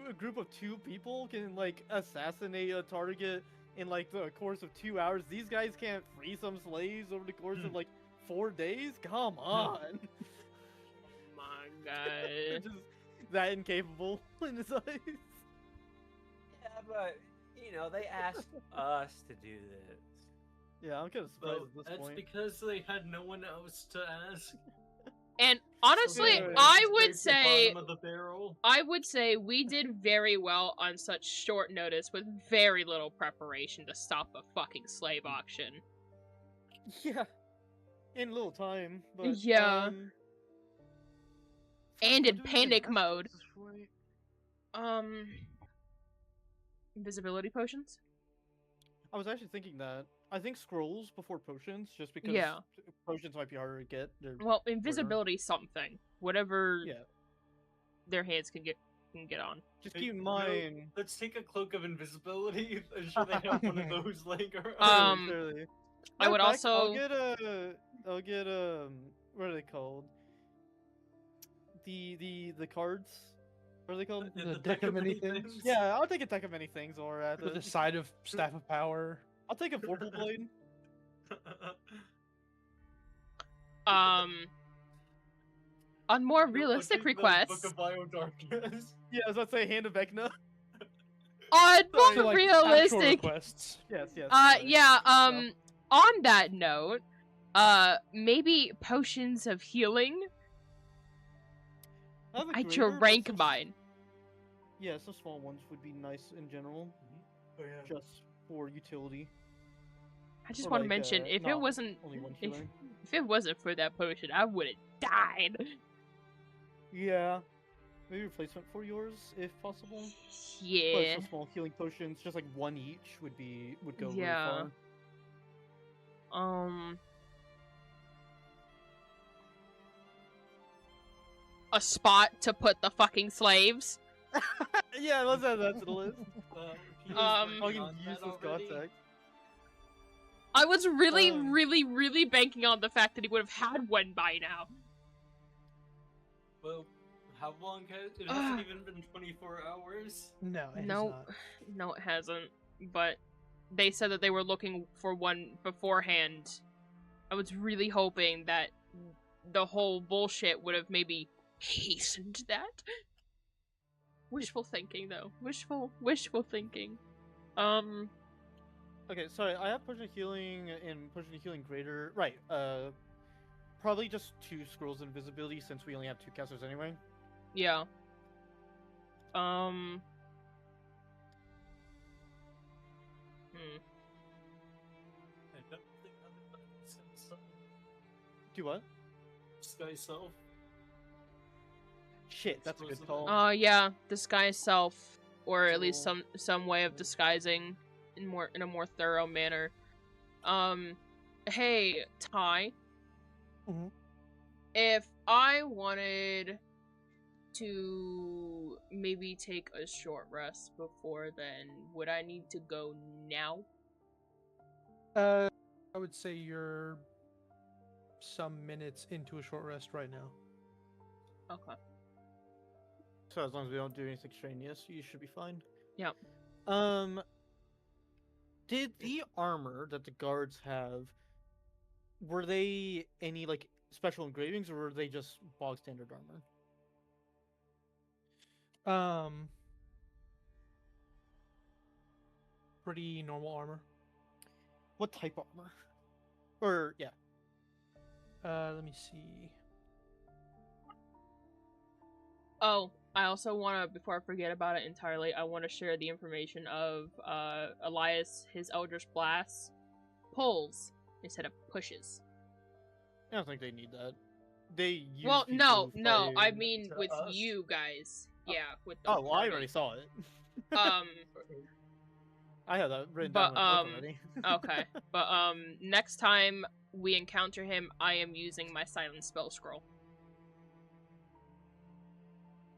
a group of two people can like assassinate a target in like the course of 2 hours. These guys can't free some slaves over the course of like 4 days. Come on, My they're God. just that incapable in his eyes. Yeah, but, you know, they asked us to do this. Yeah, I'm kind of surprised Well, at this that's point. because they had no one else to ask. And honestly, Yeah, I Scrape would the say bottom of the barrel. we did very well on such short notice with very little preparation to stop a fucking slave auction. Yeah, in little time, but Yeah. And what in do we even panic ask at mode. this point? Invisibility potions? I was actually thinking that. I think scrolls before potions, just because Yeah. potions might be harder to get. They're... Well, invisibility something. Whatever Yeah, their hands can get on. just Hey, keep in no, mind. Let's take a cloak of invisibility. I'm sure they have one of those laying around. Clearly. I Matter would of fact, also I'll get what are they called? The cards. What are they called? The deck of many things? Yeah, I'll take a deck of many things, or With the side of Staff of Power. I'll take a vorpal blade. on more No, realistic I'll take the requests, Book of Biodarkness. Yeah, I was about to say Hand of Vecna. on more So, like, actual realistic requests. Yes, yes. yeah, So, on that note, maybe potions of healing. I have a I greater, but drank some mine. Yeah, some small ones would be nice in general, Oh, yeah. just for utility. I just Or want to like, mention, if it not wasn't Only one if, healing. if it wasn't for that potion, I would have died. Yeah. Maybe replacement for yours, if possible. But Yeah. some small healing potions, just like one each, would go Yeah. really far. A spot to put the fucking slaves. Yeah, let's add that to the list. He was Um, working Fucking on that useless already. contact. I was really, Um, really, really banking on the fact that he would have had one by now. Well, how long has it? Hasn't even been 24 hours. No, it has No, not. no, it hasn't. But they said that they were looking for one beforehand. I was really hoping that the whole bullshit would have maybe hastened that. Wishful thinking, though. Wishful thinking. Okay, sorry, I have potion of healing and potion of healing greater. Right, probably just 2 scrolls of invisibility since we only have 2 casters anyway. Yeah. I don't think that makes sense. Do what? Sky Self. Shit, that's a good Supposedly. call. Yeah, disguise self, or at least So- some way of disguising in a more thorough manner. Hey, Ty. Mhm. If I wanted to maybe take a short rest before then, would I need to go now? I would say you're some minutes into a short rest right now. Okay. So as long as we don't do anything extraneous, you should be fine. Yep. Did the armor that the guards have, were they any like special engravings, or were they just bog standard armor? Pretty normal armor. What type of armor? Or yeah. Let me see. Oh, I also want to, before I forget about it entirely, I want to share the information of Elias, his Eldritch Blast pulls instead of pushes. I don't think they need that. They use Well, no, people no, I fighting mean to with us. you guys. Yeah, with the Oh, well, I party. already saw it. Um, I had that written But, down in my book already. okay. But, next time we encounter him, I am using my silent spell scroll.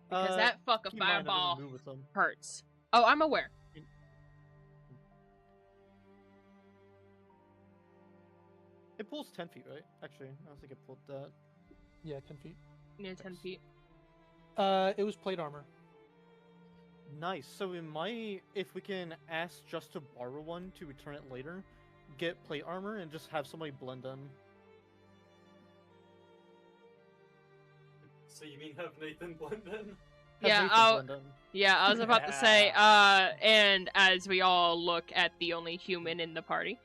Because that fuck a keep in mind, that doesn't fireball move with them. hurts. Oh, I'm aware. It pulls 10 feet, right? Actually, I don't think it pulled that. Yeah, 10 feet. Near 10 Nice. feet. It was plate armor. Nice. So we might, if we can ask just to borrow one to return it later, get plate armor and just have somebody blend them. So you mean have Nathan blend in? Have Yeah, Nathan blend them. Yeah, I was about to say, and as we all look at the only human in the party.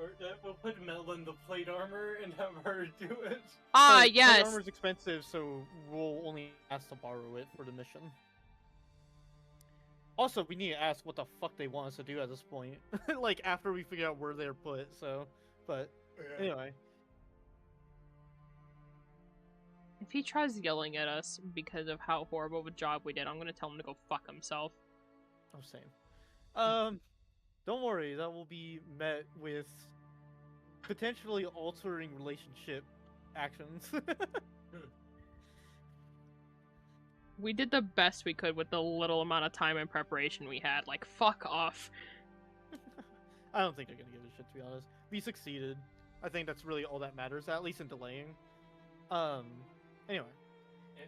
Or we'll put Mel in the plate armor and have her do it. Ah, Plate yes! armor's expensive, so we'll only ask to borrow it for the mission. Also, we need to ask what the fuck they want us to do at this point. Like, after we figure out where they're put, so... But, anyway. If he tries yelling at us because of how horrible of a job we did, I'm gonna tell him to go fuck himself. Oh, same. Don't worry, that will be met with potentially altering relationship actions. We did the best we could with the little amount of time and preparation we had. Like, fuck off. I don't think they're gonna give a shit, to be honest. We succeeded. I think that's really all that matters, at least in delaying. Anyway.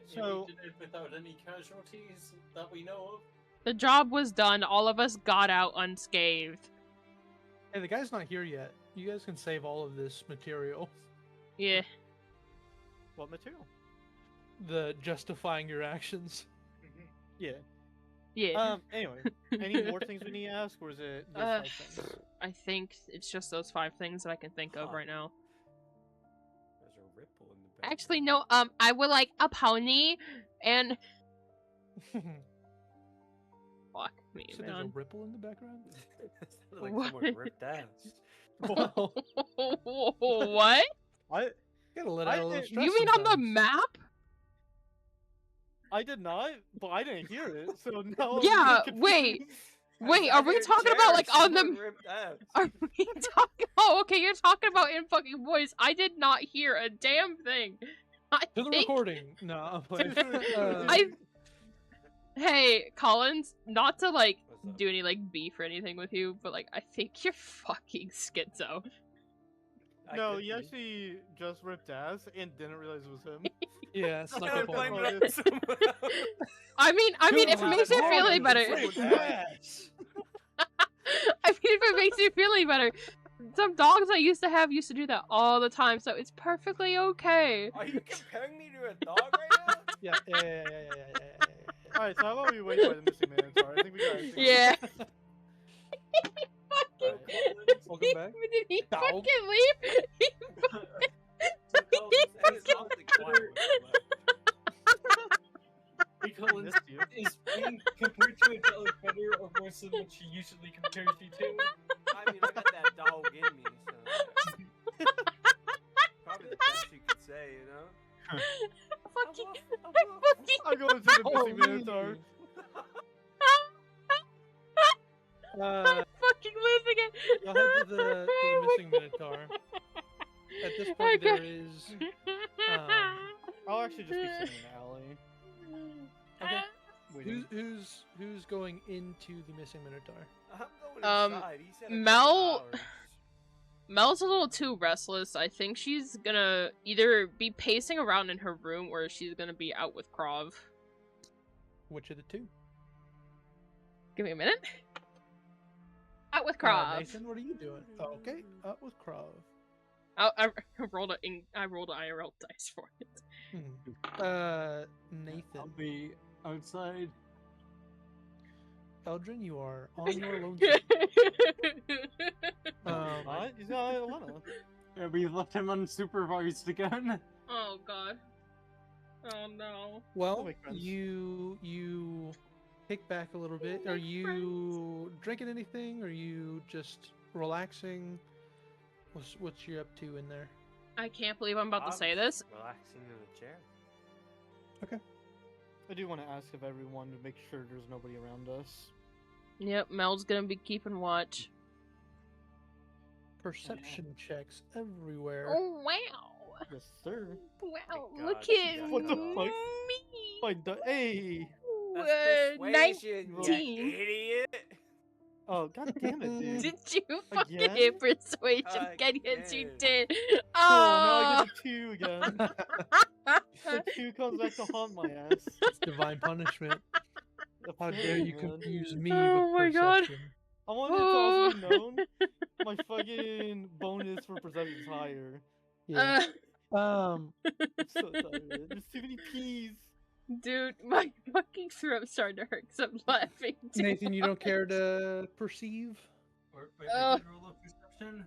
So- we did it without any casualties that we know of. The job was done. All of us got out unscathed. Hey, the guy's not here yet. You guys can save all of this material. Yeah. What material? The justifying your actions. Yeah. Yeah. Anyway. Any more things we need to ask, or is it those 5 things? I think it's just those 5 things that I can think of Huh. right now. There's a ripple in the back. Actually, no, I would like a pony and... Fuck me, So there's a man. ripple in the background? Sounded like someone What? ripped ass. Whoa. What? Gotta let out a little stress You mean on the sometimes. map? I did not, but I didn't hear it, so now I'm Yeah, really wait. confused. Wait, I are we heard talking about, like, Jared, on the... someone ripped ass. Are we talking... Oh, okay, you're talking about in fucking voice. I did not hear a damn thing. I To the think... recording. No, I'm playing. Hey, Collins, not to, like, What's up? do any, like, beef or anything with you, but, like, I think you're fucking schizo. No, could he be. actually just ripped ass and didn't realize it was him. Yeah, That's snuck kinda up on blame him. it on someone else. I mean, if it Dude, makes you oh, feel any dude, better, so ass. I mean, if it makes you feel any better, some dogs I used to have used to do that all the time, so it's perfectly okay. Are you comparing me to a dog right now? Yeah. Alright, so how about we wait by the missing Minotaur? I think we got everything. Yeah. Alright. Welcome back. Did he Dog. fucking leave? Collins, Missed you. is being compared to a dog better or worse than what she usually compares you to? I mean, I got that dog in me, so probably the best you could say, you know. Fucking, I'm going to the Oh, missing Minotaur. Uh, fucking losing it. Y'all head to the missing Minotaur. At this point, Okay. there is. I'll actually just be sitting in the alley. Okay. Waiting. Who's going into the missing Minotaur? I'm going inside. He said a couple Mel- hours. Mel's a little too restless. I think she's gonna either be pacing around in her room or she's gonna be out with Krov. Which of the two? Give me a minute. Out with Krov. Nathan, what are you doing? Oh, okay, up with Krov. I rolled a IRL dice for it. Nathan. I'll be outside. Eldrin, you are on your lonesome. What? He's not at Atlanta. Yeah, we left him unsupervised again. Oh god. Oh no. Well, make friends. you kick back a little bit. Are you drinking anything? Are you just relaxing? What's you up to in there? I can't believe I'm about to say this. Relaxing in a chair. I do want to ask of everyone to make sure there's nobody around us. Yep, Mel's gonna be keeping watch. Perception checks everywhere. Oh wow. Yes, sir. Wow, God, look she at got What the me. fuck? Hey! That's persuasion, you 19. idiot. Oh, god damn it, dude. Did you fucking Again? hit persuasion again? Yes, you Again. did. Cool, now I Oh. get a 2 again. The 2 comes back to haunt my ass. It's divine punishment. How dare you Man. confuse me Oh with my God. perception? I want it to also be known, my fucking bonus for perception is higher. Yeah. Uh, I'm so tired. There's too many P's. dude, my fucking throat's starting to hurt because I'm laughing. Too. Nathan, you don't care to perceive? Wait, Ugh. did roll a perception?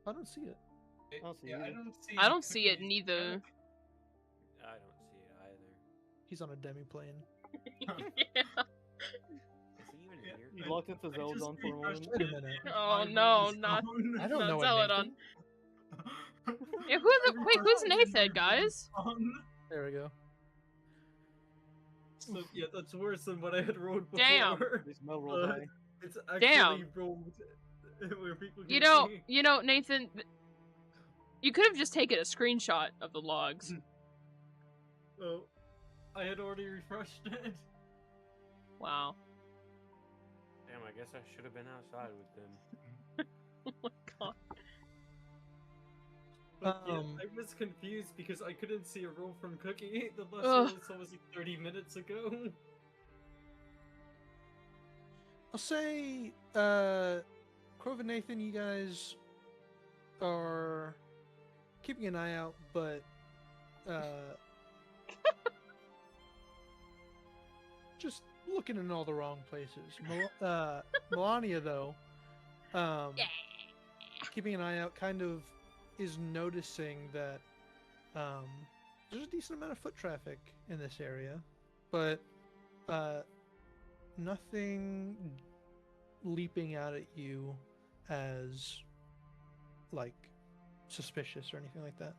I don't see it. I don't see Yeah, it I either. don't see. I don't see it cookies. neither. I don't see it either. He's on a demi-plane. Yeah. Is he even Yeah, here? You locked into I just Zeldon for a refreshed moment. Wait a minute. Oh, my no, roll is not- gone. I don't Not know what Zealodon. Nathan. Yeah, who's Nathan, guys? There we go. So yeah, that's worse than what I had rolled before. Damn. There's no roll high. It's actually Damn. rolled where people You can see. know, Nathan, you could have just taken a screenshot of the logs. Oh, I had already refreshed it. Wow. Damn, I guess I should have been outside with them. Oh my god. But yeah, Um, I was confused because I couldn't see a roll from Cookie. The last Ugh. roll I saw was like 30 minutes ago. I'll say, Crove and Nathan, you guys are keeping an eye out, but, just looking in all the wrong places. Melania, though, keeping an eye out, kind of is noticing that there's a decent amount of foot traffic in this area, but nothing leaping out at you as like suspicious or anything like that.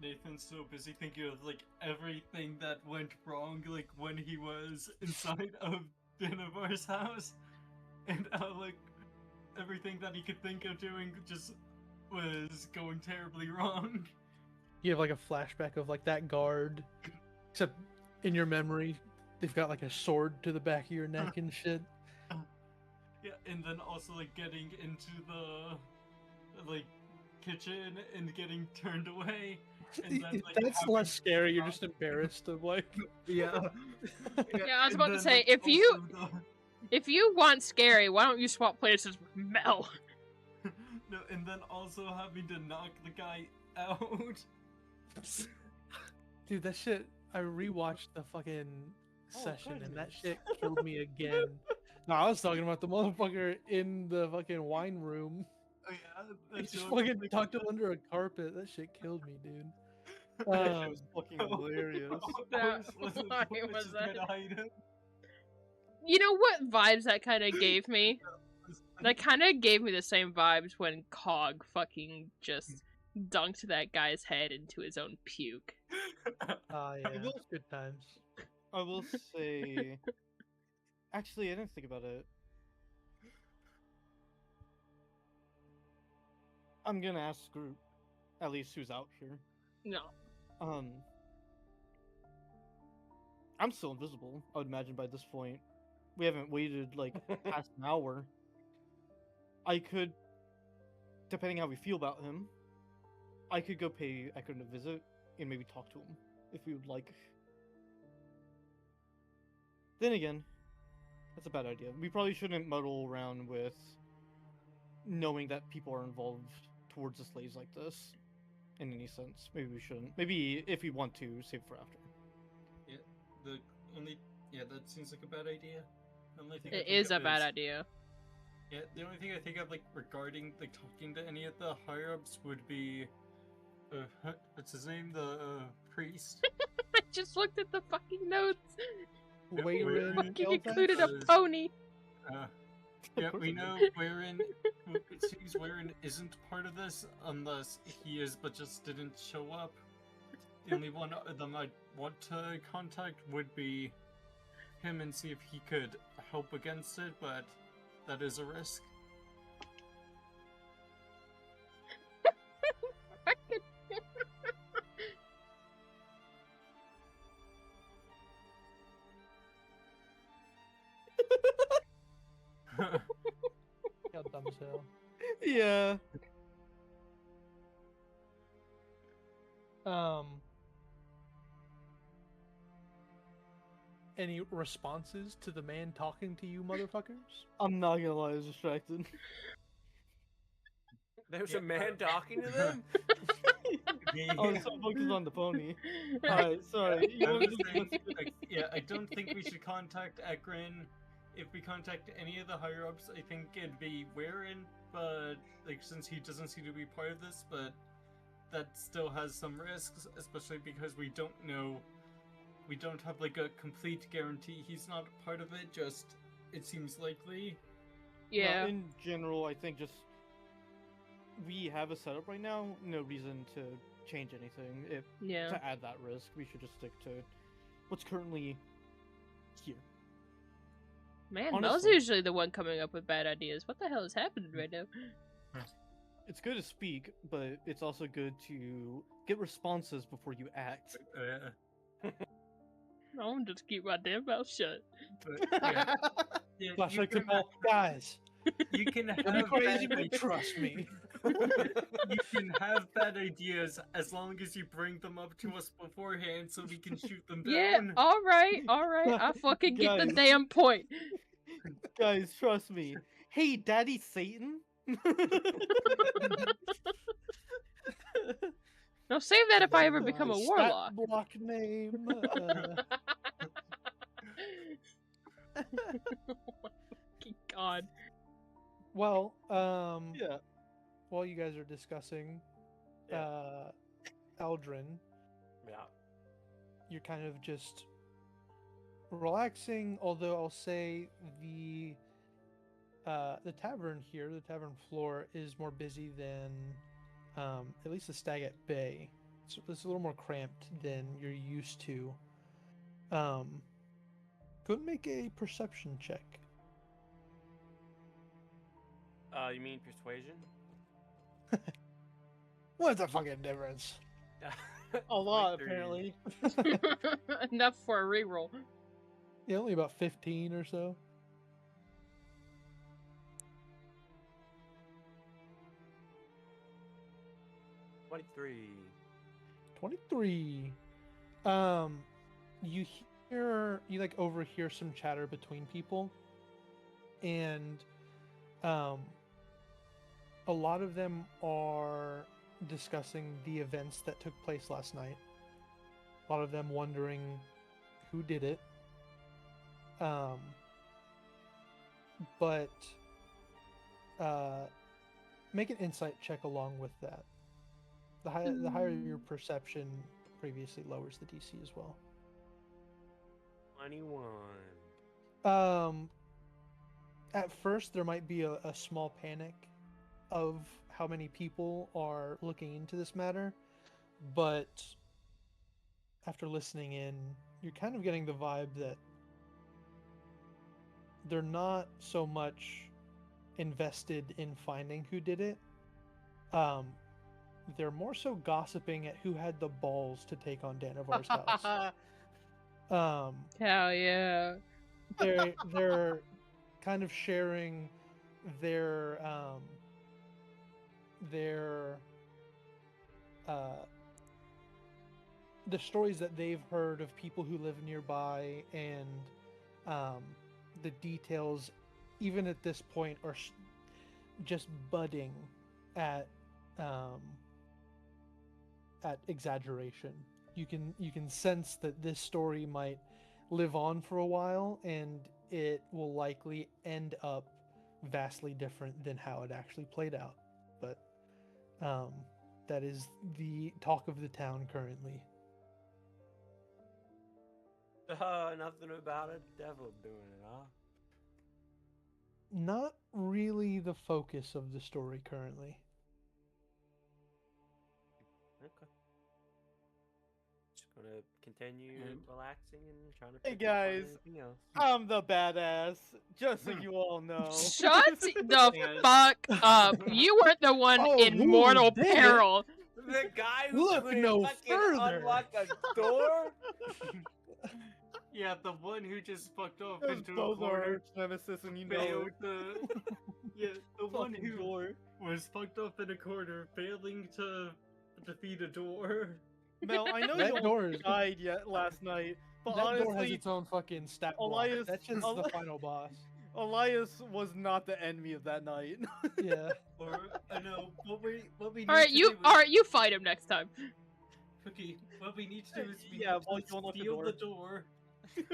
Nathan's so busy thinking of like everything that went wrong, like when he was inside of Dinavar's house, and how like everything that he could think of doing just was going terribly wrong. You have like a flashback of like that guard, except in your memory, they've got like a sword to the back of your neck and shit. Yeah, and then also like getting into the like kitchen and getting turned away. And then, like, That's having less scary. You're to just embarrassed of like. yeah. Yeah, I was and about to then, say, like, if you want scary, why don't you swap places with Mel? no, and then also having to knock the guy out. Dude, that shit. I rewatched the fucking Oh, session, and that goodness. shit killed me again. No, I was talking about the motherfucker in the fucking wine room. Oh, yeah, He that's just the fucking thing. tucked him under a carpet. That shit killed me, dude. That shit was fucking Oh, hilarious. That was fucking was just that. gonna hide him. You know what vibes that kind of gave me? That kind of gave me the same vibes when Cog fucking just dunked that guy's head into his own puke. Ah, yeah. will- Good times. I will say. Actually, I didn't think about it. I'm gonna ask the group, at least who's out here. No. I'm still invisible, I would imagine by this point. We haven't waited like past an hour. I could, depending how we feel about him, I could go pay Ekron a visit and maybe talk to him if we would like. Then again, that's a bad idea. We probably shouldn't muddle around with knowing that people are involved towards the slaves like this in any sense. Maybe we shouldn't. Maybe if we want to, save it for after. That seems like a bad idea. The only thing I It think is a of bad idea. Yeah, the only thing I think of, like, regarding, like, talking to any of the higher-ups would be, what's his name? The, priest? I just looked at the fucking notes. Wayrin Fucking Elvex? included a pony. Yeah, we know Wherein, it seems Wherein isn't part of this, unless he is, but just didn't show up. The only one of them I'd want to contact would be him and see if he could help against it, but that is a risk. How dumb as hell. Yeah. Any responses to the man talking to you, motherfuckers? I'm not gonna lie, I was distracted. There's a man talking to them? I was so focused on the pony. Alright, sorry. You I wanna was just- saying, like, yeah, I don't think we should contact Ekron. If we contact any of the higher ups, I think it'd be Wherein, but like since he doesn't seem to be part of this, but that still has some risks, especially because we don't know. We don't have like a complete guarantee he's not part of it. Just it seems likely. Yeah. In general, I think just we have a setup right now. No reason to change anything. If Yeah. to add that risk, we should just stick to what's currently here. Man, Mel's honestly- usually the one coming up with bad ideas. What the hell is happening right now? It's good to speak, but it's also good to get responses before you act. I'm just keep my damn mouth shut. But, yeah, yeah, Flashlight to Paul. Guys, you can have you'll be crazy, bad but ideas. trust me. You can have bad ideas as long as you bring them up to us beforehand so we can shoot them down. Yeah, alright. I fucking get the Guys. damn point. Guys, trust me. Hey, Daddy Satan. Now save that if I ever become a Stat warlock. block name. Fucking God. Well, Yeah. while you guys are discussing Eldrin, Yeah. you're kind of just relaxing, although I'll say the tavern here, the tavern floor, is more busy than at least the Stag at Bay. It's a little more cramped than you're used to. Go and make a perception check. You mean persuasion? What's the fucking difference? A lot, 23. apparently. Enough for a reroll. Yeah, only about 15 or so. 23. 23. You like overhear some chatter between people, and a lot of them are discussing the events that took place last night. A lot of them wondering who did it. But make an insight check along with that. The higher your perception previously lowers the DC as well. 21. At first there might be a small panic of how many people are looking into this matter, but after listening in, you're kind of getting the vibe that they're not so much invested in finding who did it. They're more so gossiping at who had the balls to take on Danavar's house. Hell yeah. They're kind of sharing their the stories that they've heard of people who live nearby, and the details even at this point are just budding at exaggeration. You can sense that this story might live on for a while, and it will likely end up vastly different than how it actually played out. But that is the talk of the town currently. Nothing about a devil doing it, huh? Not really the focus of the story currently. Okay. Just gonna continue relaxing and trying to Hey pick up on guys, anything else. I'm the badass, just so you all know. Shut the fuck up. You weren't the one in who mortal did it? peril. The guy who Look couldn't no fucking further. unlock a door? Yeah, the one who just fucked off Those into a both are corner. arch nemesis, and you know Failed it. to... Yeah, the one Fucking who door. was fucked up in a corner, failing to defeat a door. Mel, I know That you door don't is- died yet last night, but That door has honestly, its own fucking stat block. Elias- That's just the final boss. Elias was not the enemy of that night. Yeah. Or, I know, what we need Alright, to you do is... alright, you fight him next time. Okay, what we need to do is we Yeah, need while to you unlock the steal door. the door,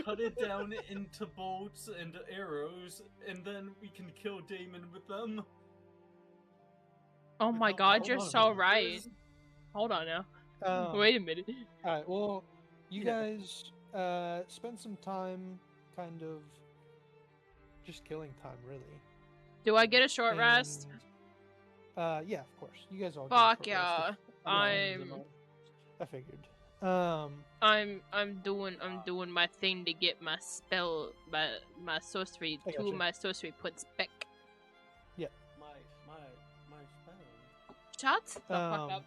cut it down into bolts and arrows, and then we can kill Damon with them. Oh my Without god, the you're hold on a so minute. right. Hold on now. Um, Wait a minute. All right. Well, you Yeah. guys spend some time, kind of, just killing time, really. Do I get a short rest? And, yeah, of course. You guys all. Fuck get a short rest yeah. if you want. I figured. I'm doing my thing to get my spell, my sorcery, I gotcha. my sorcery points back. My spell. Shut the fuck Um, up.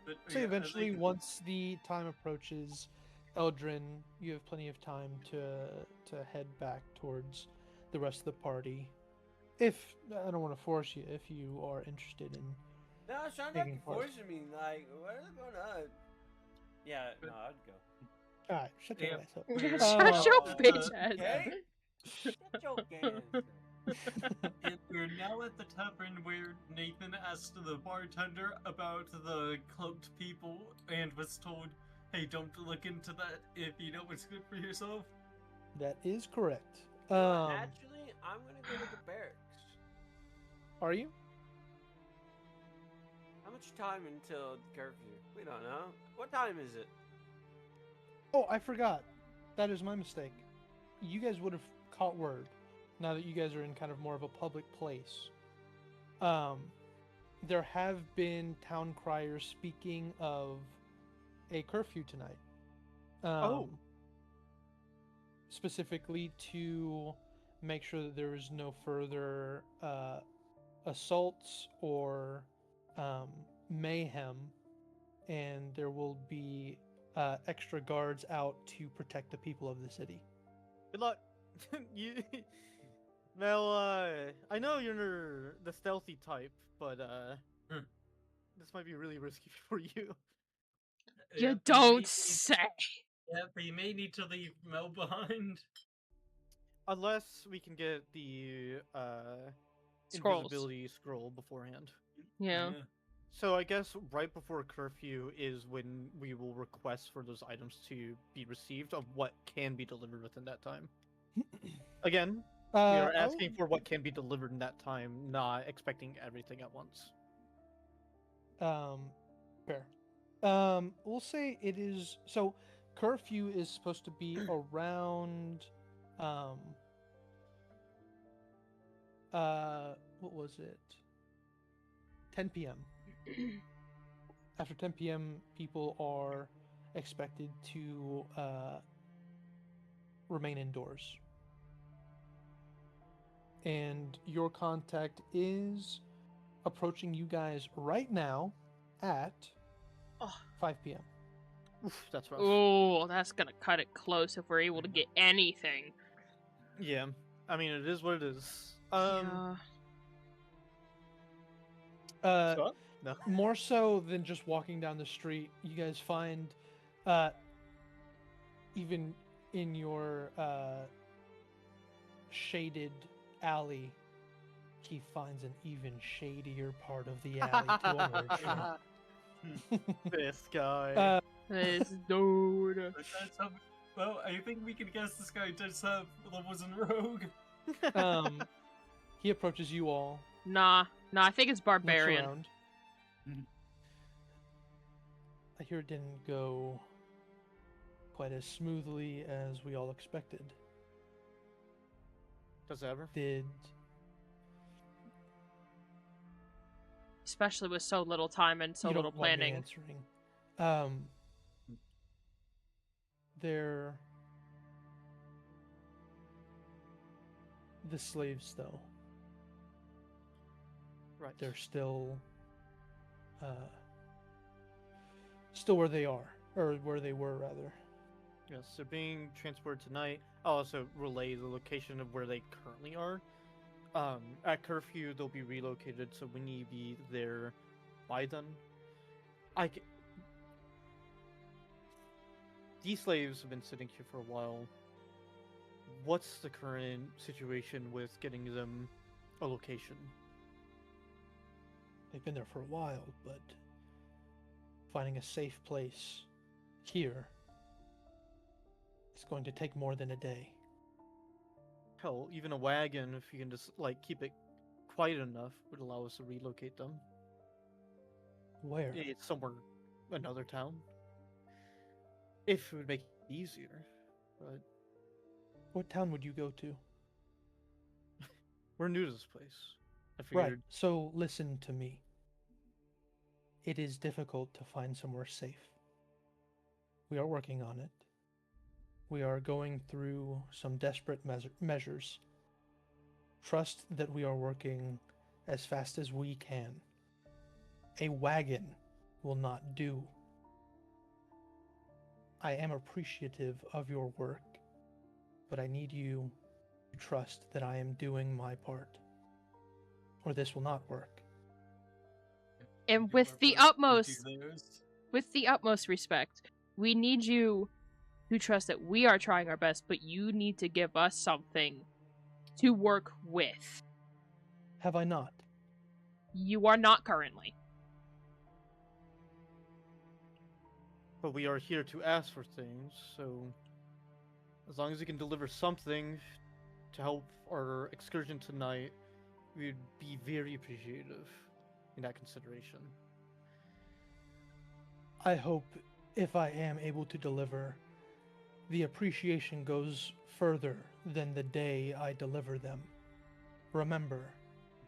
But, So yeah, eventually, like, once the time approaches, Eldrin, you have plenty of time to head back towards the rest of the party. If I don't want to force you, if you are interested in. No, Sean not Taking part. forcing me. Like, what is going on? Yeah, no, I'd go. All right, shut your Yeah. ass up. Shut your uh, bitch ass. Okay? Shut your hands. and we're now at the tavern where Nathan asked the bartender about the cloaked people and was told, hey, don't look into that if you know what's good for yourself. That is correct. Actually, I'm gonna go to the barracks. Are you? How much time until curfew? We don't know. What time is it? Oh, I forgot. That is my mistake. You guys would have caught word now that you guys are in kind of more of a public place. There have been town criers speaking of a curfew tonight. Oh. Specifically to make sure that there is no further assaults or mayhem, and there will be extra guards out to protect the people of the city. Good luck. you, Mel. I know you're the stealthy type, but This might be really risky for you. You Yeah, don't say. Yeah, but you may need to leave Mel behind. Unless we can get the Scrolls. invisibility scroll beforehand. Yeah. So I guess right before curfew is when we will request for those items to be received of what can be delivered within that time. Again, we are asking for what can be delivered in that time, not expecting everything at once. Fair. We'll say it is. So, curfew is supposed to be around. What was it? 10 p.m. After 10 p.m., people are expected to remain indoors. And your contact is approaching you guys right now at 5 p.m. Oof, that's rough. Oh, that's gonna cut it close if we're able to get anything. Yeah, I mean it is what it is. Yeah. So? No. More so than just walking down the street, you guys find, even in your shaded alley, he finds an even shadier part of the alley to emerge from. This guy. This dude. Well, I think we can guess this guy does have levels in Rogue. He approaches you all. Nah, I think it's looks barbarian. around. I hear it didn't go quite as smoothly as we all expected. Does it ever? Did Especially with so little time and so you little don't want me planning. answering? They're the slaves, though. Right. They're still where they are, or where they were, rather. Yes, they're being transported tonight. I'll also relay the location of where they currently are. At curfew, they'll be relocated, so we need to be there by then. These slaves have been sitting here for a while. What's the current situation with getting them a location? They've been there for a while, but finding a safe place here is going to take more than a day. Hell, even a wagon, if you can just keep it quiet enough, would allow us to relocate them. Where? It's somewhere, another town. If it would make it easier, but What town would you go to? we're new to this place. I figured. Right, so listen to me. It is difficult to find somewhere safe. We are working on it. We are going through some desperate measures. Trust that we are working as fast as we can. A wagon will not do. I am appreciative of your work, but I need you to trust that I am doing my part, or this will not work. And with the utmost respect, we need you to trust that we are trying our best, but you need to give us something to work with. Have I not? You are not currently. But we are here to ask for things, so as long as you can deliver something to help our excursion tonight, we'd be very appreciative in that consideration. I hope if I am able to deliver, the appreciation goes further than the day I deliver them. Remember,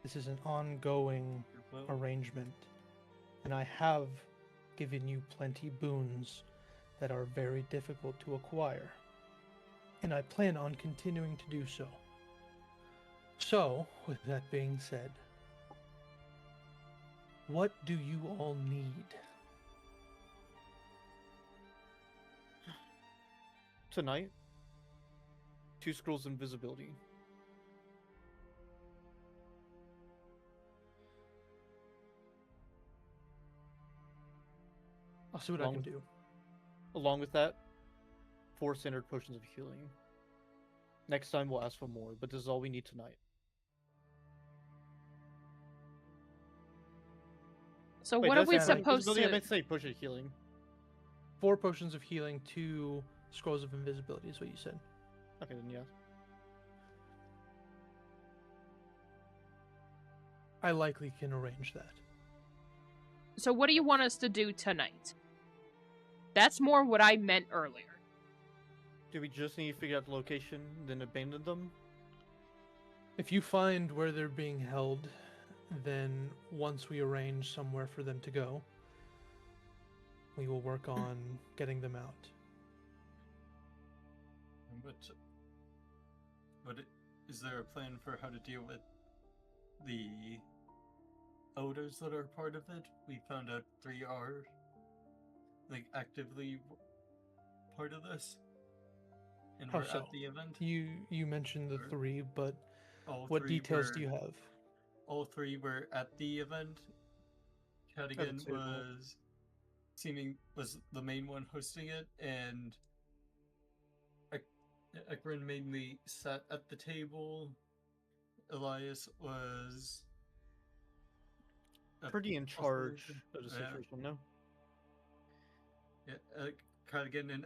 this is an ongoing arrangement, and I have given you plenty boons that are very difficult to acquire, and I plan on continuing to do so. So, with that being said, what do you all need? Tonight, 2 scrolls of invisibility. I'll see what I can do. Along with that, 4 standard potions of healing. Next time we'll ask for more, but this is all we need tonight. So Wait, what did are I we say supposed invisibility? I to? meant to say potion of healing. 4 potions of healing, 2 scrolls of invisibility is what you said. Okay, then yeah. I likely can arrange that. So what do you want us to do tonight? That's more what I meant earlier. Do we just need to figure out the location, then abandon them? If you find where they're being held, then once we arrange somewhere for them to go, we will work on getting them out. But is there a plan for how to deal with the odors that are part of it? We found out 3 are actively part of this, and How we're so? at the event. You mentioned the Or- 3, but All what 3 details were, do you have? All 3 were at the event. Cadigan table. was the main one hosting it, and Ekron mainly sat at the table. Elias was Pretty in charge of the Yeah. situation, no? Yeah, Cadigan and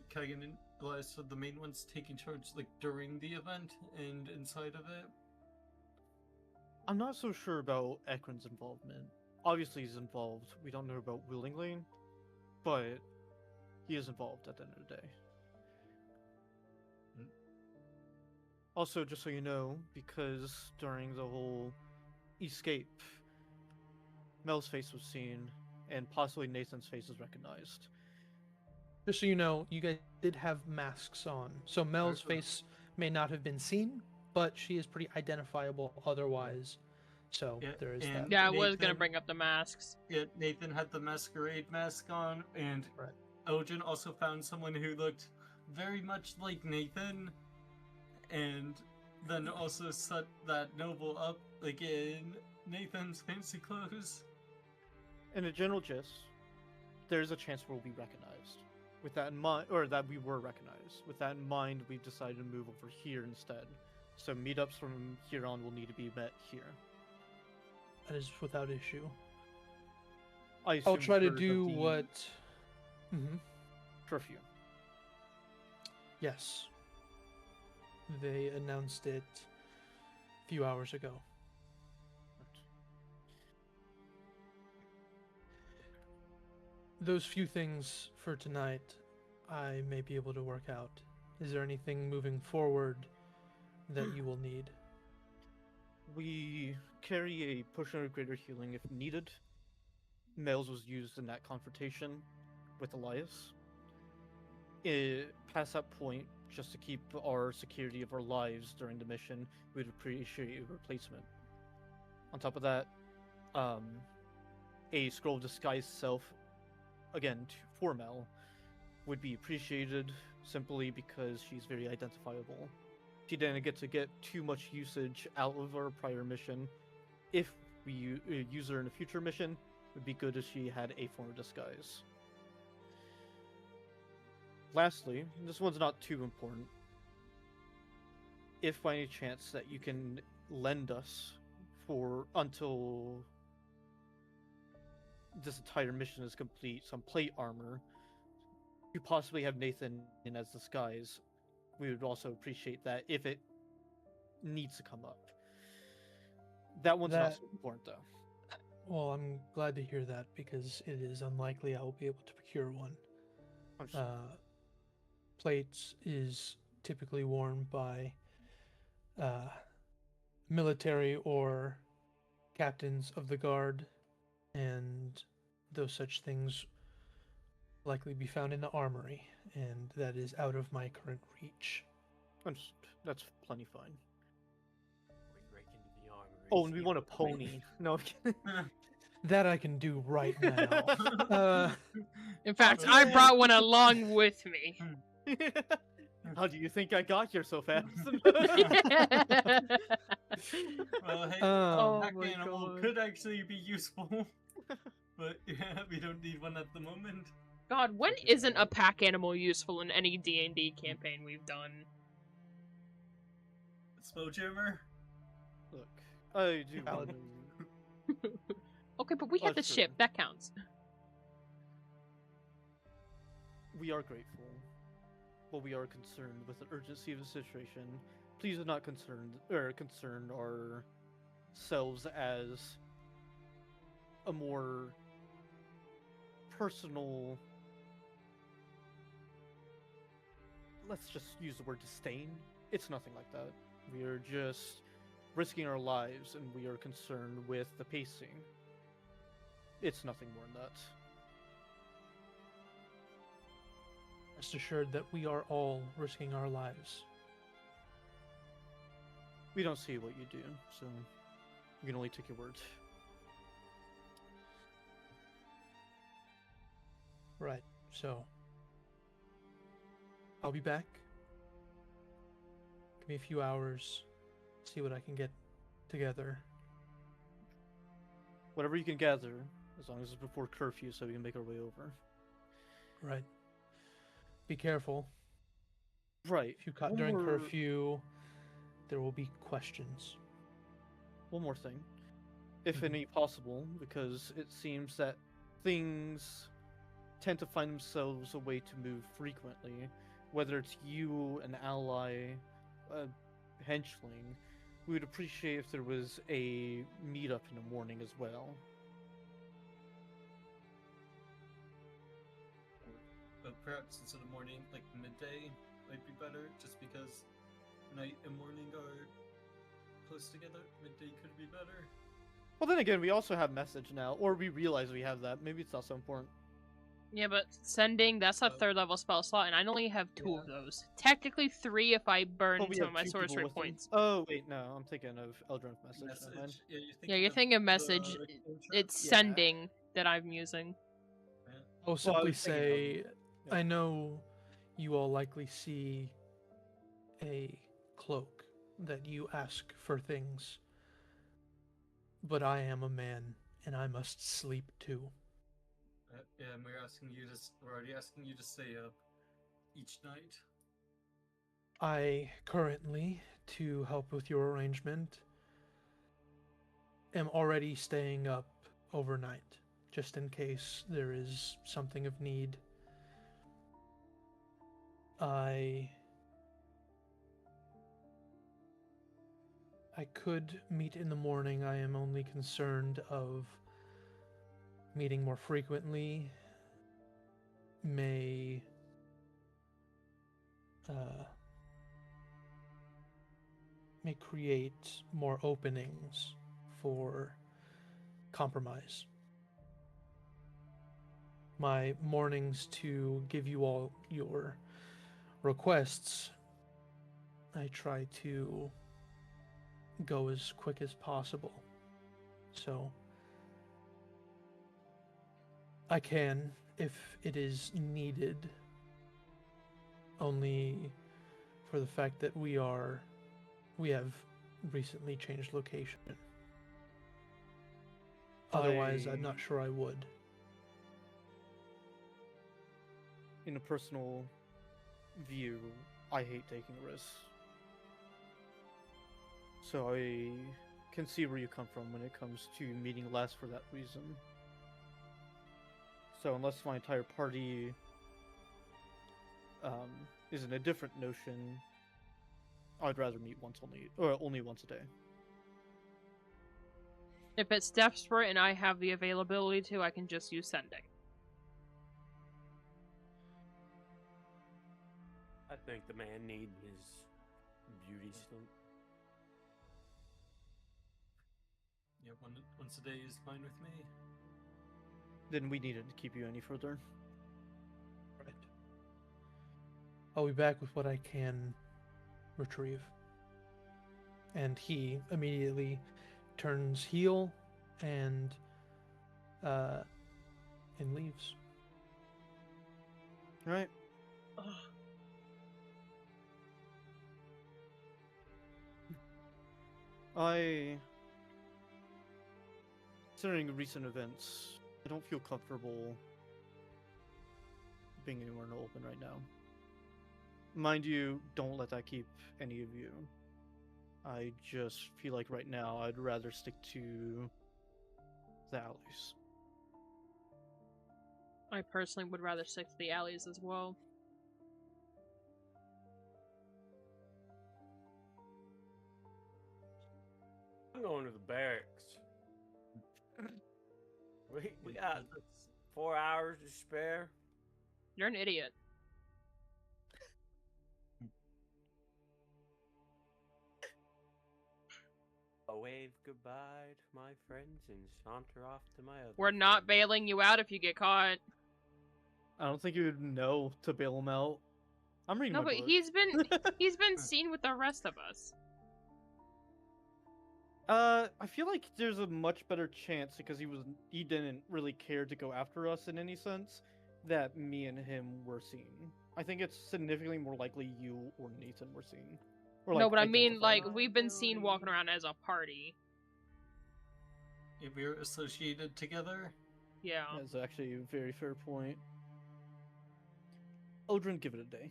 Cadigan and Elias were the main ones taking charge during the event and inside of it. I'm not so sure about Ekron's involvement. Obviously he's involved. We don't know about willingly, but he is involved at the end of the day. Mm. Also, just so you know, because during the whole escape, Mel's face was seen, and possibly Nathan's face was recognized. Just so you know, you guys did have masks on. So Mel's face may not have been seen, but she is pretty identifiable otherwise. So Yeah, there is and- that. Yeah, I was gonna Nathan- bring up the masks. Yeah, Nathan had the masquerade mask on, and Right. Elgin also found someone who looked very much like Nathan, and then also set that noble up in Nathan's fancy clothes. In a general gist, there's a chance we'll be recognized. With that in mind, or that we were recognized. With that in mind, we've decided to move over here instead. So meetups from here on will need to be met here. That is without issue. I I'll assume try to for do the what. curfew. Yes. They announced it a few hours ago. Those few things for tonight, I may be able to work out. Is there anything moving forward that you will need? We carry a potion of greater healing if needed. Mel's was used in that confrontation with Elias. Past that point, just to keep our security of our lives during the mission, we'd appreciate a replacement. On top of that, a scroll of disguise self, again, for Mel, would be appreciated simply because she's very identifiable. She didn't get to get too much usage out of our prior mission. If we use her in a future mission, it would be good if she had a form of disguise. Lastly, this one's not too important. If by any chance that you can lend us until this entire mission is complete, some plate armor, you possibly have Nathan in as disguise, we would also appreciate that if it needs to come up. That one's not so important though. Well, I'm glad to hear that because it is unlikely I will be able to procure one. Plates is typically worn by military or captains of the guard, and those such things likely be found in the armory, and that is out of my current reach. That's plenty fine. We break into the armory. Oh, and we want a pony. No, I'm kidding. That I can do right now. In fact, I brought one along with me. How do you think I got here so fast? Well, hey, Oh pack my animal God. could actually be useful. But yeah, we don't need one at the moment. God, when isn't a pack animal useful in any D&D campaign we've done? Spelljammer? Look, I do. Valid. Okay, but we had the Sure. ship. That counts. We are grateful, but we are concerned with the urgency of the situation. Please do not concern ourselves as a more personal. Let's just use the word disdain. It's nothing like that. We are just risking our lives, and we are concerned with the pacing. It's nothing more than that. Rest assured that we are all risking our lives. We don't see what you do, so we can only take your word. Right, so I'll be back. Give me a few hours, see what I can get together. Whatever you can gather, as long as it's before curfew, so we can make our way over. Right. Be careful. Right. If you cut One during more- curfew, there will be questions. One more thing, if Mhm. any possible, because it seems that things tend to find themselves a way to move frequently, whether it's you, an ally, a henchling. We would appreciate if there was a meetup in the morning as well. But perhaps instead of morning, like midday might be better, just because night and morning are close together. Midday could be better. Well, then again, we also have message now, or we realize we have that. Maybe it's not so important. Yeah, but sending, that's a Oh. 3rd level spell slot, and I only have 2 Yeah. of those. Technically 3 if I burn But we some have of my 2 sorcery people with them. points. Oh, wait, no, I'm thinking of Eldrin's message. Never mind. Message. Yeah, Yeah, you're thinking of message. It's Yeah. sending that I'm using. I'll I simply was thinking say, yeah. I know you all likely see a cloak that you ask for things, but I am a man and I must sleep too. Yeah, and we're already asking you to stay up each night. I currently, to help with your arrangement, am already staying up overnight, just in case there is something of need. I could meet in the morning. I am only concerned of meeting more frequently may create more openings for compromise. My mornings to give you all your requests, I try to go as quick as possible. So I can, if it is needed, only for the fact that we have recently changed location. Otherwise, I'm not sure I would. In a personal view, I hate taking risks. So I can see where you come from when it comes to meeting less for that reason. So unless my entire party is in a different notion, I'd rather meet only once a day. If it's desperate and I have the availability to, I can just use sending. I think the man needs his beauty sleep. Yeah, once a day is fine with me. Then we needn't keep you any further. Right. I'll be back with what I can retrieve. And he immediately turns heel and leaves. Right. Considering recent events, I don't feel comfortable being anywhere in the open right now. Mind you, don't let that keep any of you. I just feel like right now I'd rather stick to the alleys. I personally would rather stick to the alleys as well. I'm going to the barracks. We got 4 hours to spare. You're an idiot. I'll wave goodbye to my friends and saunter off to my other. We're not friends. bailing you out if you get caught. I don't think you would know to bail him out. I'm reading No, my but book. he's been seen with the rest of us. I feel like there's a much better chance because he didn't really care to go after us in any sense that me and him were seen. I think it's significantly more likely you or Nathan were seen. Or, No, like, but I mean, like, identified. we've been seen walking around as a party. If we're associated together. Yeah. That's actually a very fair point. Odrin, give it a day.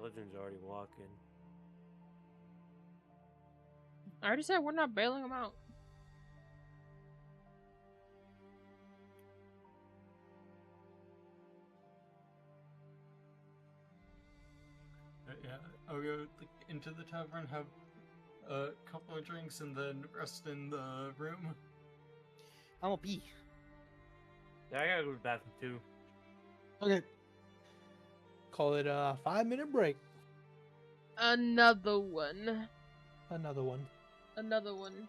Legion's already walking. I already said we're not bailing him out. Yeah, I'll go into the tavern, have a couple of drinks, and then rest in the room. I'm a bee. Yeah, I gotta go to the bathroom too. Okay. Call it a 5-minute break. Another one. Another one. Another one.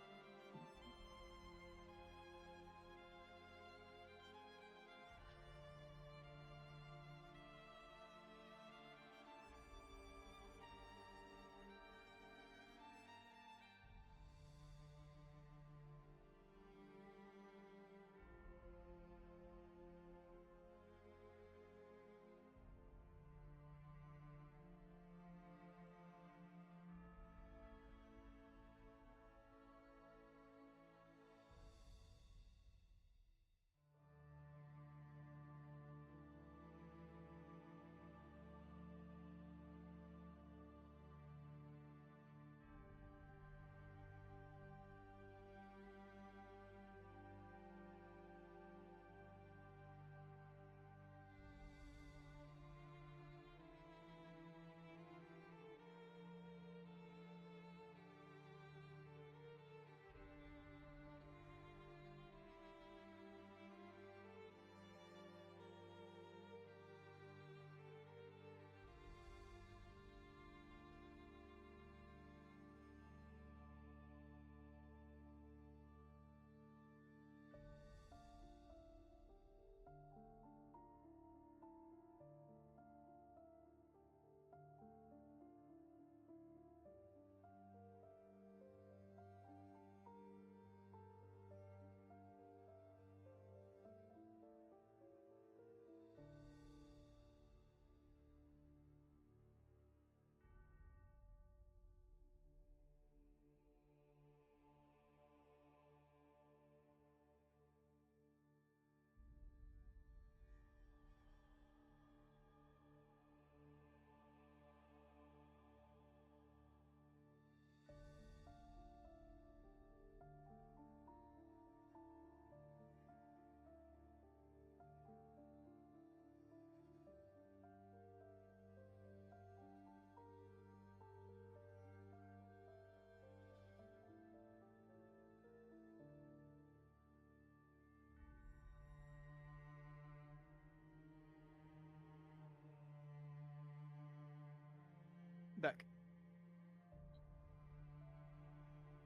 Back.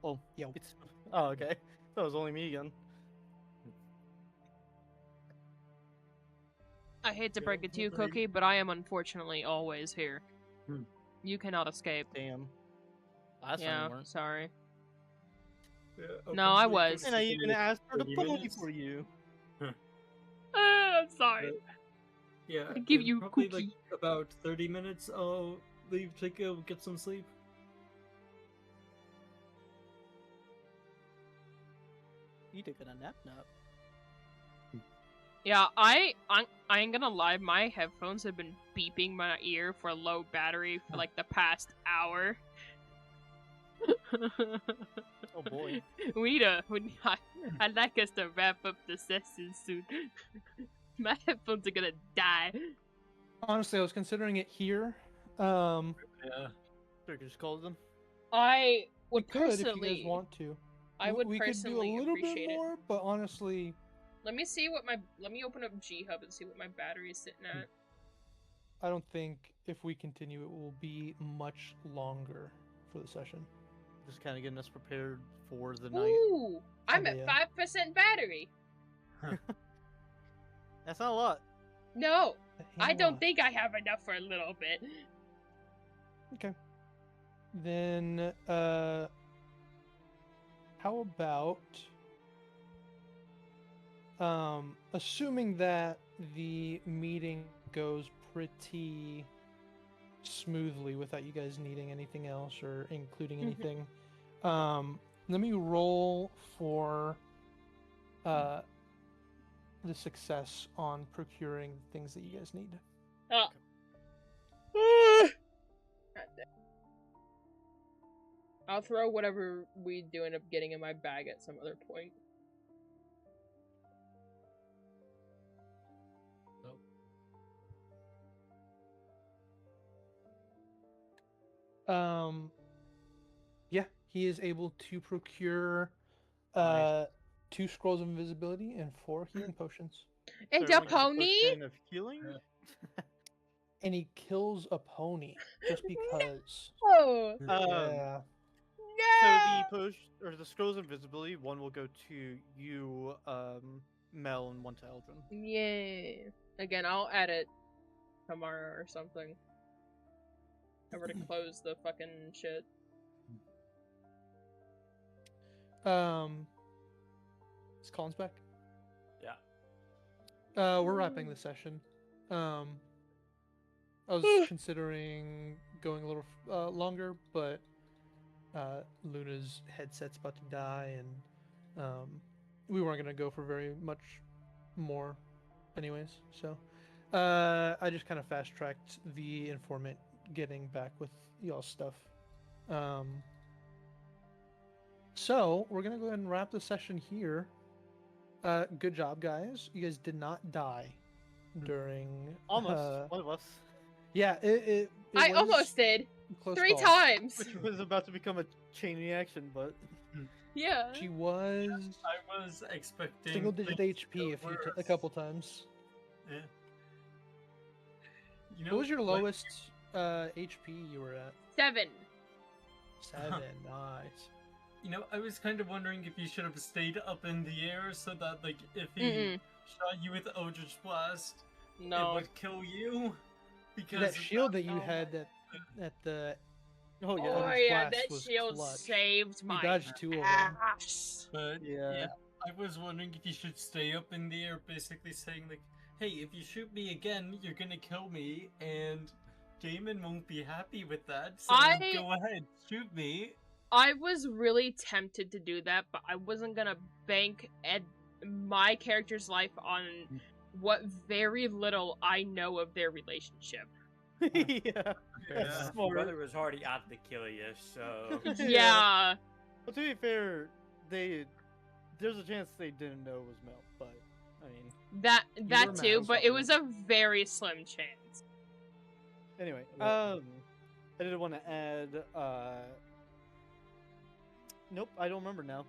Oh, Yo. it's... Oh, okay. That was only me again. I hate to Yeah, break it to you, nobody- Cookie, but I am unfortunately always here. Hmm. You cannot escape. Damn. Last time Yeah, you weren't. sorry. Yeah, No, I probably was. just And I give even me asked her to 30 pony minutes. for you. I'm sorry. Yeah, I give in you probably cookie. like about 30 minutes. I'll leave to go get some sleep. You taking a nap? Yeah, I ain't gonna lie, my headphones have been beeping my ear for low battery for like the past hour. Oh boy. I'd like us to wrap up the session soon. My headphones are gonna die. Honestly, I was considering it here. Yeah. Sure, just call them. I We would could if personally. you guys want to. I would we could do a personally little bit appreciate it. more, but honestly, Let me see what my. Let me open up G Hub and see what my battery is sitting at. I don't think if we continue, it will be much longer for the session. Just kind of getting us prepared for the night. Ooh, I'm Okay, at yeah. 5% battery. That's not a lot. No, A I don't lot. think I have enough for a little bit. Okay. Then, how about, assuming that the meeting goes pretty smoothly without you guys needing anything else or including anything, let me roll for, the success on procuring things that you guys need. Oh. I'll throw whatever we do end up getting in my bag at some other point. Yeah, he is able to procure Nice. 2 scrolls of invisibility and 4 healing potions. And So a everyone gets a pony? potion of healing? And he kills a pony just because. Oh, Yeah. So no! the potion or the scrolls of invisibility, one will go to you, Mel, and one to Eldrin. Yay. Again, I'll add it tomorrow or something. Ever to close the fucking shit. Is Collins back? Yeah. We're wrapping the session. I was considering going a little longer, but Luna's headset's about to die, and we weren't gonna go for very much more, anyways. So I just kind of fast tracked the informant getting back with y'all's stuff. So we're gonna go ahead and wrap the session here. Good job, guys. You guys did not die during. Almost. One of us. Yeah, it I was almost did. close 3 call. times! Which was about to become a chain reaction, but Yeah. She was I was expecting single-digit things to HP go a worse. couple times. Yeah. You know, What was your like, lowest HP you were at? 7. 7. Nice. You know, I was kind of wondering if you should have stayed up in the air so that, like, if he Mm-mm. shot you with Eldritch Blast, it No. would kill you. Because That shield that you how- had at the oh yeah, Oh Eldritch yeah, Blast that was shield clutch. saved You my dodged 2 of them. ass. But Yeah. I was wondering if you should stay up in the air, basically saying like, "Hey, if you shoot me again, you're gonna kill me," and Damon won't be happy with that. So go ahead, shoot me. I was really tempted to do that, but I wasn't gonna bank my character's life on what very little I know of their relationship. yeah. Yeah. Smart. Brother was already out to kill you, so Yeah. Well, to be fair, there's a chance they didn't know it was Mel, but I mean, That were too, mad but it was a very slim chance. anyway, Yeah. I did want to add, nope, I don't remember now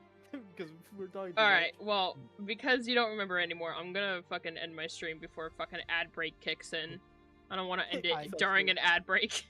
because we're talking. too Alright, much. well, because you don't remember anymore, I'm gonna fucking end my stream before fucking ad break kicks in. I don't want to end I it felt during good. an ad break.